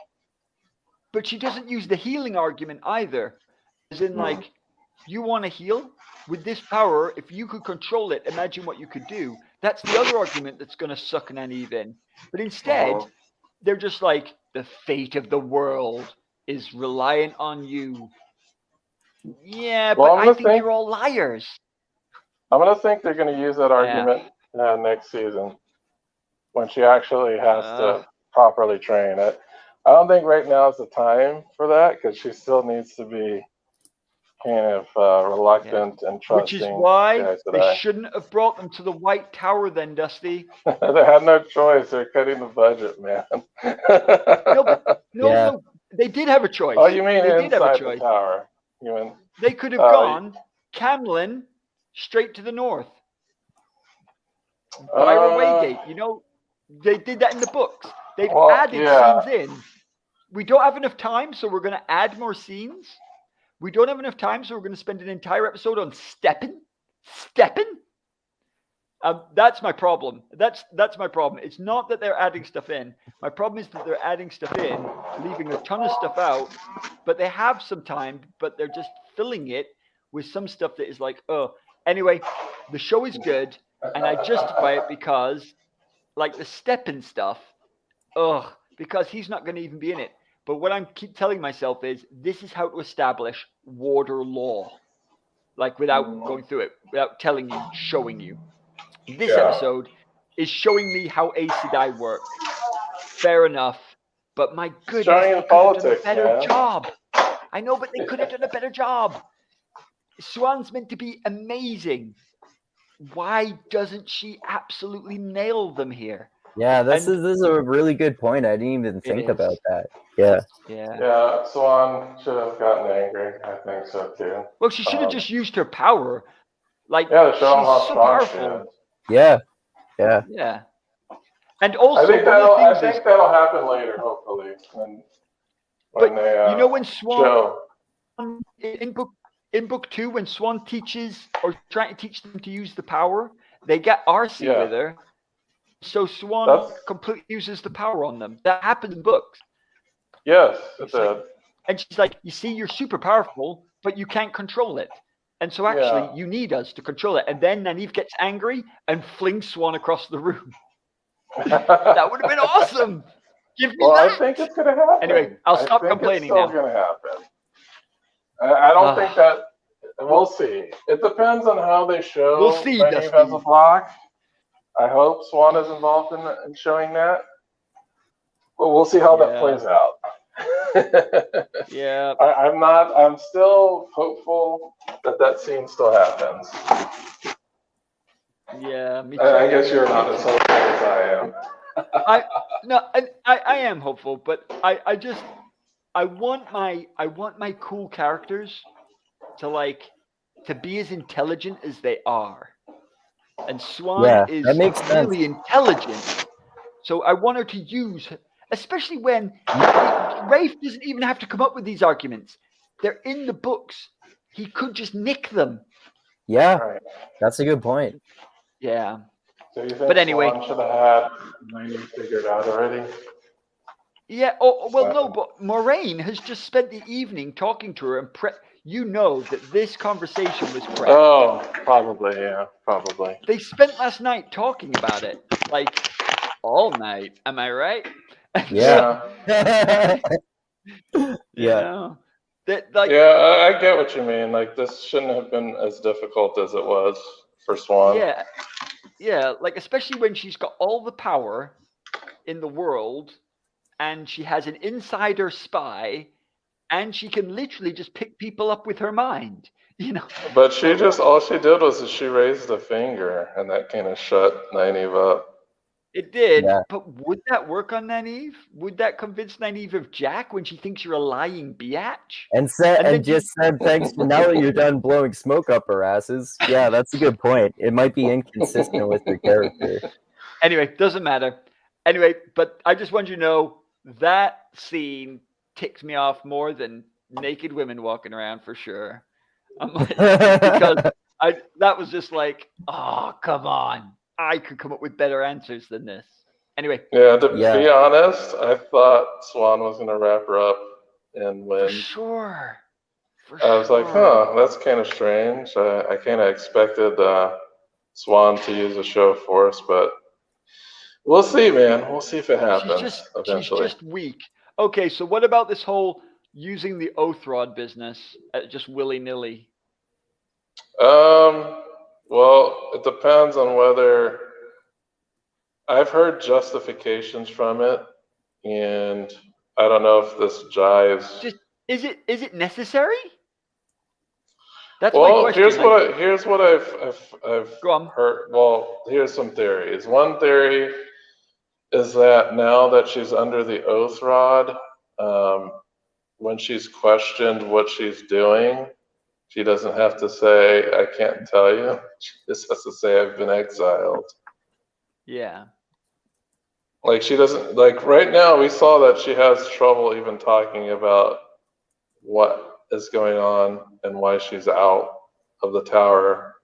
But she doesn't use the healing argument either. As in, like, you want to heal? With this power, if you could control it, imagine what you could do. That's the other argument that's going to suck Nynaeve in. But instead, they're just like, the fate of the world is reliant on you. Yeah, but I think you're all liars. I'm going to think they're going to use that argument next season when she actually has to properly train it. I don't think right now is the time for that because she still needs to be kind of reluctant and trusting. Which is why they shouldn't have brought them to the White Tower then, Dusty. They had no choice. They're cutting the budget, man. No, they did have a choice. Oh, you mean they inside did have a choice. The tower? You mean they could have gone Camlin straight to the north. Fire Waygate. You know, they did that in the books. They've added scenes in. We don't have enough time, so we're going to add more scenes. We don't have enough time, so we're going to spend an entire episode on Steppen. That's my problem. That's my problem. It's not that they're adding stuff in. My problem is that they're adding stuff in, leaving a ton of stuff out, but they have some time, but they're just filling it with some stuff that is like, Anyway, the show is good, and I justify it because, like the Steppen stuff, because he's not going to even be in it. But what I keep telling myself is, this is how to establish warder law. Like, without going through it, without telling you, showing you. This episode is showing me how Aes Sedai work. Fair enough. But my goodness, they could have done a better job. I know, but they could have done a better job. Swan's meant to be amazing. Why doesn't she absolutely nail them here? Yeah, this is a really good point. I didn't even think about that. Yeah, Swan should have gotten angry. I think so too. Well, she should have just used her power. Like, she's so powerful. Yeah. And also, I think that'll happen later, hopefully. When Swan in book 2, when Swan teaches or trying to teach them to use the power, they get Arcee with her. So Swan completely uses the power on them. That happens in books. Yes, it did. And she's like, you see, you're super powerful, but you can't control it. And so actually, you need us to control it. And then Nynaeve gets angry and flings Swan across the room. That would have been awesome. Give me that. I think it's going to happen. Anyway, I'll stop complaining now. It's still going to happen. I don't think that... We'll see. It depends on how they show Nynaeve as a block. I hope Swan is involved in showing that. But we'll see how that plays out. I'm still hopeful that scene still happens. Yeah, me too. I guess you're not as hopeful as I am. I am hopeful, but I want my cool characters to be as intelligent as they are. And Swan is really intelligent. So I want her to use, especially when Rafe doesn't even have to come up with these arguments. They're in the books. He could just nick them. Yeah, that's a good point. Yeah. Do you think But anyway, Swan should have had Nynaeve figured out already? yeah. Oh well, no. But Moraine has just spent the evening talking to her, and you know that this conversation was prepped. Oh, probably, yeah, probably. They spent last night talking about it, like all night. Am I right? Yeah. You Yeah. know, that like Yeah, I get what you mean. Like, this shouldn't have been as difficult as it was for Swan. yeah, like especially when she's got all the power in the world, and she has an insider spy, and she can literally just pick people up with her mind. You know. But all she did was she raised a finger, and that kind of shut Nynaeve up. It did, Yeah. but would that work on Nynaeve? Would that convince Nynaeve of Jack when she thinks you're a lying biatch? And then just said thanks for now that you're done blowing smoke up our asses. Yeah, that's a good point. It might be inconsistent with her character. Anyway, doesn't matter. Anyway, but I just want you to know that scene ticks me off more than naked women walking around for sure. I'm like, because that was just like, oh, come on. I could come up with better answers than this. Anyway. Yeah, to be honest, I thought Swan was going to wrap her up and win. For sure. I was like, huh, that's kind of strange. I kind of expected Swan to use a show of force, but we'll see, man. We'll see if it happens eventually. She's just weak. Okay, so what about this whole using the oath rod business just willy-nilly? Well, it depends on whether I've heard justifications from it, and I don't know if this jives. Just is it necessary? That's my question. Here's what I've heard. Well, here's some theories. One theory is that now that she's under the oath rod, when she's questioned what she's doing, she doesn't have to say, I can't tell you. She just has to say, I've been exiled. Yeah. Like, she doesn't, like, right now we saw that she has trouble even talking about what is going on and why she's out of the tower.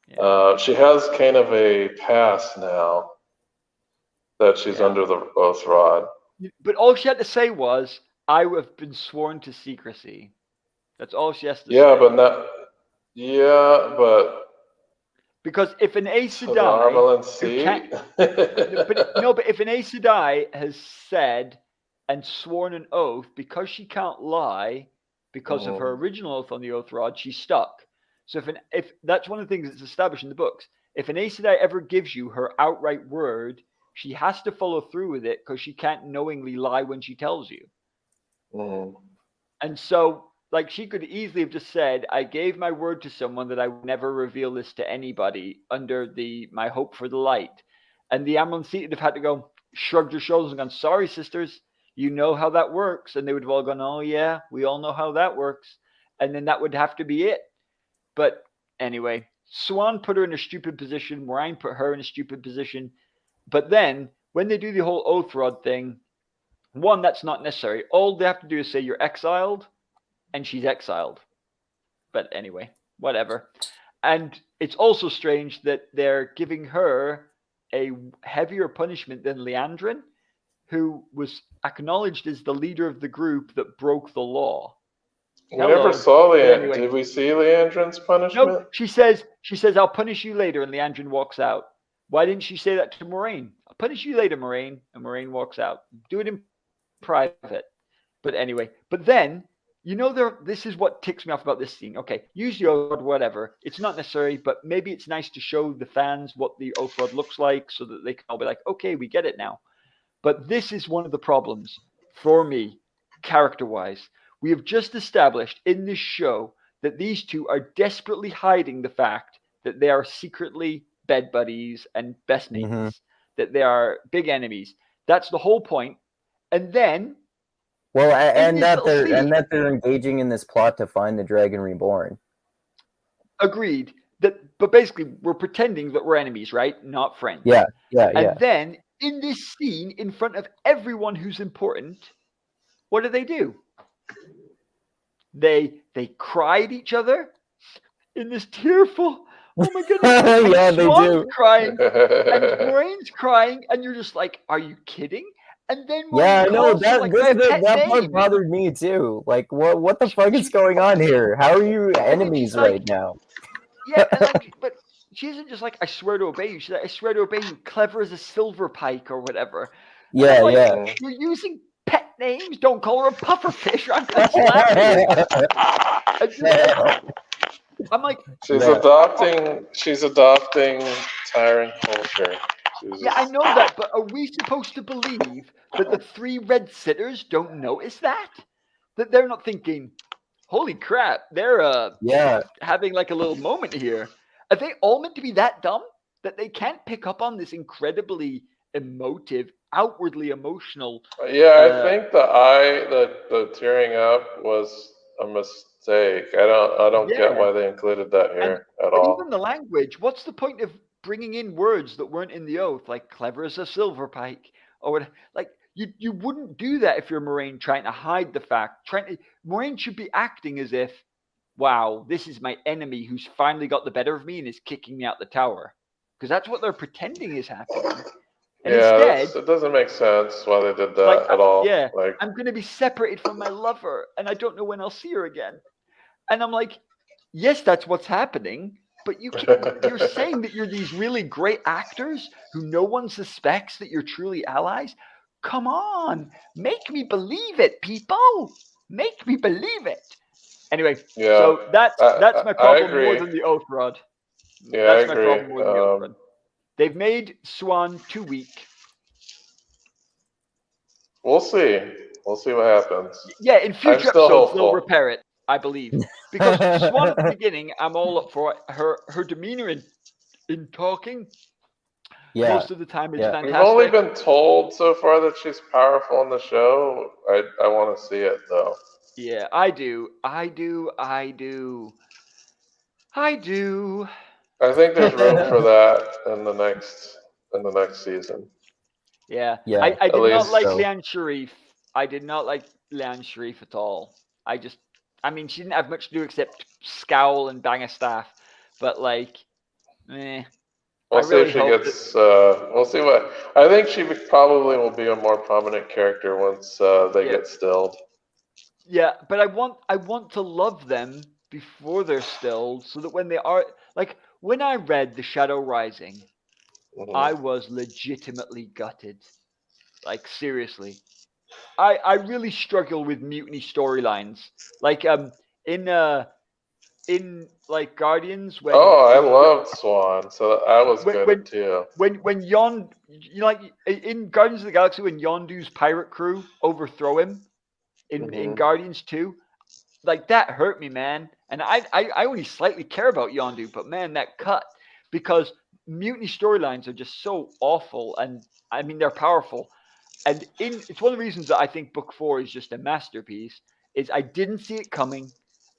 Yeah. She has kind of a pass now that she's under the oath rod. But all she had to say was, I have been sworn to secrecy. That's all she has to say. Yeah, but because if an Aes Sedai, but if an Aes Sedai has said and sworn an oath, because she can't lie, because of her original oath on the oath rod, she's stuck. So if that's one of the things that's established in the books, if an Aes Sedai ever gives you her outright word, she has to follow through with it because she can't knowingly lie when she tells you. And so, like, she could easily have just said, I gave my word to someone that I would never reveal this to anybody under my hope for the light. And the Amon-Seat would have had to go, shrugged her shoulders and gone, sorry, sisters, you know how that works. And they would have all gone, oh, yeah, we all know how that works. And then that would have to be it. But anyway, Swan put her in a stupid position. Moraine put her in a stupid position. But then, when they do the whole oath rod thing, one, that's not necessary. All they have to do is say you're exiled, and she's exiled. But anyway, whatever. And it's also strange that they're giving her a heavier punishment than Leandrine, who was acknowledged as the leader of the group that broke the law. We never saw Leandrine. Anyway, did we see Leandrine's punishment? No, she says, I'll punish you later, and Leandrine walks out. Why didn't she say that to Moraine? I'll punish you later, Moraine. And Moraine walks out. Do it in private. But anyway, but then, you know, this is what ticks me off about this scene. Okay, use the oath rod, whatever. It's not necessary, but maybe it's nice to show the fans what the oath rod looks like so that they can all be like, okay, we get it now. But this is one of the problems for me, character-wise. We have just established in this show that these two are desperately hiding the fact that they are secretly bed buddies and best mates, that they are big enemies. That's the whole point. And then, well, and that they're engaging in this plot to find the Dragon Reborn. Agreed. But basically, we're pretending that we're enemies, right? Not friends. Yeah. And then, in this scene, in front of everyone who's important, what do? They cry at each other in this tearful. oh my goodness. And Yeah, they Swan's do. crying, and Moraine's crying, and you're just like, are you kidding? And then Yeah, I Moraine know calls her like by a pet that part name. bothered me too. Like, what the fuck is going on here? How are you And then enemies she's like, right now? yeah, and like, but she isn't just like, I swear to obey you. She's like, I swear to obey you, clever as a silver pike or whatever. And Yeah, I'm like, yeah. you're using pet names. Don't call her a pufferfish, or I'm gonna slap you. And I'm like, She's Yeah. adopting tyrant culture. yeah, I know that, but are we supposed to believe that the 3 red sitters don't notice that? That they're not thinking, holy crap, they're Yeah. having like a little moment here. Are they all meant to be that dumb that they can't pick up on this incredibly emotive, outwardly emotional? Yeah, I think the tearing up was a mistake. I don't get Yeah, why they included that and here at but all. even the language. What's the point of bringing in words that weren't in the oath, like clever as a silver pike, or what? Like you wouldn't do that if you're Moraine trying to hide the fact. Moraine should be acting as if, wow, this is my enemy who's finally got the better of me and is kicking me out the tower, because that's what they're pretending is happening. And Yeah, instead, it doesn't make sense why they did like, that at all. yeah, Like, I'm going to be separated from my lover, and I don't know when I'll see her again. And I'm like, yes, that's what's happening, but you're saying that you're these really great actors who no one suspects that you're truly allies. Come on, make me believe it, people. Make me believe it. Anyway, yeah, so that's my I problem agree. more than the oath rod. Yeah, That's I my agree. problem more than the oath rod. They've made Swan too weak. We'll see. We'll see what happens. Yeah, in future still episodes they'll hopeful. repair it, I believe. Because Swan at the beginning, I'm all up for it. Her demeanor in talking Yeah. most of the time is Yeah. fantastic. We've only been told so far that she's powerful in the show. I want to see it though. Yeah, I do. I think there's room for that in the next season. Yeah. Yeah, I at did not least like so. Leanne Sharif. I did not like Leanne Sharif at all. I mean, she didn't have much to do except scowl and bang a staff. But like, We'll see if she hope gets. We'll see what. I think she probably will be a more prominent character once they Yeah. get stilled. Yeah, but I want to love them before they're stilled, so that when they are, like, when I read The Shadow Rising, I was legitimately gutted. Like, seriously. I really struggle with mutiny storylines. Like in like Guardians, when I loved Swan, so I was good too. when Yon, like in Guardians of the Galaxy, when Yondu's pirate crew overthrow him in Guardians 2, like that hurt me, man. And I only slightly care about Yondu, but man, that cut, because mutiny storylines are just so awful, and I mean they're powerful. And it's one of the reasons that I think Book 4 is just a masterpiece. Is I didn't see it coming,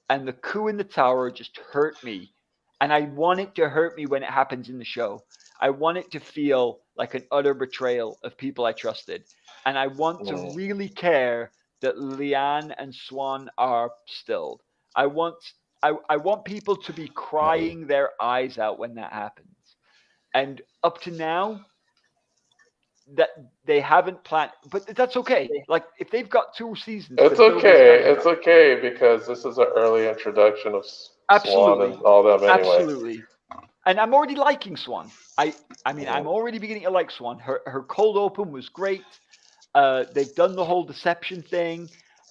and the coup in the tower just hurt me, and I want it to hurt me when it happens in the show. I want it to feel like an utter betrayal of people I trusted, and I want to really care that Leanne and Swan are stilled. I want people to be crying their eyes out when that happens. And up to now, that they haven't planned, but that's okay. Like if they've got 2 seasons, it's okay. It's okay because this is an early introduction of Swan and all them anyway. Absolutely. And I'm already liking Swan. I mean, I'm already beginning to like Swan. Her cold open was great. They've done the whole deception thing,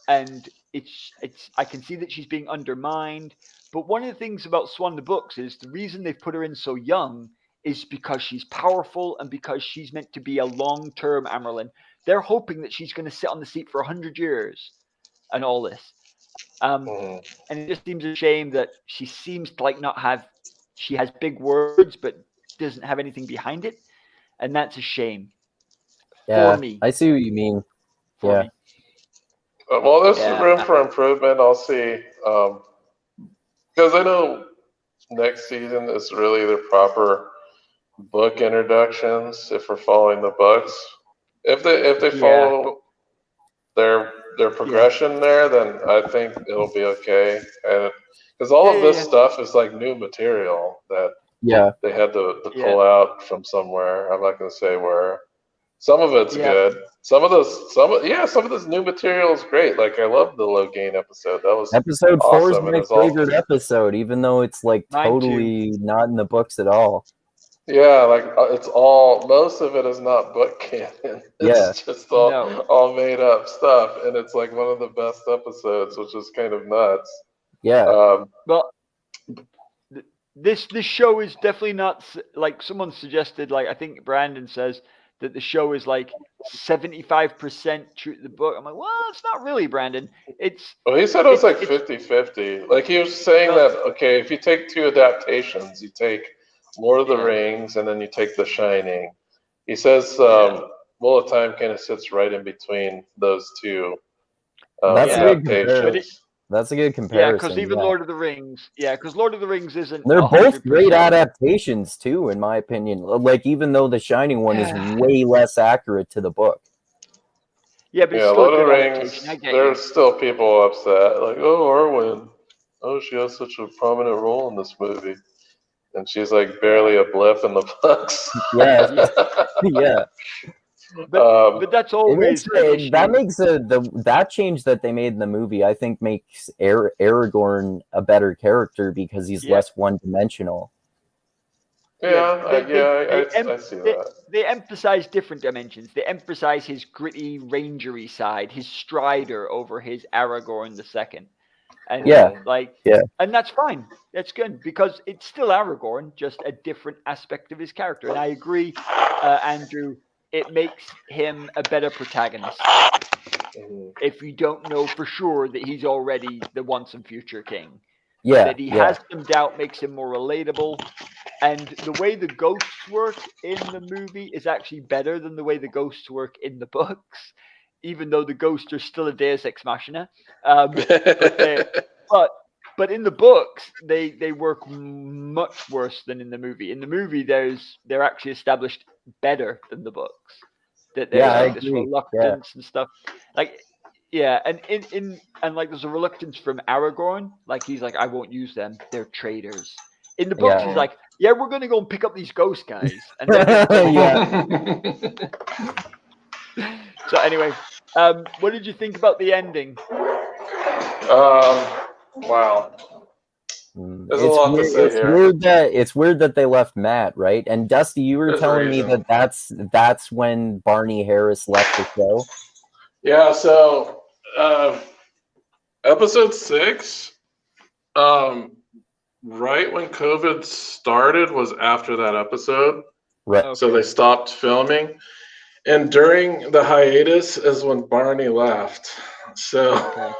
and it's I can see that she's being undermined. But one of the things about Swan the books is the reason they've put her in so young is because she's powerful and because she's meant to be a long-term Amerlin. They're hoping that she's going to sit on the seat for 100 years and all this. And it just seems a shame that she seems to like not have, she has big words, but doesn't have anything behind it. And that's a shame. Yeah, for me. I see what you mean. For me. Well, there's room for improvement. I'll see. Because I know next season is really the proper book introductions if we're following the books. If they follow their progression there, then I think it'll be okay. And because all of this stuff is like new material that Yeah. they had to Yeah. pull out from somewhere. I'm not going to say where. Some of it's Yeah. good. Some of this new material is great. Like I love the Logain episode. That was Episode 4 is awesome, and my it's all favorite episode, even though it's like Mine too. totally not in the books at all. yeah, like it's all most of it is not book canon. Yeah. It's just No. all made up stuff, and it's like one of the best episodes, which is kind of nuts. Yeah. Well, this show is definitely not like someone suggested. Like I think Brandon says that the show is like 75% true to the book. I'm like, well, it's not really, Brandon. It's Well, he said it was like it's 50-50. Like he was saying well, that, okay, if you take two adaptations, you take Lord of the Yeah. Rings and then you take The Shining. He says Wheel of Time kind of sits right in between those two That's a good adaptations. That's a good yeah, comparison. because even Lord of the Rings, because Lord of the Rings isn't. They're both 100%. great adaptations too, in my opinion. Like even though the Shining one is way less accurate to the book. Yeah, but it's Yeah, still Lord a of good the adaptation. I Rings, get there's you. still people upset. Like, oh, Arwen. Oh, she has such a prominent role in this movie. And she's like barely a blip in the books. Yeah. Yeah. But that's always an issue. That change that they made in the movie, I think, makes Aragorn a better character because he's less one-dimensional. I see that. They emphasize different dimensions. They emphasize his gritty, rangery side, his Strider over his Aragorn II. And and that's fine. That's good because it's still Aragorn, just a different aspect of his character. And I agree, Andrew. It makes him a better protagonist if you don't know for sure that he's already the once and future king. Yeah, that he has some doubt makes him more relatable. And the way the ghosts work in the movie is actually better than the way the ghosts work in the books, even though the ghosts are still a Deus Ex Machina. But in the books, they work much worse than in the movie. In the movie, they're actually established better than the books. That there's like this reluctance and stuff. Like, and and like there's a reluctance from Aragorn. Like he's like, I won't use them. They're traitors. In the books, he's like, yeah, we're gonna go and pick up these ghost guys. And then So anyway, what did you think about the ending? Wow. There's a lot to say here. It's weird that they left Matt, right? And Dusty, you were telling me that that's when Barney Harris left the show. Yeah. So episode 6, right when COVID started was after that episode. Right. Okay. So they stopped filming. And during the hiatus is when Barney left. So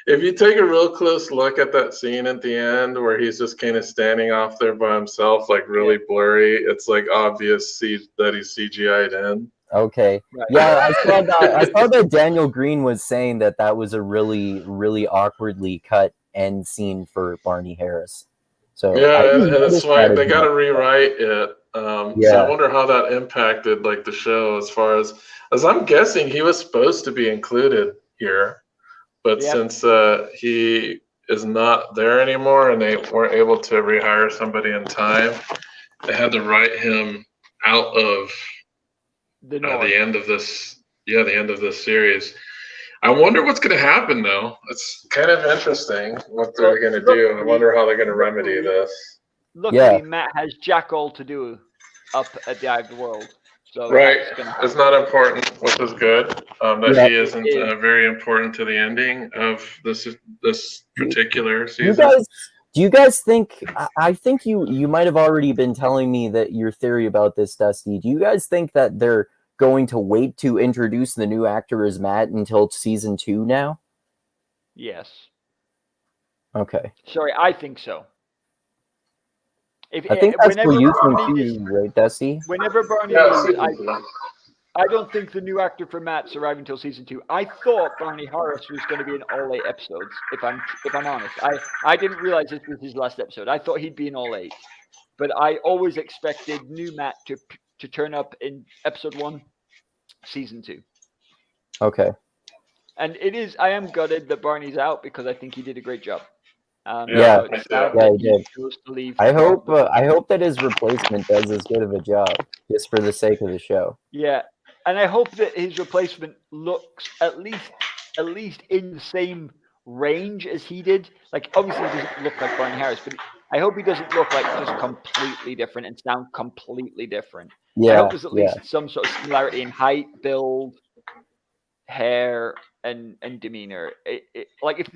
if you take a real close look at that scene at the end where he's just kind of standing off there by himself, like really blurry, it's like obvious that he's CGI'd in. Okay. Right. Yeah, I saw that Daniel Green was saying that was a really, really awkwardly cut end scene for Barney Harris. So and it's why they got to rewrite it. So I wonder how that impacted like the show as far as I'm guessing he was supposed to be included here, but since he is not there anymore and they weren't able to rehire somebody in time, they had to write him out of the end of this. Yeah, the end of this series. I wonder what's going to happen though. It's kind of interesting what they're going to do. I wonder how they're going to remedy this. Luckily, Matt has jack all to do up at the Eye of the World. So it's not important, which is good. That he isn't very important to the ending of this particular season. Do you guys think? I think you might have already been telling me that your theory about this, Dusty. Do you guys think that they're going to wait to introduce the new actor as Matt until season 2 now? Yes. Okay. Sorry, I think so. I think that's what you think too, right, Dusty? Whenever Barney leaves, I don't think the new actor for Matt's arriving until season 2. I thought Barney Harris was going to be in all 8 episodes. If I'm honest, I didn't realize this was his last episode. I thought he'd be in all 8, but I always expected new Matt to turn up in episode 1, season 2. Okay. And I am gutted that Barney's out because I think he did a great job. Yeah, So it's sad yeah, that he he did. chose to leave. I hope that his replacement does as good of a job, just for the sake of the show. Yeah, and I hope that his replacement looks at least in the same range as he did. Like, obviously, he doesn't look like Brian Harris, but I hope he doesn't look like just completely different and sound completely different. I hope Yeah, there's at yeah. least some sort of similarity in height, build, hair, and demeanor. Like if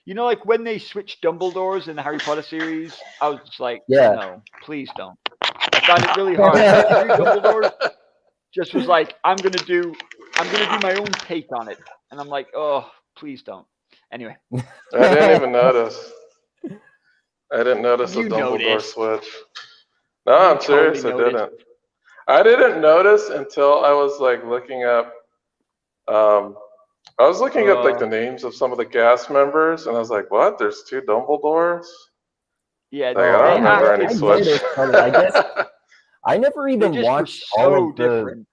like when they switched Dumbledores in the Harry Potter series, I was just like, Yeah. no, please don't. I found it really hard. Every Dumbledore just was like, I'm gonna do my own take on it, and I'm like, oh, please don't. Anyway, I didn't even notice. I didn't notice the You Dumbledore noticed. switch. No, You I'm serious. totally I noticed. didn't. I didn't notice until I was like looking up. I was looking up like the names of some of the cast members, and I was like, "What? There's two Dumbledores?" Yeah, Like, I don't remember any I switch. noticed, but I guess I never they even just were watched all so of the. different.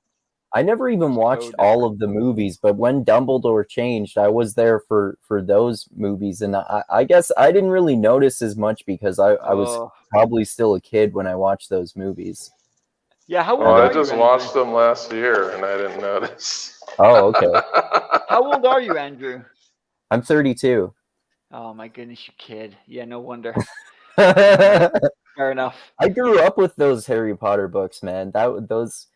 I never even watched all of the movies, but when Dumbledore changed, I was there for those movies, and I guess I didn't really notice as much because I was probably still a kid when I watched those movies. Yeah, how old Oh, are I just you, watched Andrew? them last year, and I didn't notice. Oh, okay. How old are you, Andrew? I'm 32. Oh my goodness, you kid. Yeah, no wonder. I Fair enough. grew up with those Harry Potter books, man. Those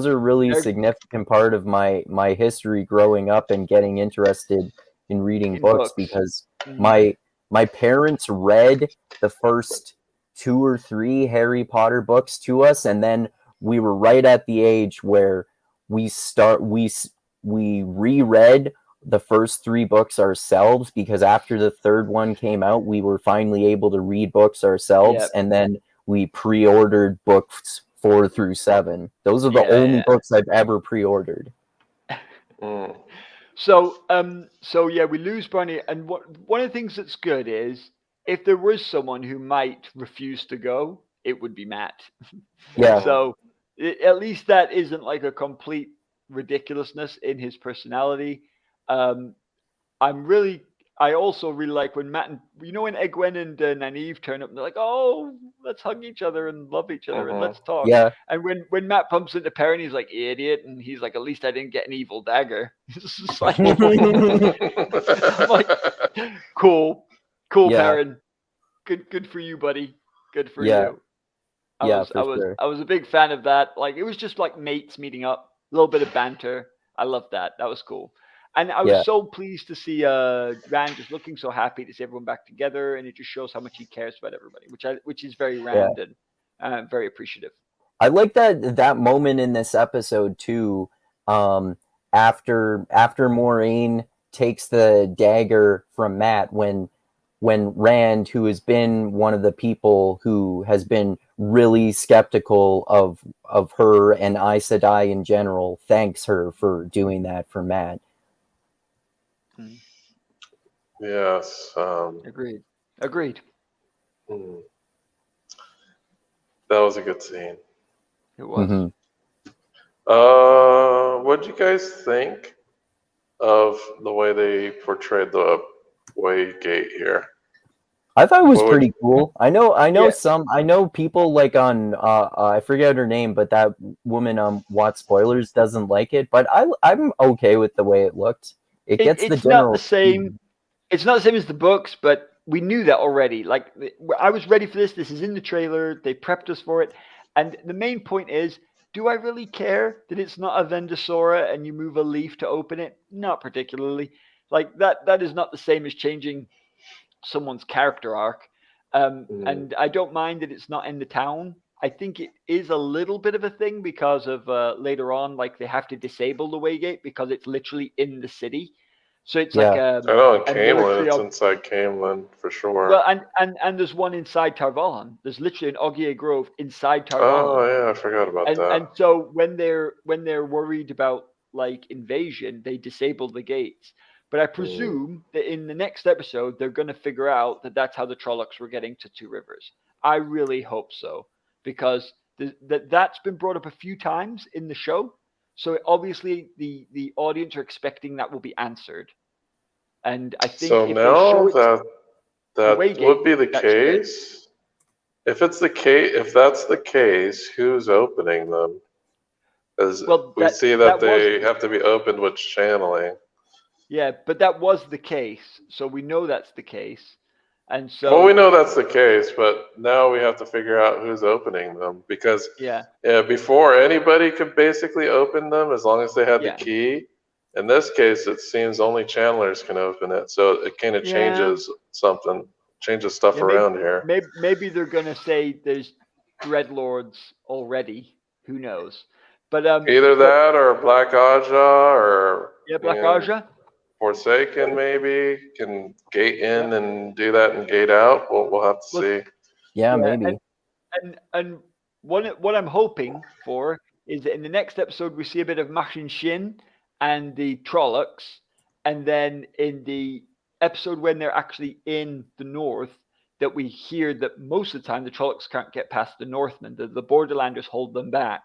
are really They're- significant part of my history growing up and getting interested in reading In books books. because Mhm. my parents read the first 2 or 3 Harry Potter books to us, and then we were right at the age where we reread the first 3 books ourselves, because after the third one came out, we were finally able to read books ourselves, Yep. and then we pre-ordered books 4 through 7. Those are the only books I've ever pre-ordered. So yeah, we lose Barney, and one of the things that's good is if there was someone who might refuse to go, it would be Matt. Yeah. So at least that isn't like a complete ridiculousness in his personality. I also really like when Matt and when Egwene and Nynaeve turn up and they're like, oh, let's hug each other and love each other and let's talk. Yeah. And when Matt bumps into Perrin, he's like, idiot, and he's like, at least I didn't get an evil dagger. It's just like, I'm like, cool, Yeah. Perrin, good for you, buddy, good for Yeah. you. I was a big fan of that. Like, it was just like mates meeting up, a little bit of banter. I loved that. That was cool. And I was so pleased to see Rand just looking so happy to see everyone back together, and it just shows how much he cares about everybody, which is very Rand and very appreciative. I like that moment in this episode too. After Moraine takes the dagger from Matt, when Rand, who has been one of the people who has been really skeptical of her and Aes Sedai in general, thanks her for doing that for Matt. Yes. Agreed. That was a good scene. It was. What do you guys think of the way they portrayed the Waygate here? I thought it was pretty cool. I know people like on I forget her name, but that woman Watch Spoilers doesn't like it, but I'm okay with the way it looked. It's not the same. It's not the same as the books, but we knew that already. Like, I was ready for this. This is in the trailer. They prepped us for it. And the main point is, do I really care that it's not a Vendosora and you move a leaf to open it? Not particularly. Like, that is not the same as changing someone's character arc. And I don't mind that it's not in the town. I think it is a little bit of a thing because of later on, like, they have to disable the Waygate because it's literally in the city. So it's like I know in Camelin, it's inside Camelin for sure. Well, and there's one inside Tar-Valon. There's literally an Augier Grove inside Tar-Valon. Oh yeah, I forgot about that. And so when they're worried about like invasion, they disable the gates. But I presume that in the next episode they're going to figure out that that's how the Trollocs were getting to Two Rivers. I really hope so, because that's been brought up a few times in the show. So obviously the audience are expecting that will be answered. And I think so now that That Waygate, would be the that's good. case. If that's the case, who's opening them? As Well, we see that was they have to be opened with channeling. yeah, but that was the case, so we know that's the case, and Well, so we know that's the case, but now we have to figure out who's opening them because yeah, before anybody could basically open them as long as they had the yeah, key. In this case, it seems only channelers can open it, so it kind of yeah, changes stuff yeah. around here. Maybe they're gonna say there's dreadlords already. Who knows? But Either that or Black Aja or yeah, Black Aja. Forsaken maybe can gate in and do that and gate out. We'll have to Well, see. Yeah, yeah, maybe. and what I'm hoping for is that in the next episode we see a bit of Machin Shin and the Trollocs, and then in the episode when they're actually in the north, that we hear that most of the time the Trollocs can't get past the Northmen. The Borderlanders hold them back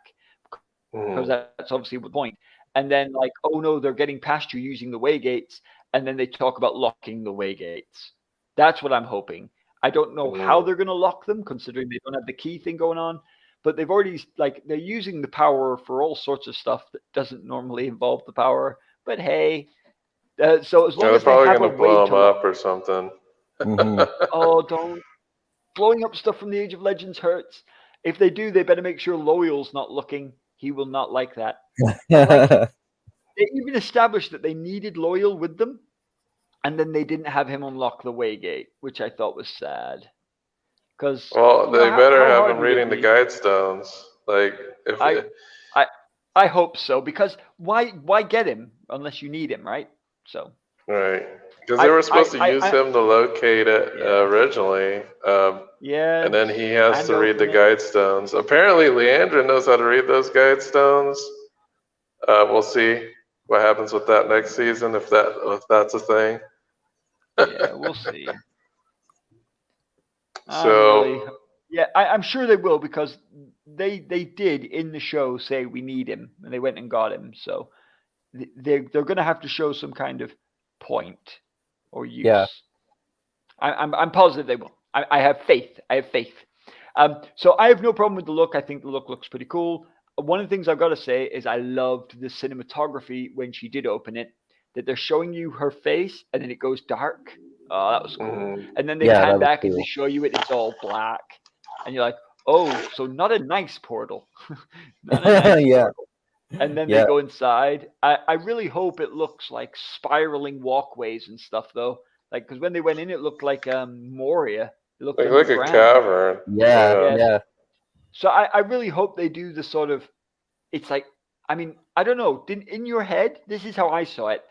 because that's obviously the point. And then like, oh no, they're getting past you using the waygates, and then they talk about locking the waygates. That's what I'm hoping. I don't know how they're going to lock them, considering they don't have the key thing going on. But they've already they're using the power for all sorts of stuff that doesn't normally involve the power. But hey, so as long they're as they probably have a going to way blow to them up or something. oh, don't blowing up stuff from the Age of Legends hurts. If they do, they better make sure Loyal's not looking. He will not like that. They even established that they needed Loyal with them, and then they didn't have him unlock the Waygate, which I thought was sad. Because They better how have hard him would it reading the be? guide stones. Like if I hope so. Because why get him unless you need him, right? So right, because they were supposed to use him to locate it originally, and then he has to read the guide stones. Apparently, Leandrine knows how to read those guide stones. We'll see what happens with that next season if that's a thing. Yeah, we'll see. So I'm sure they will because they did in the show say we need him, and they went and got him. So they're going to have to show some kind of point or use. Yeah. I'm positive they will. I have faith. So I have no problem with the look. I think the look looks pretty cool. One of the things I've got to say is I loved the cinematography when she did open it, that they're showing you her face and then it goes dark. Oh, that was cool. And then they pan back and they show you it's all black. And you're like, oh, so not a nice portal. Not a nice portal. And then they go inside. I really hope it looks like spiraling walkways and stuff, though. Like, because when they went in, it looked like Moria. It looked like a cavern. Yeah. So I really hope they do the sort of. It's like, I mean, I don't know. In your head, this is how I saw it: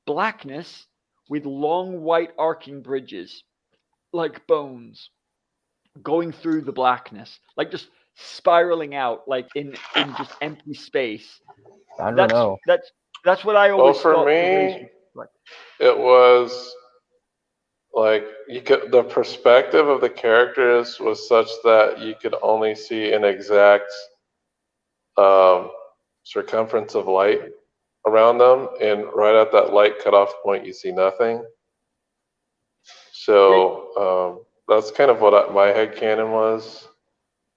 blackness with long white arcing bridges, like bones, going through the blackness, like just spiraling out, like in just empty space. I don't know. That's what I always thought. Well, for me, it was like the perspective of the characters was such that you could only see an exact circumference of light around them, and right at that light cutoff point, you see nothing. So that's kind of what my headcanon was,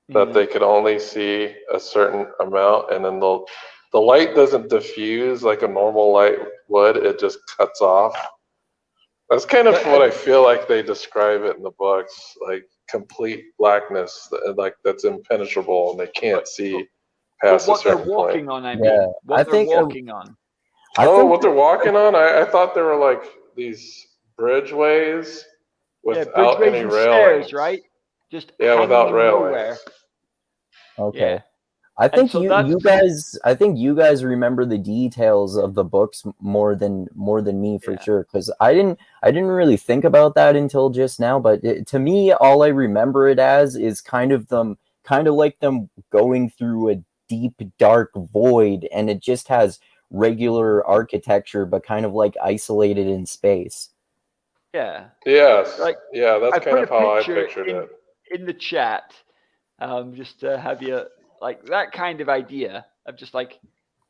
that they could only see a certain amount, and then the light doesn't diffuse like a normal light would, it just cuts off. That's kind of what I feel like they describe it in the books, like complete blackness, like that's impenetrable and they can't see past a certain point. What they're walking on, I mean. What they're walking on. What they're walking on? I thought there were like these bridgeways without any railings. Stairs, right? Just without railings. Nowhere. Okay. Yeah. I think I think you guys remember the details of the books more than me for sure, because I didn't really think about that until just now. But to me, all I remember it as is kind of like them going through a deep dark void, and it just has regular architecture, but kind of like isolated in space. Yeah. Yes. Like, that's kind of how I pictured it. In the chat, just to have you. Like that kind of idea of just like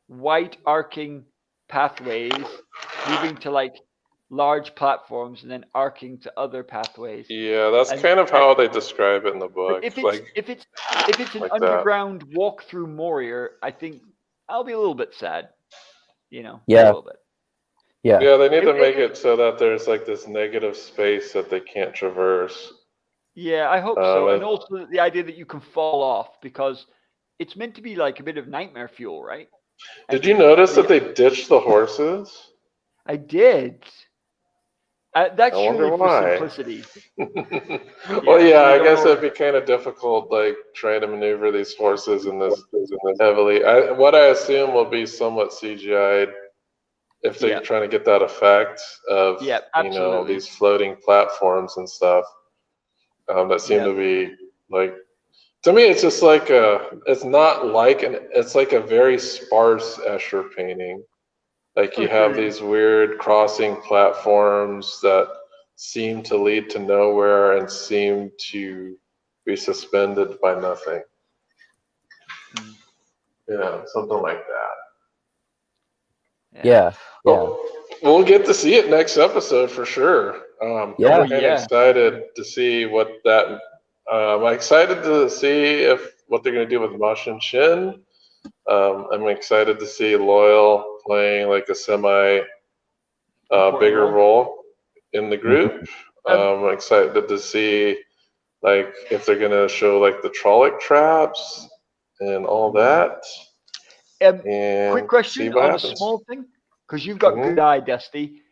white arcing pathways moving to like large platforms and then arcing to other pathways. Yeah, that's And- kind of how they describe it in the book. But if like it's an like that. underground walk through Moria, I think I'll be a little bit sad. You know, a Yeah. little bit. Yeah. Yeah, they need to It- make it- it so that there's like this negative space that they can't traverse. Yeah, I hope so. And it- also the idea that you can fall off, because it's meant to be like a bit of nightmare fuel, right? Did you notice that they ditched the horses? I did. That's I wonder surely for why. simplicity. Well, yeah, so I we guess don't it'd be kind of difficult, like trying to maneuver these horses in this heavily. What I assume will be somewhat CGI'd if they're Yeah. trying to get that effect of Yeah, absolutely. these floating platforms and stuff that seem Yeah. to be like. To me, it's just like it's not like it's like a very sparse Escher painting. Like you have Agreed. these weird crossing platforms that seem to lead to nowhere and seem to be suspended by nothing. Something like that. Yeah. Well, we'll get to see it next episode for sure. I'm kind of excited to see what that. I'm excited to see what they're going to do with Mashin Shin. I'm excited to see Loyal playing like a semi bigger role in the group. I'm excited to see like if they're going to show like the Trolloc traps and all that. And quick question on happens. a small thing, because you've got good eye, Dusty.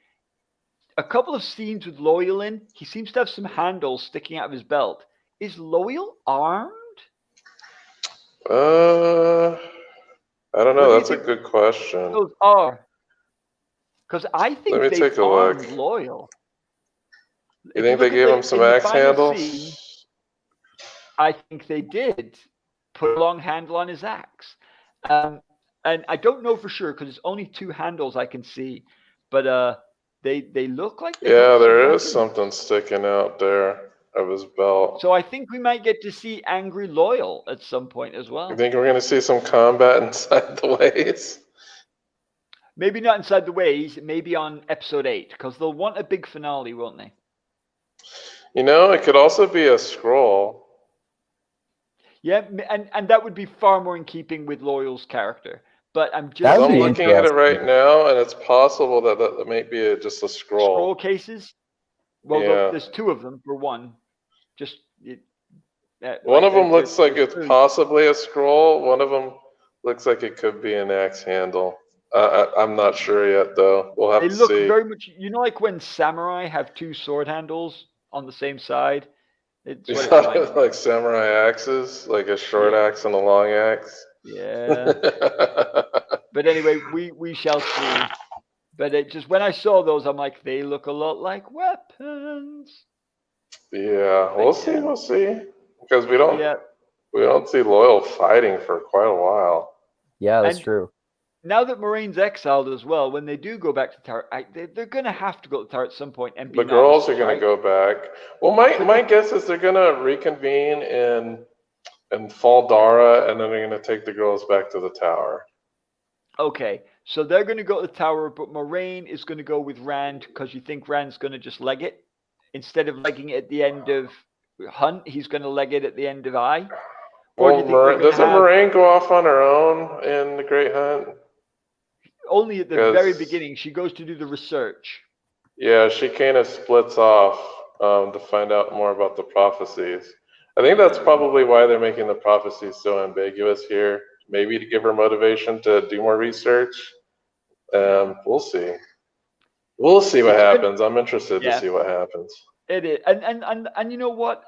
A couple of scenes with Loyal in, he seems to have some handles sticking out of his belt. Is Loyal armed? I don't know. That's a good question. Those are. Because I think Let me they take a look. armed Loyal. You think they gave him some axe handles? Scene, I think they did put a long handle on his axe. And I don't know for sure because it's only two handles I can see. But they look like they got there is weapons. something sticking out there of his belt. So I think we might get to see angry Loyal at some point as well. You think we're going to see some combat inside the ways? Maybe not inside the ways, maybe on episode 8, because they'll want a big finale, won't they? It could also be a scroll. Yeah, and that would be far more in keeping with Loyal's character. But I'm just That would I'm be looking at it right now, and it's possible that might be just a scroll. Scroll cases? Well, there's two of them for one. One of them looks like it's possibly a scroll. One of them looks like it could be an axe handle. I'm not sure yet, though. We'll have to see. They look very much, like when samurai have two sword handles on the same side. It's like samurai axes, like a short axe and a long axe. Yeah. But anyway, we shall see. But it just when I saw those, I'm like, they look a lot like weapons. Yeah, we'll see. Because we don't see Loyal fighting for quite a while. Yeah, that's true. Now that Moraine's exiled as well, when they do go back to Tower, they're going to have to go to the Tower at some point. And be the girls are going to go back. Well, my guess is they're going to reconvene in Fall Dara, and then they're going to take the girls back to the Tower. Okay, so they're going to go to the Tower, but Moraine is going to go with Rand because you think Rand's going to just leg it? Instead of legging it at the end of Hunt, he's going to leg it at the end of Eye? Or doesn't Moraine go off on her own in the Great Hunt? Only at the very beginning. She goes to do the research. Yeah, she kind of splits off to find out more about the prophecies. I think that's probably why they're making the prophecies so ambiguous here. Maybe to give her motivation to do more research. We'll see. We'll see what happens. I'm interested to see what happens. It is. And you know what?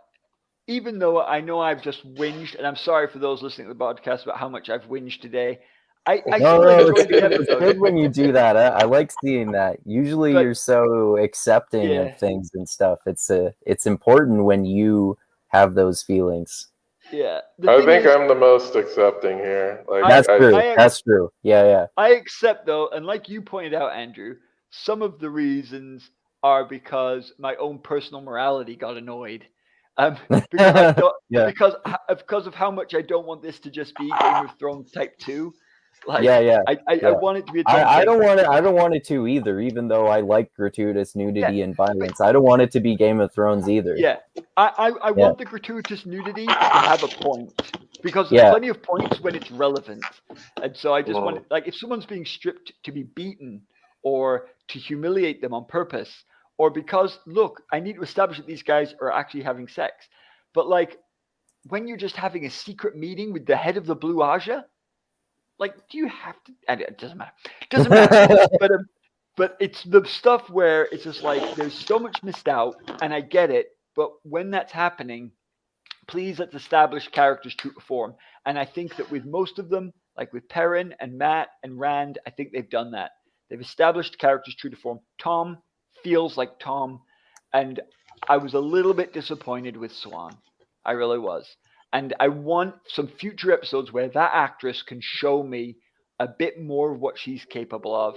Even though I know I've just whinged, and I'm sorry for those listening to the podcast about how much I've whinged today, I still enjoyed the episode. It's good when you do that. I like seeing that. Usually you're so accepting of things and stuff. It's important when you have those feelings. Yeah. I think I'm the most accepting here. That's true. That's true. Yeah. I accept, though, and like you pointed out, Andrew, some of the reasons are because my own personal morality got annoyed. Because of how much I don't want this to just be Game of Thrones Type 2. Like, yeah. I want it to be a Tom I thing. don't want it. I don't want it to either. Even though I like gratuitous nudity and violence, I don't want it to be Game of Thrones either. Yeah, I Yeah. want the gratuitous nudity to have a point, because there's Yeah. plenty of points when it's relevant, and so I just want it, like, if someone's being stripped to be beaten or to humiliate them on purpose, or because, look, I need to establish that these guys are actually having sex, but like when you're just having a secret meeting with the head of the Blue Aja, like, do you have to? And it doesn't matter. It doesn't matter. But it's the stuff where it's just like there's so much missed out, and I get it. But when that's happening, please let's establish characters true to form. And I think that with most of them, like with Perrin and Matt and Rand, I think they've done that. They've established characters true to form. Tom feels like Tom, and I was a little bit disappointed with Swan. I really was. And I want some future episodes where that actress can show me a bit more of what she's capable of,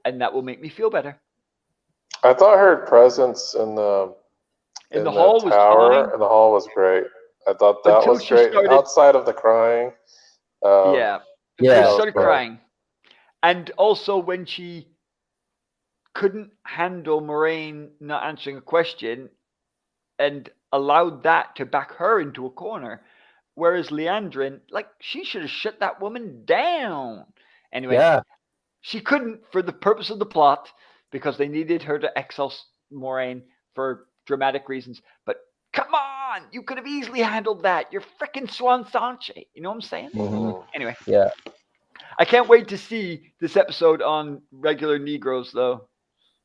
and that will make me feel better. I thought her presence in the hall was fine. in the hall was great. I thought that Until was she great. started- Outside of the crying. Yeah. Yeah. She started crying. And also when she couldn't handle Moraine not answering a question and allowed that to back her into a corner. Whereas Leandrine, like, she should have shut that woman down. Anyway, Yeah. she couldn't for the purpose of the plot, because they needed her to exile Moraine for dramatic reasons. But come on, you could have easily handled that. You're freaking Swan Sanche. You know what I'm saying? Mhm. Anyway. Yeah. I can't wait to see this episode on regular Negroes, though.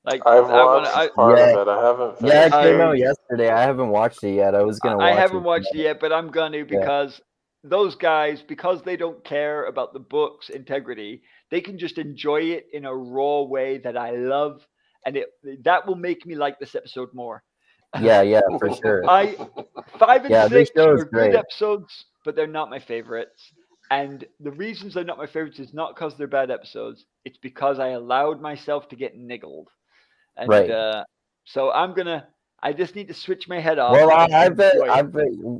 Like, I've watched part of it. I haven't finished. Yeah, it came out yesterday. I haven't watched it yet. I was gonna watch it. I haven't watched it yet, but I'm gonna, because those guys, because they don't care about the book's integrity, they can just enjoy it in a raw way that I love, and that will make me like this episode more. Yeah, for sure. 5 and 6 are great. good episodes, but they're not my favorites. And the reasons they're not my favorites is not because they're bad episodes. It's because I allowed myself to get niggled. And so I just need to switch my head off. Well, I bet,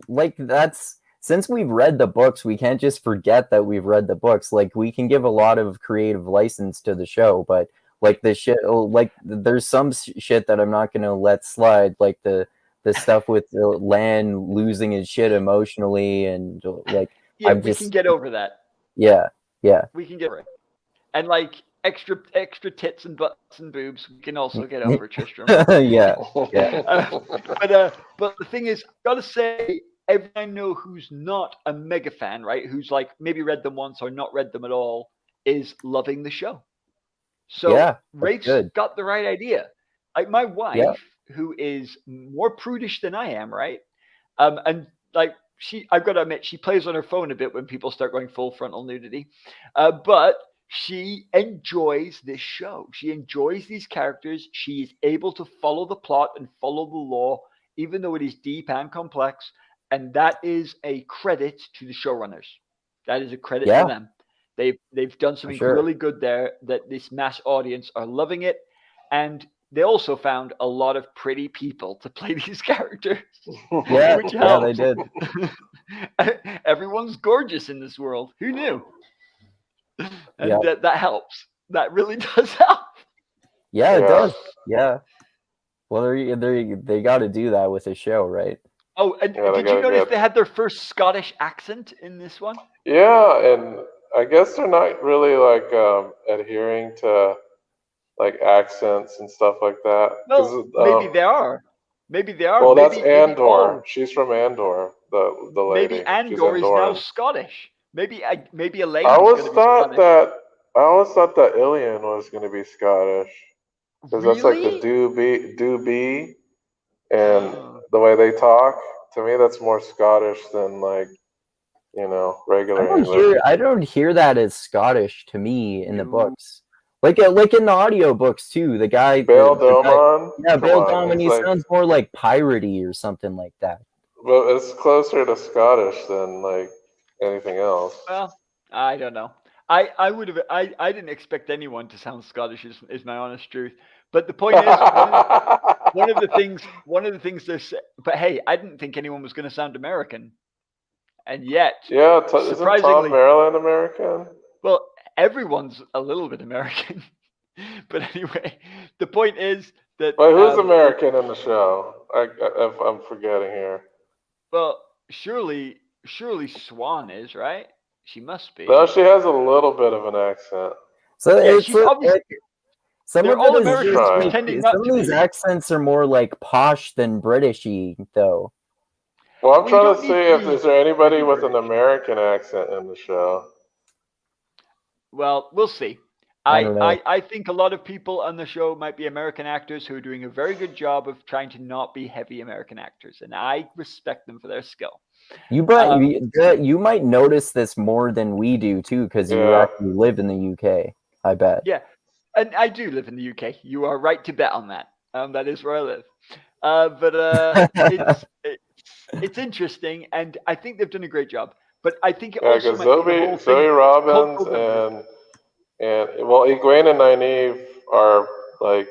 like, that's, since we've read the books, we can't just forget that we've read the books. Like, we can give a lot of creative license to the show, but like the shit, like, there's some shit that I'm not gonna let slide, like the stuff with Lan losing his shit emotionally, and like, yeah, we can get over that. Yeah, we can get over it. And like extra tits and butts and boobs, we can also get over, Tristram. yeah. But the thing is, I've got to say, everyone I know who's not a mega fan, right, who's like maybe read them once or not read them at all, is loving the show. So Rafe's got the right idea. Like my wife, who is more prudish than I am, right? And like I've got to admit, she plays on her phone a bit when people start going full frontal nudity. But she enjoys this show. She enjoys these characters. She is able to follow the plot and follow the lore, even though it is deep and complex. And that is a credit to the showrunners. That is a credit to them. They've done something really good there, that this mass audience are loving it. And they also found a lot of pretty people to play these characters. Yeah, they did. Everyone's gorgeous in this world. Who knew? And that helps. That really does help. Yeah, it does. Yeah. Well, they got to do that with a show, right? Oh, and did you notice they had their first Scottish accent in this one? Yeah, and I guess they're not really like adhering to like accents and stuff like that. Well, maybe they are. Maybe they are. Well, that's Andor. She's from Andor, the lady. Maybe Andor is now Scottish. Maybe Elaine. I always thought that Ilian was going to be Scottish, because that's like the do be, and the way they talk. To me, that's more Scottish than like, regular English. I don't hear that as Scottish to me in the books. Like in the audiobooks too. The guy Bail Domon. Bail Domon. He sounds more like piratey or something like that. But it's closer to Scottish than like anything else. Well, I don't know. I didn't expect anyone to sound Scottish. Is my honest truth. But the point is, one of the things they say. But hey, I didn't think anyone was going to sound American, and yet, isn't Tom Maryland American? Well, everyone's a little bit American. But anyway, the point is that. Wait, who's American in the show? I'm forgetting here. Well, surely Swan is, right? She must be. No, she has a little bit of an accent. So Yeah, it's she's obviously. some They're of all it is Americans just pretending not some to of these be. accents are more like posh than Britishy, though. Well, I'm Well, you trying don't to need see to if be is there anybody heavy with an British. American accent in the show. Well, we'll see. I don't know. I think a lot of people on the show might be American actors who are doing a very good job of trying to not be heavy American actors, and I respect them for their skill. You might notice this more than we do too, because you Yeah. actually live in the UK. I bet. Yeah, and I do live in the UK. You are right to bet on that. That is where I live. But it's interesting, and I think they've done a great job. But I think it also because might be the whole thing. Zoe Robbins cultural memory. and well, Egwene and Nynaeve are like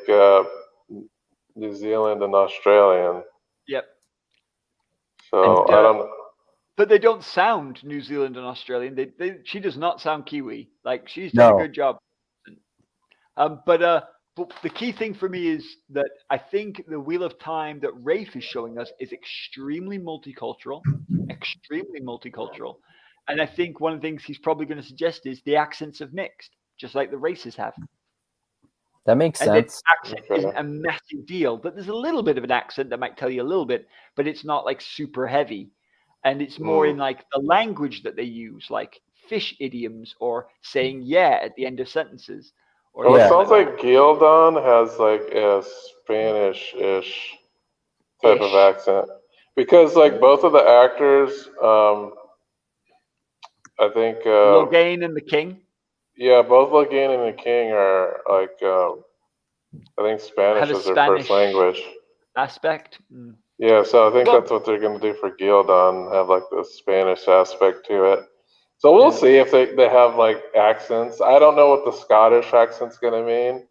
New Zealand and Australian. Yep. So And, I don't. But they don't sound New Zealand and Australian. She does not sound Kiwi. Like she's done No. a good job. But the key thing for me is that I think the Wheel of Time that Rafe is showing us is extremely multicultural, and I think one of the things he's probably going to suggest is the accents have mixed, just like the races have. That makes And sense. accent isn't a massive deal, but there's a little bit of an accent that might tell you a little bit, but it's not like super heavy. And it's more in like the language that they use, like fish idioms or saying yeah at the end of sentences. Well, it sounds like Gildon has like a Spanish-ish type of accent. Because like both of the actors, I think Logain and the King. Yeah, both Logain and the King are like I think Spanish is their first language. Aspect. Yeah, so I think that's what they're going to do for Gildon, have like the Spanish aspect to it. So we'll see if they have like accents. I don't know what the Scottish accent's going to mean.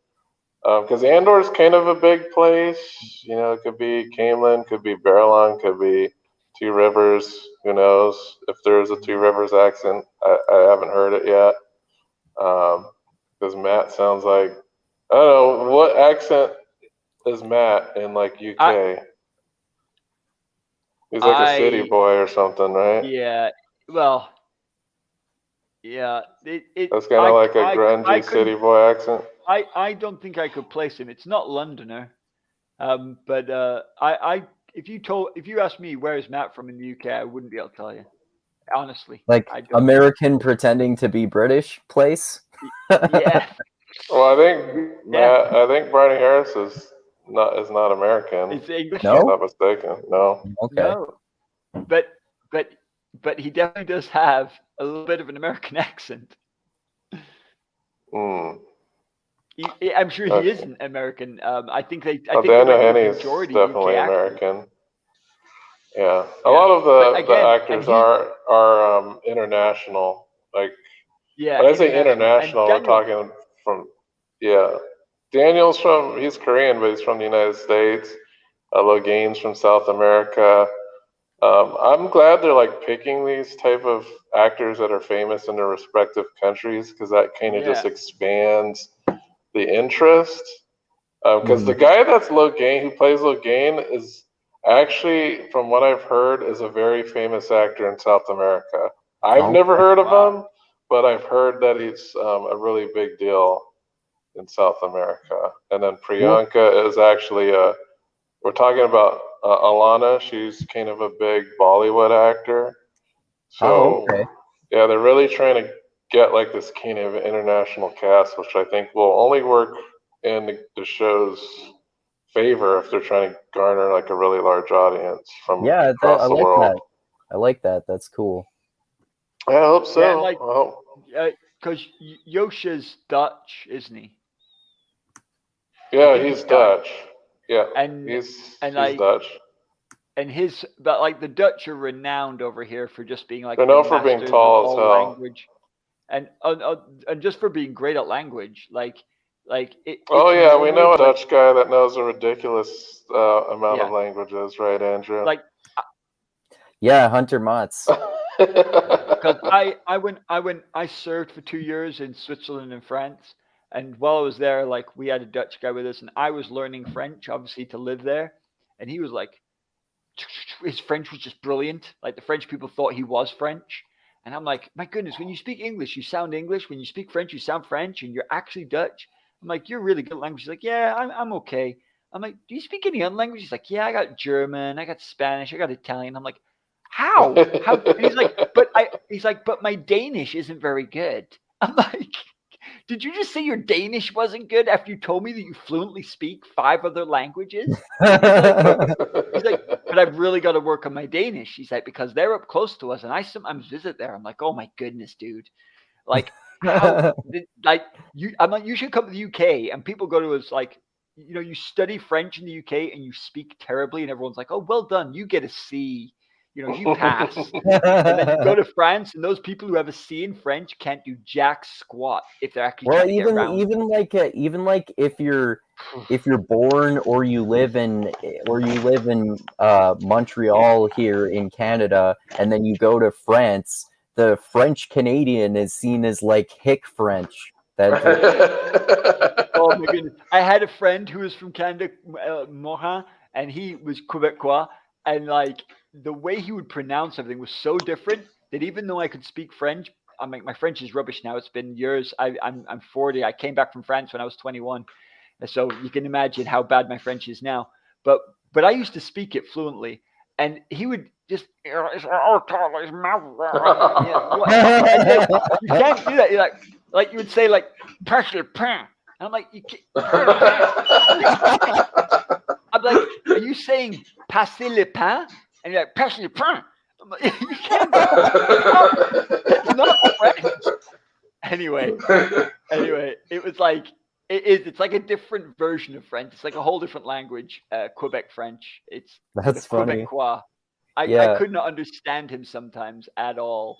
Because Andor's kind of a big place. You know, it could be Camelin, could be Barrelon, could be Two Rivers. Who knows if there's a Two Rivers accent? I haven't heard it yet. Because Matt sounds like, I don't know, what accent is Matt in like UK? He's like a city boy or something, right? Yeah, well, yeah. That's kind of like a grungy city boy accent. I don't think I could place him. It's not Londoner, but if you asked me where's Matt from in the UK, I wouldn't be able to tell you, honestly. Like American pretending to be British place. Yeah. Well, I think Barney Harris is not American. It's English. No? If I'm not mistaken. No. Okay. No. But he definitely does have a little bit of an American accent. I'm sure he isn't American. I think Daniel Henney is definitely UK American. Yeah, a lot of the actors are international. Like, when I say international, we're talking from Daniel's he's Korean, but he's from the United States. Logain's from South America. I'm glad they're like picking these type of actors that are famous in their respective countries, because that kind of just expands the interest. Because the guy that's Logain, who plays Logain, is actually, from what I've heard, is a very famous actor in South America. I've never heard of him, but I've heard that he's a really big deal in South America. And then Priyanka is actually we're talking about Alana. She's kind of a big Bollywood actor. So yeah, they're really trying to get like this kind of international cast, which I think will only work in the show's favor if they're trying to garner like a really large audience from across the world. I like that. That's cool. I hope so. Because Yosha's Dutch, isn't he? Yeah, he's Dutch. Yeah, and he's like, Dutch. And but like the Dutch are renowned over here for just being like they're known for being tall as hell. Language, and just for being great at language, like it. Oh yeah, we know a Dutch guy that knows a ridiculous amount of languages, right, Andrew? Like, yeah, Hunter Motz. because I served for 2 years in Switzerland and France, and while I was there, like we had a Dutch guy with us, and I was learning French, obviously, to live there, and he was like, his French was just brilliant. Like the French people thought he was French, and I'm like, my goodness, when you speak English, you sound English. When you speak French, you sound French, and you're actually Dutch. I'm like, you're really good at language. He's like, yeah, I'm okay. I'm like, do you speak any other language? He's like, yeah, I got German, I got Spanish, I got Italian. I'm like, how? And he's like, but my Danish isn't very good. I'm like, did you just say your Danish wasn't good after you told me that you fluently speak 5 other languages? He's like, but I've really got to work on my Danish. He's like, because they're up close to us, and I sometimes visit there. I'm like, oh my goodness, dude. Like, how? Like, I'm like, you should come to the UK, and people go to us like, you study French in the UK and you speak terribly, and everyone's like, oh, well done, you get a C. You pass. And then you go to France, and those people who have a C in French can't do jack squat if they're actually trying to get around. even like if you're born or you live in Montreal here in Canada, and then you go to France, the French Canadian is seen as like hick French. Oh my goodness! I had a friend who was from Canada, Morin, and he was Quebecois, and like the way he would pronounce everything was so different that even though I could speak French, I mean, my French is rubbish now. It's been years. I'm 40. I came back from France when I was 21, so you can imagine how bad my French is now. But I used to speak it fluently, and he would just you can't do that. You're like you would say like "press le pain," and I'm like, you can't. I'm like, are you saying "passer le pain"? And you're like, "press le pain." I'm like, you can't. It's not French. Anyway, it was like it's like a different version of French. It's like a whole different language, Quebec French. That's funny. Quebecois. I could not understand him sometimes at all,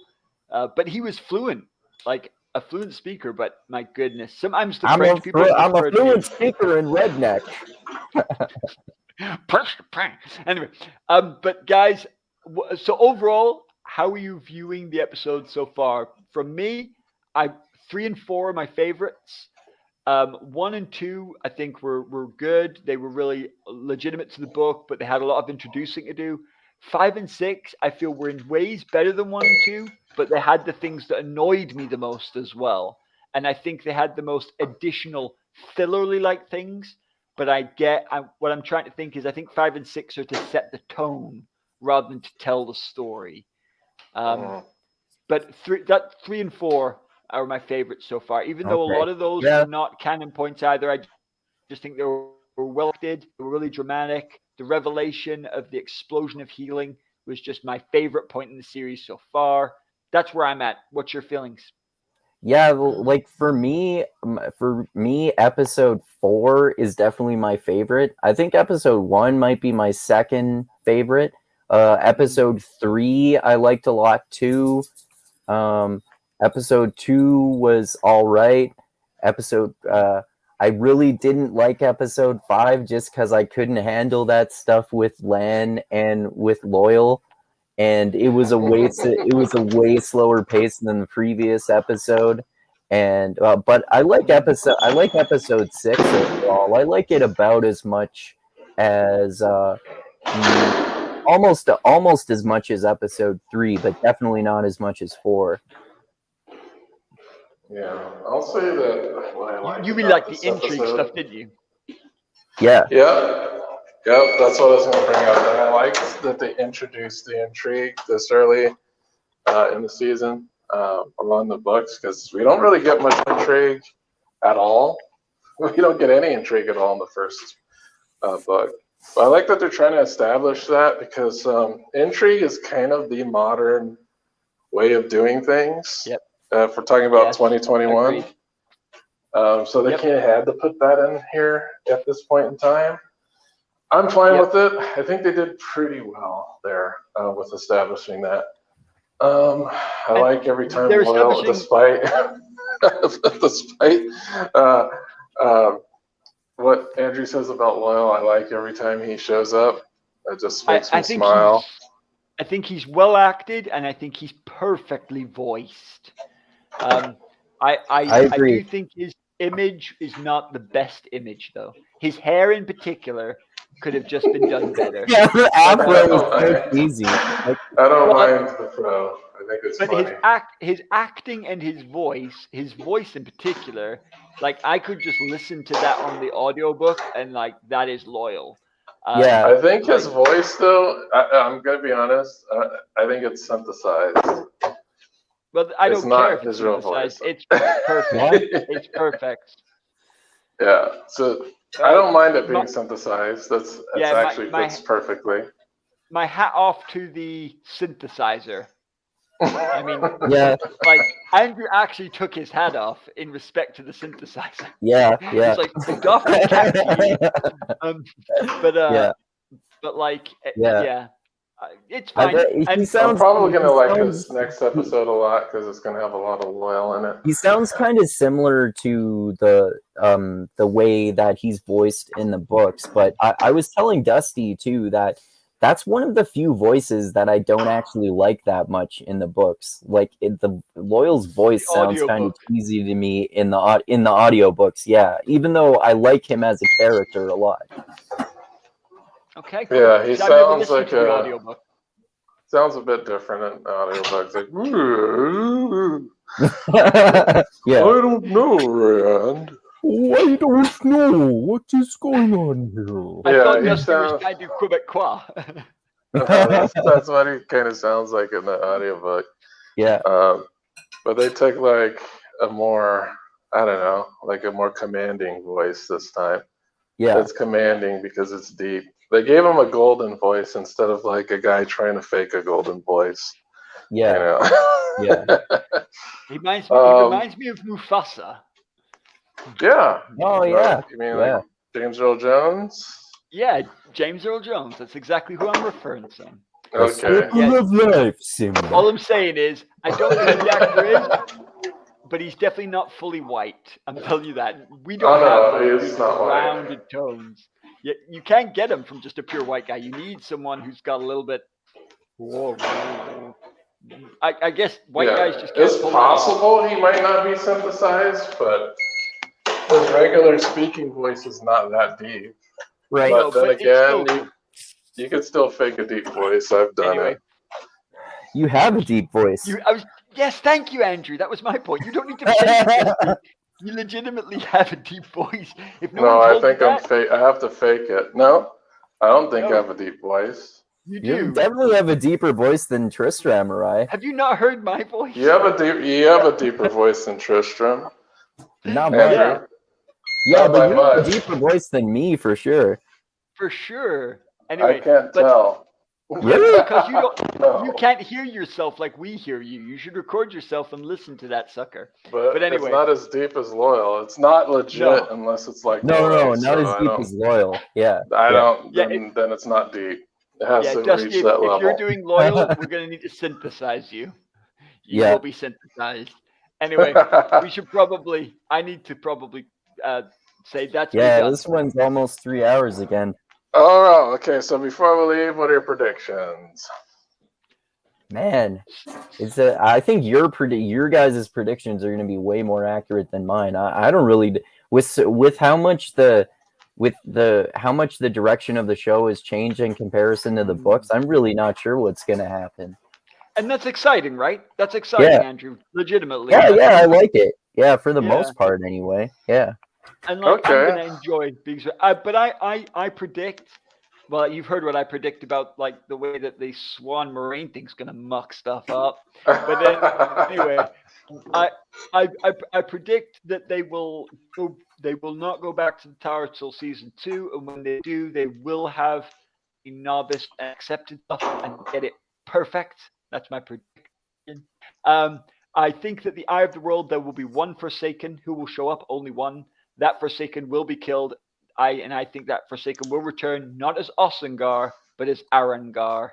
but he was fluent, like a fluent speaker. But my goodness, sometimes the French people. I'm a fluent speaker in redneck. Anyway, but guys, so overall, how are you viewing the episode so far? From me, 3 and 4 are my favorites. 1 and 2, I think were good. They were really legitimate to the book, but they had a lot of introducing to do. 5 and 6, I feel were in ways better than 1 and 2, but they had the things that annoyed me the most as well. And I think they had the most additional fillerly like things. But what I'm trying to think is I think 5 and 6 are to set the tone rather than to tell the story. But 3 and 4 are my favorites so far, even though a lot of those were not canon points either. I just think they were well acted. They were really dramatic. The revelation of the explosion of healing was just my favorite point in the series so far. That's where I'm at. What's your feelings? Yeah, like for me, episode 4 is definitely my favorite. I think episode 1 might be my second favorite. Episode 3 I liked a lot too. Episode 2 was all right. I really didn't like episode 5 just because I couldn't handle that stuff with Lan and with Loyal. And it was a way slower pace than the previous episode, and but I like episode 6 overall. I like it about as much as almost as much as episode 3, but definitely not as much as 4. Yeah, I'll say that what I like. You really like the intrigue stuff, didn't you? Yeah. Yep, that's what I was going to bring up. And I liked that they introduced the intrigue this early in the season along the books, because we don't really get much intrigue at all. We don't get any intrigue at all in the first book. But I like that they're trying to establish that, because intrigue is kind of the modern way of doing things. Yep. If we're talking about 2021. So they kind of had to put that in here at this point in time. I'm fine with it. I think they did pretty well there with establishing that. I like every time Loyal, despite what Andrew says about Loyal, I like every time he shows up. It just makes me smile. I think he's well acted, and I think he's perfectly voiced. I agree. do think his image is not the best image, though. His hair, in particular, could have just been done better. Yeah, the afro is so Right. easy. Like, I don't Well, mind the fro. I think it's but funny. his acting and his voice in particular, like I could just listen to that on the audiobook, and like that is loyal. yeah, I think his like- voice, though, I'm going to be honest, I think it's synthesized. Well, I It's don't not care if it's his real synthesized. voice. It's perfect. It's perfect. Yeah, so I don't mind it being my- synthesized. That's Yeah, actually my- fits perfectly. My hat off to the synthesizer. I mean, yeah, like Andrew actually took his hat off in respect to the synthesizer. yeah. He's like, doff your cap to you. Yeah. But like, Yeah. yeah, it's I fine. bet he And sounds. I'm probably going to like sounds- this next episode a lot because it's going to have a lot of Loyal in it. He sounds kind of similar to the way that he's voiced in the books, but I was telling Dusty too that that's one of the few voices that I don't actually like that much in the books. Like the Loyal's voice The sounds kind of audiobook. cheesy to me in the audiobooks. Yeah, even though I like him as a character a lot. Okay, cool. Yeah, he See, I've never sounds listened like to the a audiobook. sounds a bit different in audiobooks. Like, "Ooh, Yeah. I don't know, Rand. I don't know what is going on here. I Yeah, thought he Dusty was sounds- trying to Quebecois. that's what he kind of sounds like in the audiobook. Yeah. But they took like a more, I don't know, like a more commanding voice this time. Yeah. It's commanding because it's deep. They gave him a golden voice instead of like a guy trying to fake a golden voice. Yeah. You know? Yeah. He reminds me of Mufasa. Yeah. Oh yeah. You mean Yeah. like James Earl Jones? Yeah, James Earl Jones. That's exactly who I'm referring to. Okay. Yeah. of life, Simba. All I'm saying is, I don't know who the actor is, but he's definitely not fully white. I'm telling you that. We don't Oh, have no, like, he's these not white. rounded tones. You can't get him from just a pure white guy. You need someone who's got a little bit. I guess white guys just can't It's pull that off. possible he might not be synthesized, but his regular speaking voice is not that deep. Right. But then but it's again, still- you could still fake a deep voice. I've done Anyway. it. You have a deep voice. Yes, thank you, Andrew. That was my point. You don't need to fake it. You legitimately have a deep voice. If no, No, one I told you think I'm that, fake. I have to fake it. No, I don't think I No. have a deep voice. you You do. definitely have a deeper voice than Tristram, Arai. Have you not heard my voice? You have a deeper voice than Tristram. Not Yeah. much. Andrew. Yeah, Not but by you have a much. deeper voice than me for sure. For sure. I Anyway, can't but- tell. Really? because you don't, No. you can't hear yourself like we hear you. You should record yourself and listen to that sucker. But anyway. it's not as deep as Loyal. It's not legit No. unless it's like No, Loyal, not so as I deep don't- as Loyal. Yeah. I yeah. don't. Yeah, Then it's not deep. It has Yeah, to Dusty, reach if that level. you're doing loyal, we're gonna need to synthesize you. You Yeah. will be synthesized. Anyway, we should probably. I need to probably say that's me Yeah, done. this one's almost 3 hours again. All right. Okay. So before we leave, what are your predictions? Man, I think your guys' predictions are going to be way more accurate than mine. I don't really with how much the direction of the show has changed in comparison to the books. I'm really not sure what's going to happen. And that's exciting, right? That's exciting, Yeah. Andrew. Legitimately. Yeah, I like it. Yeah, for the Yeah. most part, anyway. Yeah. And like, I'm Okay. gonna enjoy being. But I predict. Well, you've heard what I predict about like the way that the Swan Moraine thing's gonna muck stuff up. But then, anyway, I predict that they will not go back to the tower till season 2, and when they do, they will have a novice and accepted stuff and get it perfect. That's my prediction. I think that the Eye of the World, there will be one Forsaken who will show up, only one. That Forsaken will be killed. I think that Forsaken will return not as Ossengar, but as Arangar.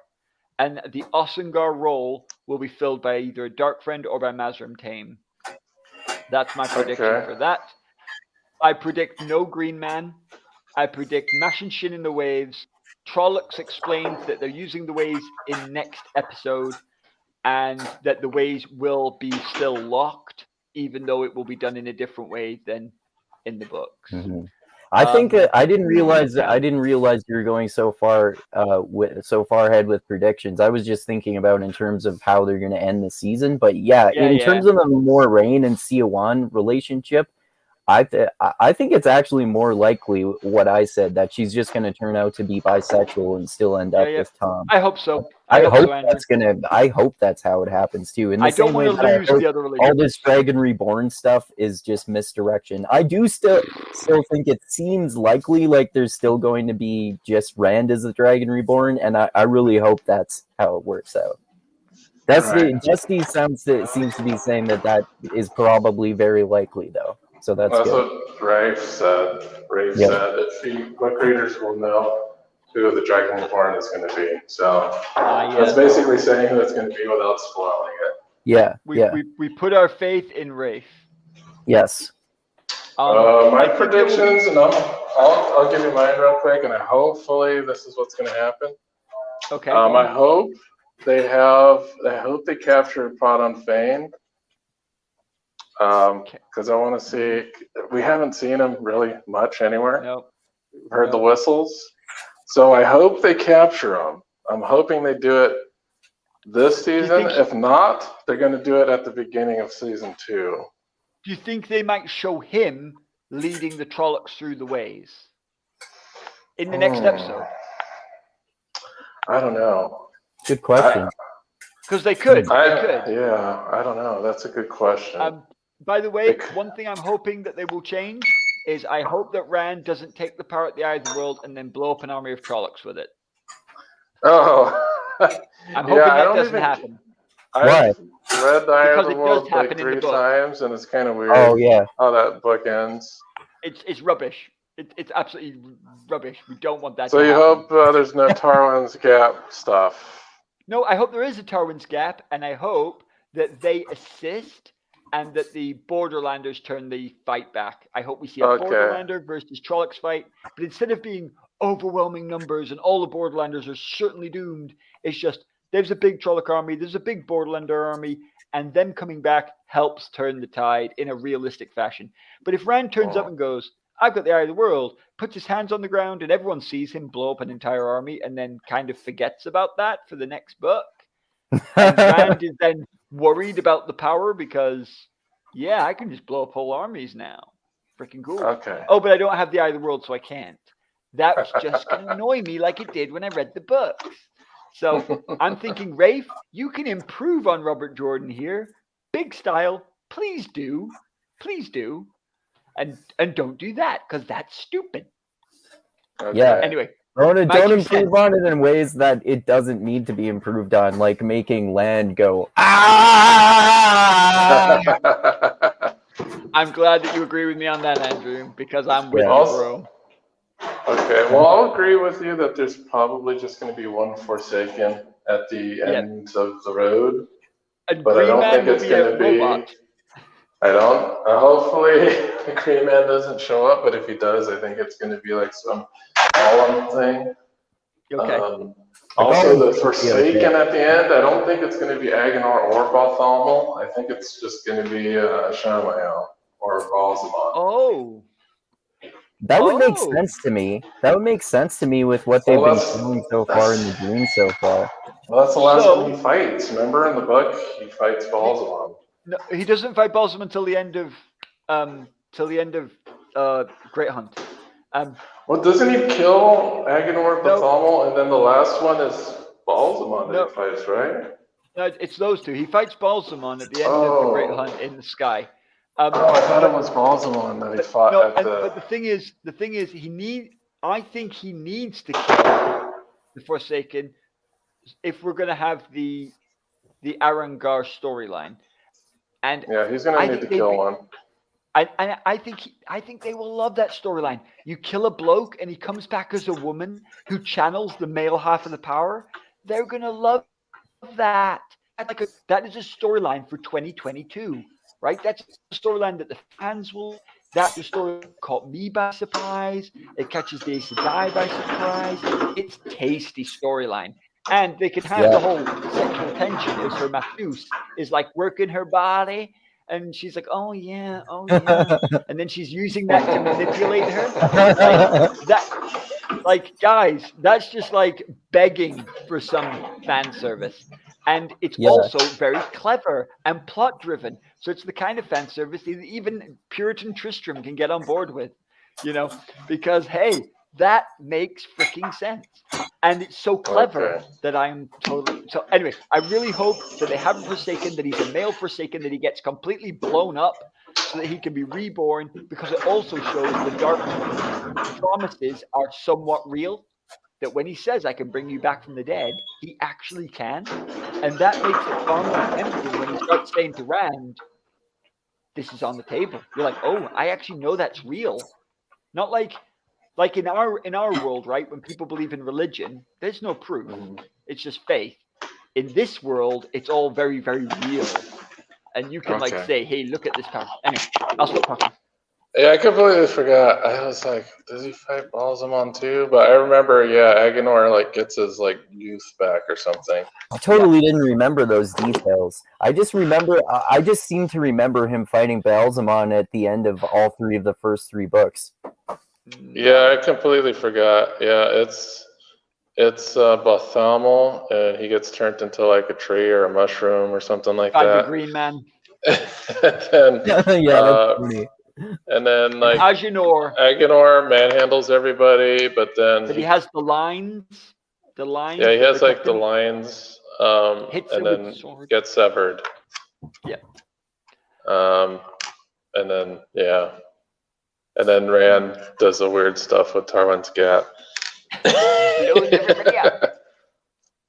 And the Ossengar role will be filled by either a Dark Friend or by Mazrim Tame. That's my prediction Okay. for that. I predict no Green Man. I predict Mash and Shin in the Waves, Trollocs explains that they're using the ways in next episode, and that the ways will be still locked, even though it will be done in a different way than in the books. I think I didn't realize you were going so far ahead with predictions. I was just thinking about in terms of how they're going to end the season. But in terms of the Moiraine and Siobhan relationship, I think it's actually more likely what I said, that she's just going to turn out to be bisexual and still end up with Tom. I hope so. I hope that's how it happens too. In the same way that I hope all this Dragon Reborn stuff is just misdirection. I do still think it seems likely like there's still going to be just Rand as the Dragon Reborn, and I really hope that's how it works out. Dusty seems to be saying that is probably very likely though. So that's good. What Rafe said. Rafe said book readers will know who the Dragon Reborn is going to be. So that's basically saying who it's going to be without spoiling it. We put our faith in Rafe. Yes. My predictions, and I'll give you mine real quick, and hopefully this is what's going to happen. Okay. I hope they capture Pod on Fane. Because I want to see. We haven't seen him really much anywhere. Nope. Heard the whistles. So I hope they capture him. I'm hoping they do it this season. If not, they're going to do it at the beginning of season 2. Do you think they might show him leading the Trollocs through the ways in the next episode? I don't know. Good question. Because they could. Yeah, I don't know. That's a good question. By the way, one thing I'm hoping that they will change is I hope that Rand doesn't take the power at the Eye of the World and then blow up an army of Trollocs with it. Oh. I'm hoping that doesn't happen. I've read the Eye of the World like 3 times, and it's kind of weird how that book ends. It's rubbish. It's absolutely rubbish. We don't want that to happen. Hope there's no Tarwin's Gap stuff. No, I hope there is a Tarwin's Gap, and I hope that they assist and that the Borderlanders turn the fight back. I hope we see a Borderlander versus Trollocs fight, but instead of being overwhelming numbers and all the Borderlanders are certainly doomed, it's just there's a big Trolloc army, there's a big Borderlander army, and them coming back helps turn the tide in a realistic fashion. But if Rand turns up and goes, I've got the Eye of the World, puts his hands on the ground, and everyone sees him blow up an entire army and then kind of forgets about that for the next book, and Rand is then worried about the power because, I can just blow up whole armies now. Freaking cool. Okay. Oh, but I don't have the Eye of the World, so I can't. That's just going to annoy me like it did when I read the books. So I'm thinking, Rafe, you can improve on Robert Jordan here. Big style. Please do. Please do. And don't do that, because that's stupid. Okay. Yeah. Anyway. Don't improve on it in ways that it doesn't need to be improved on, like making Land go, I'm glad that you agree with me on that, Andrew, because I'm with you, bro. Okay, well, I'll agree with you that there's probably just going to be one Forsaken at the end of the road. But I don't think it's going to be. Hopefully Green Man doesn't show up, but if he does, I think it's going to be like some Gollum thing. Okay. Also, the Forsaken at the end, I don't think it's going to be Agenor or Bartholomew. I think it's just going to be Shamael or Balsamon. Oh. That would make sense to me. That would make sense to me with what they've been doing so far in the dream so far. Well, that's the last one he fights. Remember in the book, he fights Balsamon. No, he doesn't fight Balsamon until the end of Great Hunt. Well, doesn't he kill Agenor Bartholomew, and then the last one is Balsamon that he fights, right? No, it's those two. He fights Balsamon at the end of the Great Hunt in the sky. I thought it was Balsamon that he fought But the thing is, I think he needs to kill the Forsaken if we're going to have the Arangar storyline. And he's going to need to kill one. I think they will love that storyline. You kill a bloke and he comes back as a woman who channels the male half of the power. They're going to love that. That is a storyline for 2022. right? That's a storyline that the fans will. That's the story that caught me by surprise. It catches the Aes Sedai by surprise. It's tasty storyline. And they could have the whole sexual tension as her masseuse is like working her body. And she's like, oh yeah. And then she's using that to manipulate her. Like that, like, guys, that's just like begging for some fan service. And it's also very clever and plot driven. So it's the kind of fan service that even Puritan Tristram can get on board with, because hey, that makes freaking sense. And it's so clever that I'm totally. So anyway, I really hope that they have a Forsaken, that he's a male Forsaken, that he gets completely blown up so that he can be reborn, because it also shows the dark promises are somewhat real. That when he says, I can bring you back from the dead, he actually can. And that makes it far more tempting when he starts saying to Rand, this is on the table. You're like, oh, I actually know that's real. Not like in our world, right? When people believe in religion, there's no proof. It's just faith. In this world, it's all very, very real. And you can say, hey, look at this power. Anyway, I'll stop talking. Yeah, I completely forgot. I was like, does he fight Balsamon too? But I remember, Agenor gets his youth back or something. I totally didn't remember those details. I just seem to remember him fighting Balsamon at the end of all three of the first three books. Yeah, I completely forgot. Yeah, it's Balthamel, and he gets turned into a tree or a mushroom or something like that. The Green Man. And then, that's funny. And then Agenor manhandles everybody, but he has the lines. Yeah, he has the lines, and then gets severed. Yeah. And then and then Rand does the weird stuff with Tarwin's Gap. Blows everybody up.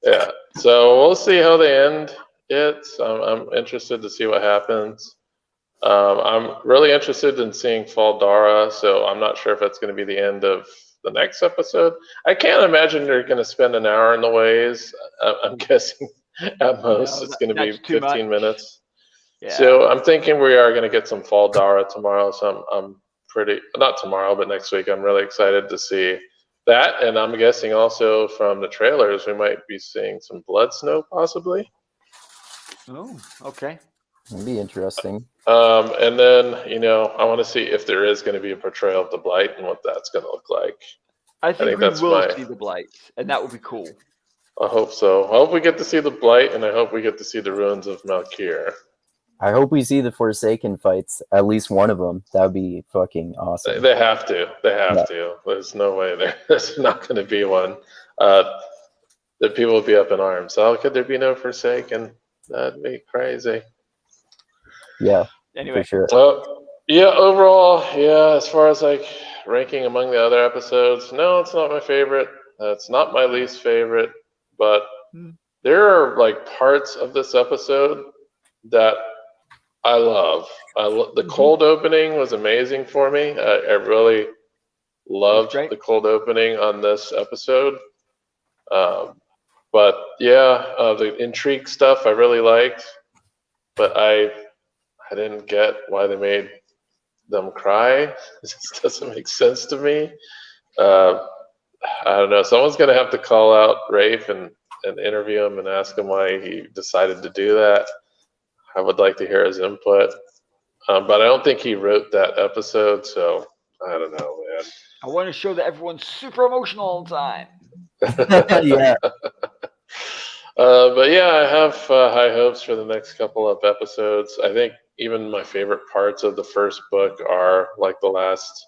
Yeah. So we'll see how they end it. I'm interested to see what happens. I'm really interested in seeing Fall Dara, so I'm not sure if that's going to be the end of the next episode. I can't imagine they're going to spend an hour in the ways. I'm guessing at most it's going to be 15 minutes. Yeah. So I'm thinking we are going to get some Fall Dara tomorrow. So I'm not tomorrow, but next week. I'm really excited to see that, and I'm guessing also from the trailers we might be seeing some Blood Snow possibly. Oh, okay. That'd be interesting. And then, I want to see if there is going to be a portrayal of the Blight and what that's going to look like. I think we will see the Blight, and that would be cool. I hope so. I hope we get to see the Blight, and I hope we get to see the ruins of Malkir. I hope we see the Forsaken fights, at least one of them. That would be fucking awesome. They have to. They have to. There's no way there's not going to be one. The people will be up in arms. How could there be no Forsaken? That'd be crazy. Yeah. Anyway. For sure. Overall, as far as ranking among the other episodes, no, it's not my favorite. It's not my least favorite, but there are parts of this episode that I love. The cold opening was amazing for me. I really loved the cold opening on this episode. But the intrigue stuff I really liked, but I didn't get why they made them cry. It just doesn't make sense to me. I don't know. Someone's going to have to call out Rafe and interview him and ask him why he decided to do that. I would like to hear his input. But I don't think he wrote that episode, so I don't know, man. I want to show that everyone's super emotional all the time. Yeah. But I have high hopes for the next couple of episodes. I think even my favorite parts of the first book are the last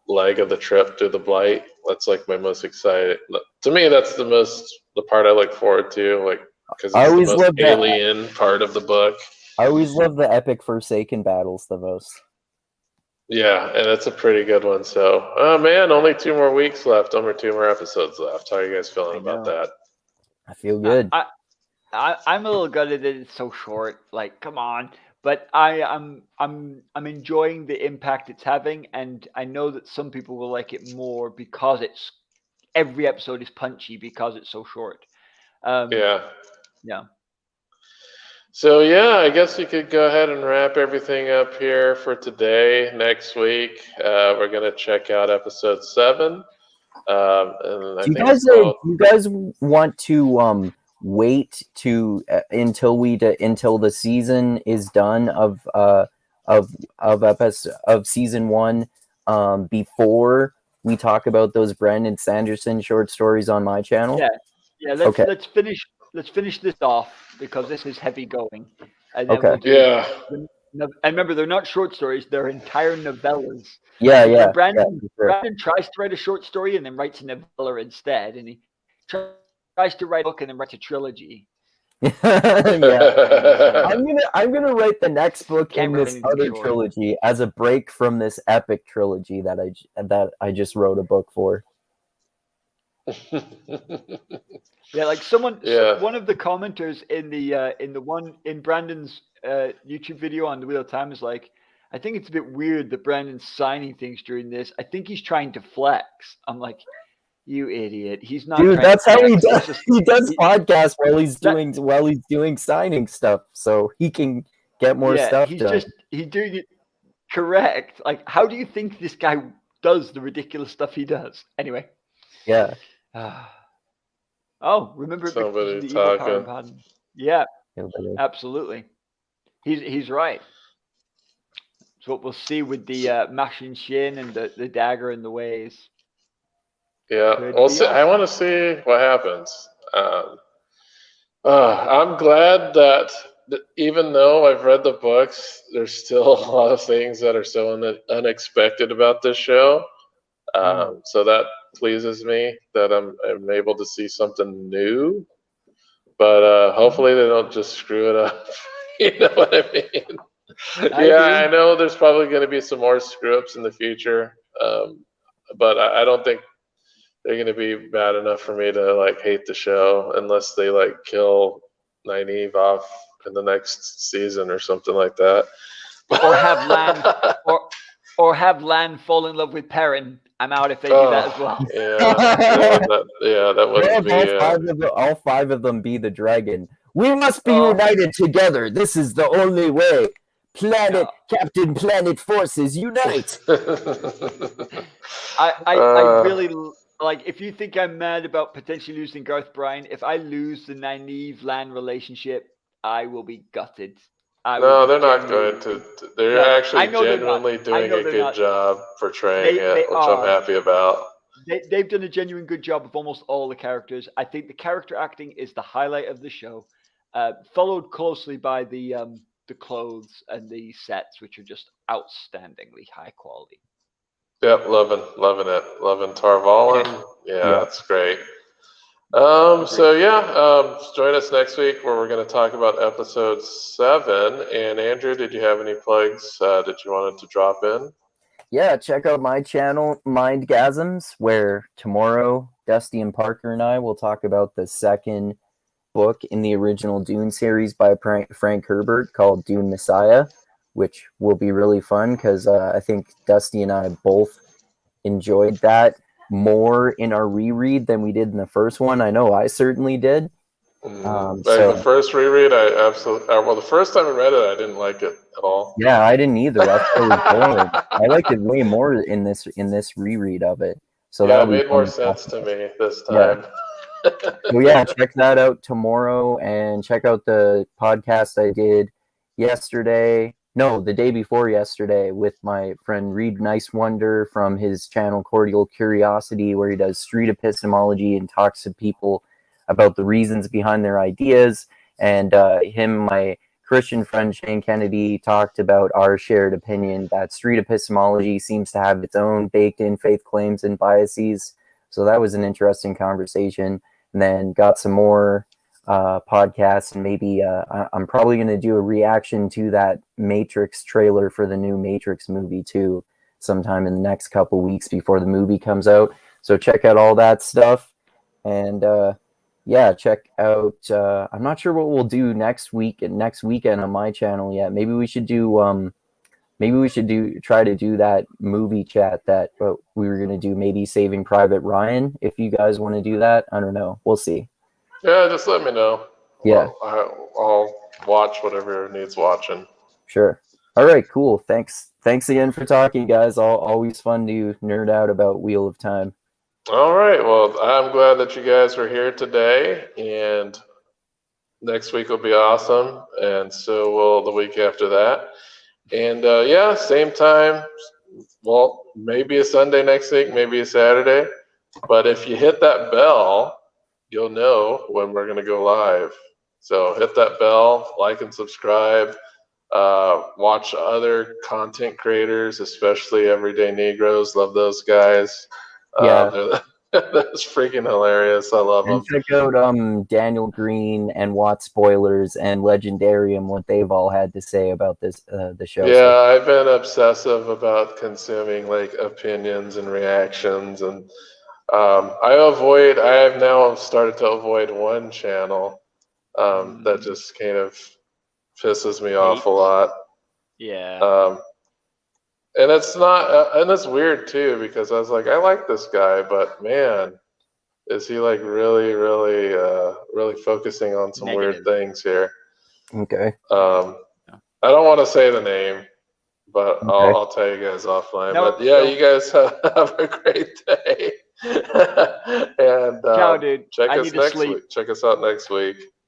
leg of the trip to the Blight. That's my most excited. To me, that's the part I look forward to, because it's the most alien part of the book. I always love the epic Forsaken battles the most. Yeah, and it's a pretty good one. So, man, only 2 more weeks left. Only 2 more episodes left. How are you guys feeling about that? I feel good. I'm a little gutted that it's so short. Come on. But I'm enjoying the impact it's having, and I know that some people will like it more because every episode is punchy because it's so short. Yeah. So yeah, I guess we could go ahead and wrap everything up here for today. Next week, we're gonna check out episode 7, and I Do you think it's guys called. do you guys want to wait to until the season is done of season 1 before we talk about those Brandon Sanderson short stories on my channel? Yeah. Okay. Let's finish this off because this is heavy going, and then Okay. we'll do. Yeah. And remember, they're not short stories; they're entire novellas. Yeah, You know, yeah. Brandon For Brandon tries to write a short story and then writes a novella instead, and he tries to write a book and then writes a trilogy. sure. Yeah. I'm gonna write the next book Can't in write this anything other short. trilogy as a break from this epic trilogy that I just wrote a book for. Yeah, like one of the commenters in Brandon's YouTube video on the Wheel of Time is like, I think it's a bit weird that Brandon's signing things during this. I think he's trying to flex. I'm like, you idiot. He's not. Dude, trying that's to how he flex. does. He does podcasts that- while he's doing signing stuff, so he can get more stuff done. He's doing it correct. Like, how do you think this guy does the ridiculous stuff he does? Anyway. Yeah. Oh, remember Somebody the evil power talking. of Baden. Yeah, absolutely. He's right. So what we'll see with the mashing shin and the dagger and the ways. Yeah, Could we'll be see. I awesome. want to see what happens. I'm glad that even though I've read the books, there's still a lot of things that are so unexpected about this show. So that pleases me that I'm able to see something new. But hopefully they don't just screw it up. You know what I mean? I know there's probably going to be some more screw ups in the future, but I don't think they're going to be bad enough for me to like hate the show unless they like kill Nynaeve off in the next season or something like that. Or have Lan or have Lan fall in love with Perrin. I'm out if they do that as well. That wouldn't be. All 5 of them be the dragon. We must be united together. This is the only way. Captain Planet forces unite. I really like. If you think I'm mad about potentially losing Garth Bryan, if I lose the Nynaeve Lan relationship, I will be gutted. No, they're not going to. They're actually genuinely doing a good job portraying it, which I'm happy about. They've done a genuine good job of almost all the characters. I think the character acting is the highlight of the show, followed closely by the clothes and the sets, which are just outstandingly high quality. Yep, loving it. Loving Tarvalin. Yeah, that's great. Join us next week where we're going to talk about episode 7. And Andrew, did you have any plugs that you wanted to drop in? Yeah, check out my channel, Mindgasms, where tomorrow Dusty and Parker and I will talk about the second book in the original Dune series by Frank Herbert called Dune Messiah, which will be really fun because I think Dusty and I both enjoyed that more in our reread than we did in the first one. I know I certainly did. The first reread, the first time I read it, I didn't like it at all. Yeah, I didn't either. I thought it was boring. I liked it way more in this reread of it. So that made more sense to me this time. So check that out tomorrow, and check out the podcast I did the day before yesterday with my friend Reed Nice Wonder from his channel Cordial Curiosity, where he does street epistemology and talks to people about the reasons behind their ideas. And my Christian friend Shane Kennedy talked about our shared opinion that street epistemology seems to have its own baked-in faith claims and biases. So that was an interesting conversation. And then got some more podcasts, and maybe I'm probably going to do a reaction to that Matrix trailer for the new Matrix movie too, sometime in the next couple weeks before the movie comes out. So check out all that stuff, and check out. I'm not sure what we'll do next weekend on my channel yet. Maybe we should try to do that movie chat that we were going to do, maybe Saving Private Ryan. If you guys want to do that, I don't know. We'll see. Yeah, just let me know. Yeah. I'll watch whatever needs watching. Sure. All right, cool. Thanks again for talking, guys. Always fun to nerd out about Wheel of Time. All right. Well, I'm glad that you guys were here today, and next week will be awesome, and so will the week after that. And yeah, same time. Well, maybe a Sunday next week, maybe a Saturday. But if you hit that bell, you'll know when we're going to go live. So hit that bell, like and subscribe. Watch other content creators, especially Everyday Negroes. Love those guys. Yeah. That's freaking hilarious. I love them. And check out Daniel Green and Watt Spoilers and Legendarium, what they've all had to say about this the show. Yeah, I've been obsessive about consuming like opinions and reactions, and I have now started to avoid one channel that just kind of pisses me off a lot. Yeah. And it's not, and it's weird too, because I was like, I like this guy, but man, is he like really, really, really focusing on some weird things here? Okay. I don't want to say the name, but Okay. I'll tell you guys offline. No, but yeah, no. you guys have a great day. And Ciao, dude. check I us need to next sleep. week. Check us out next week.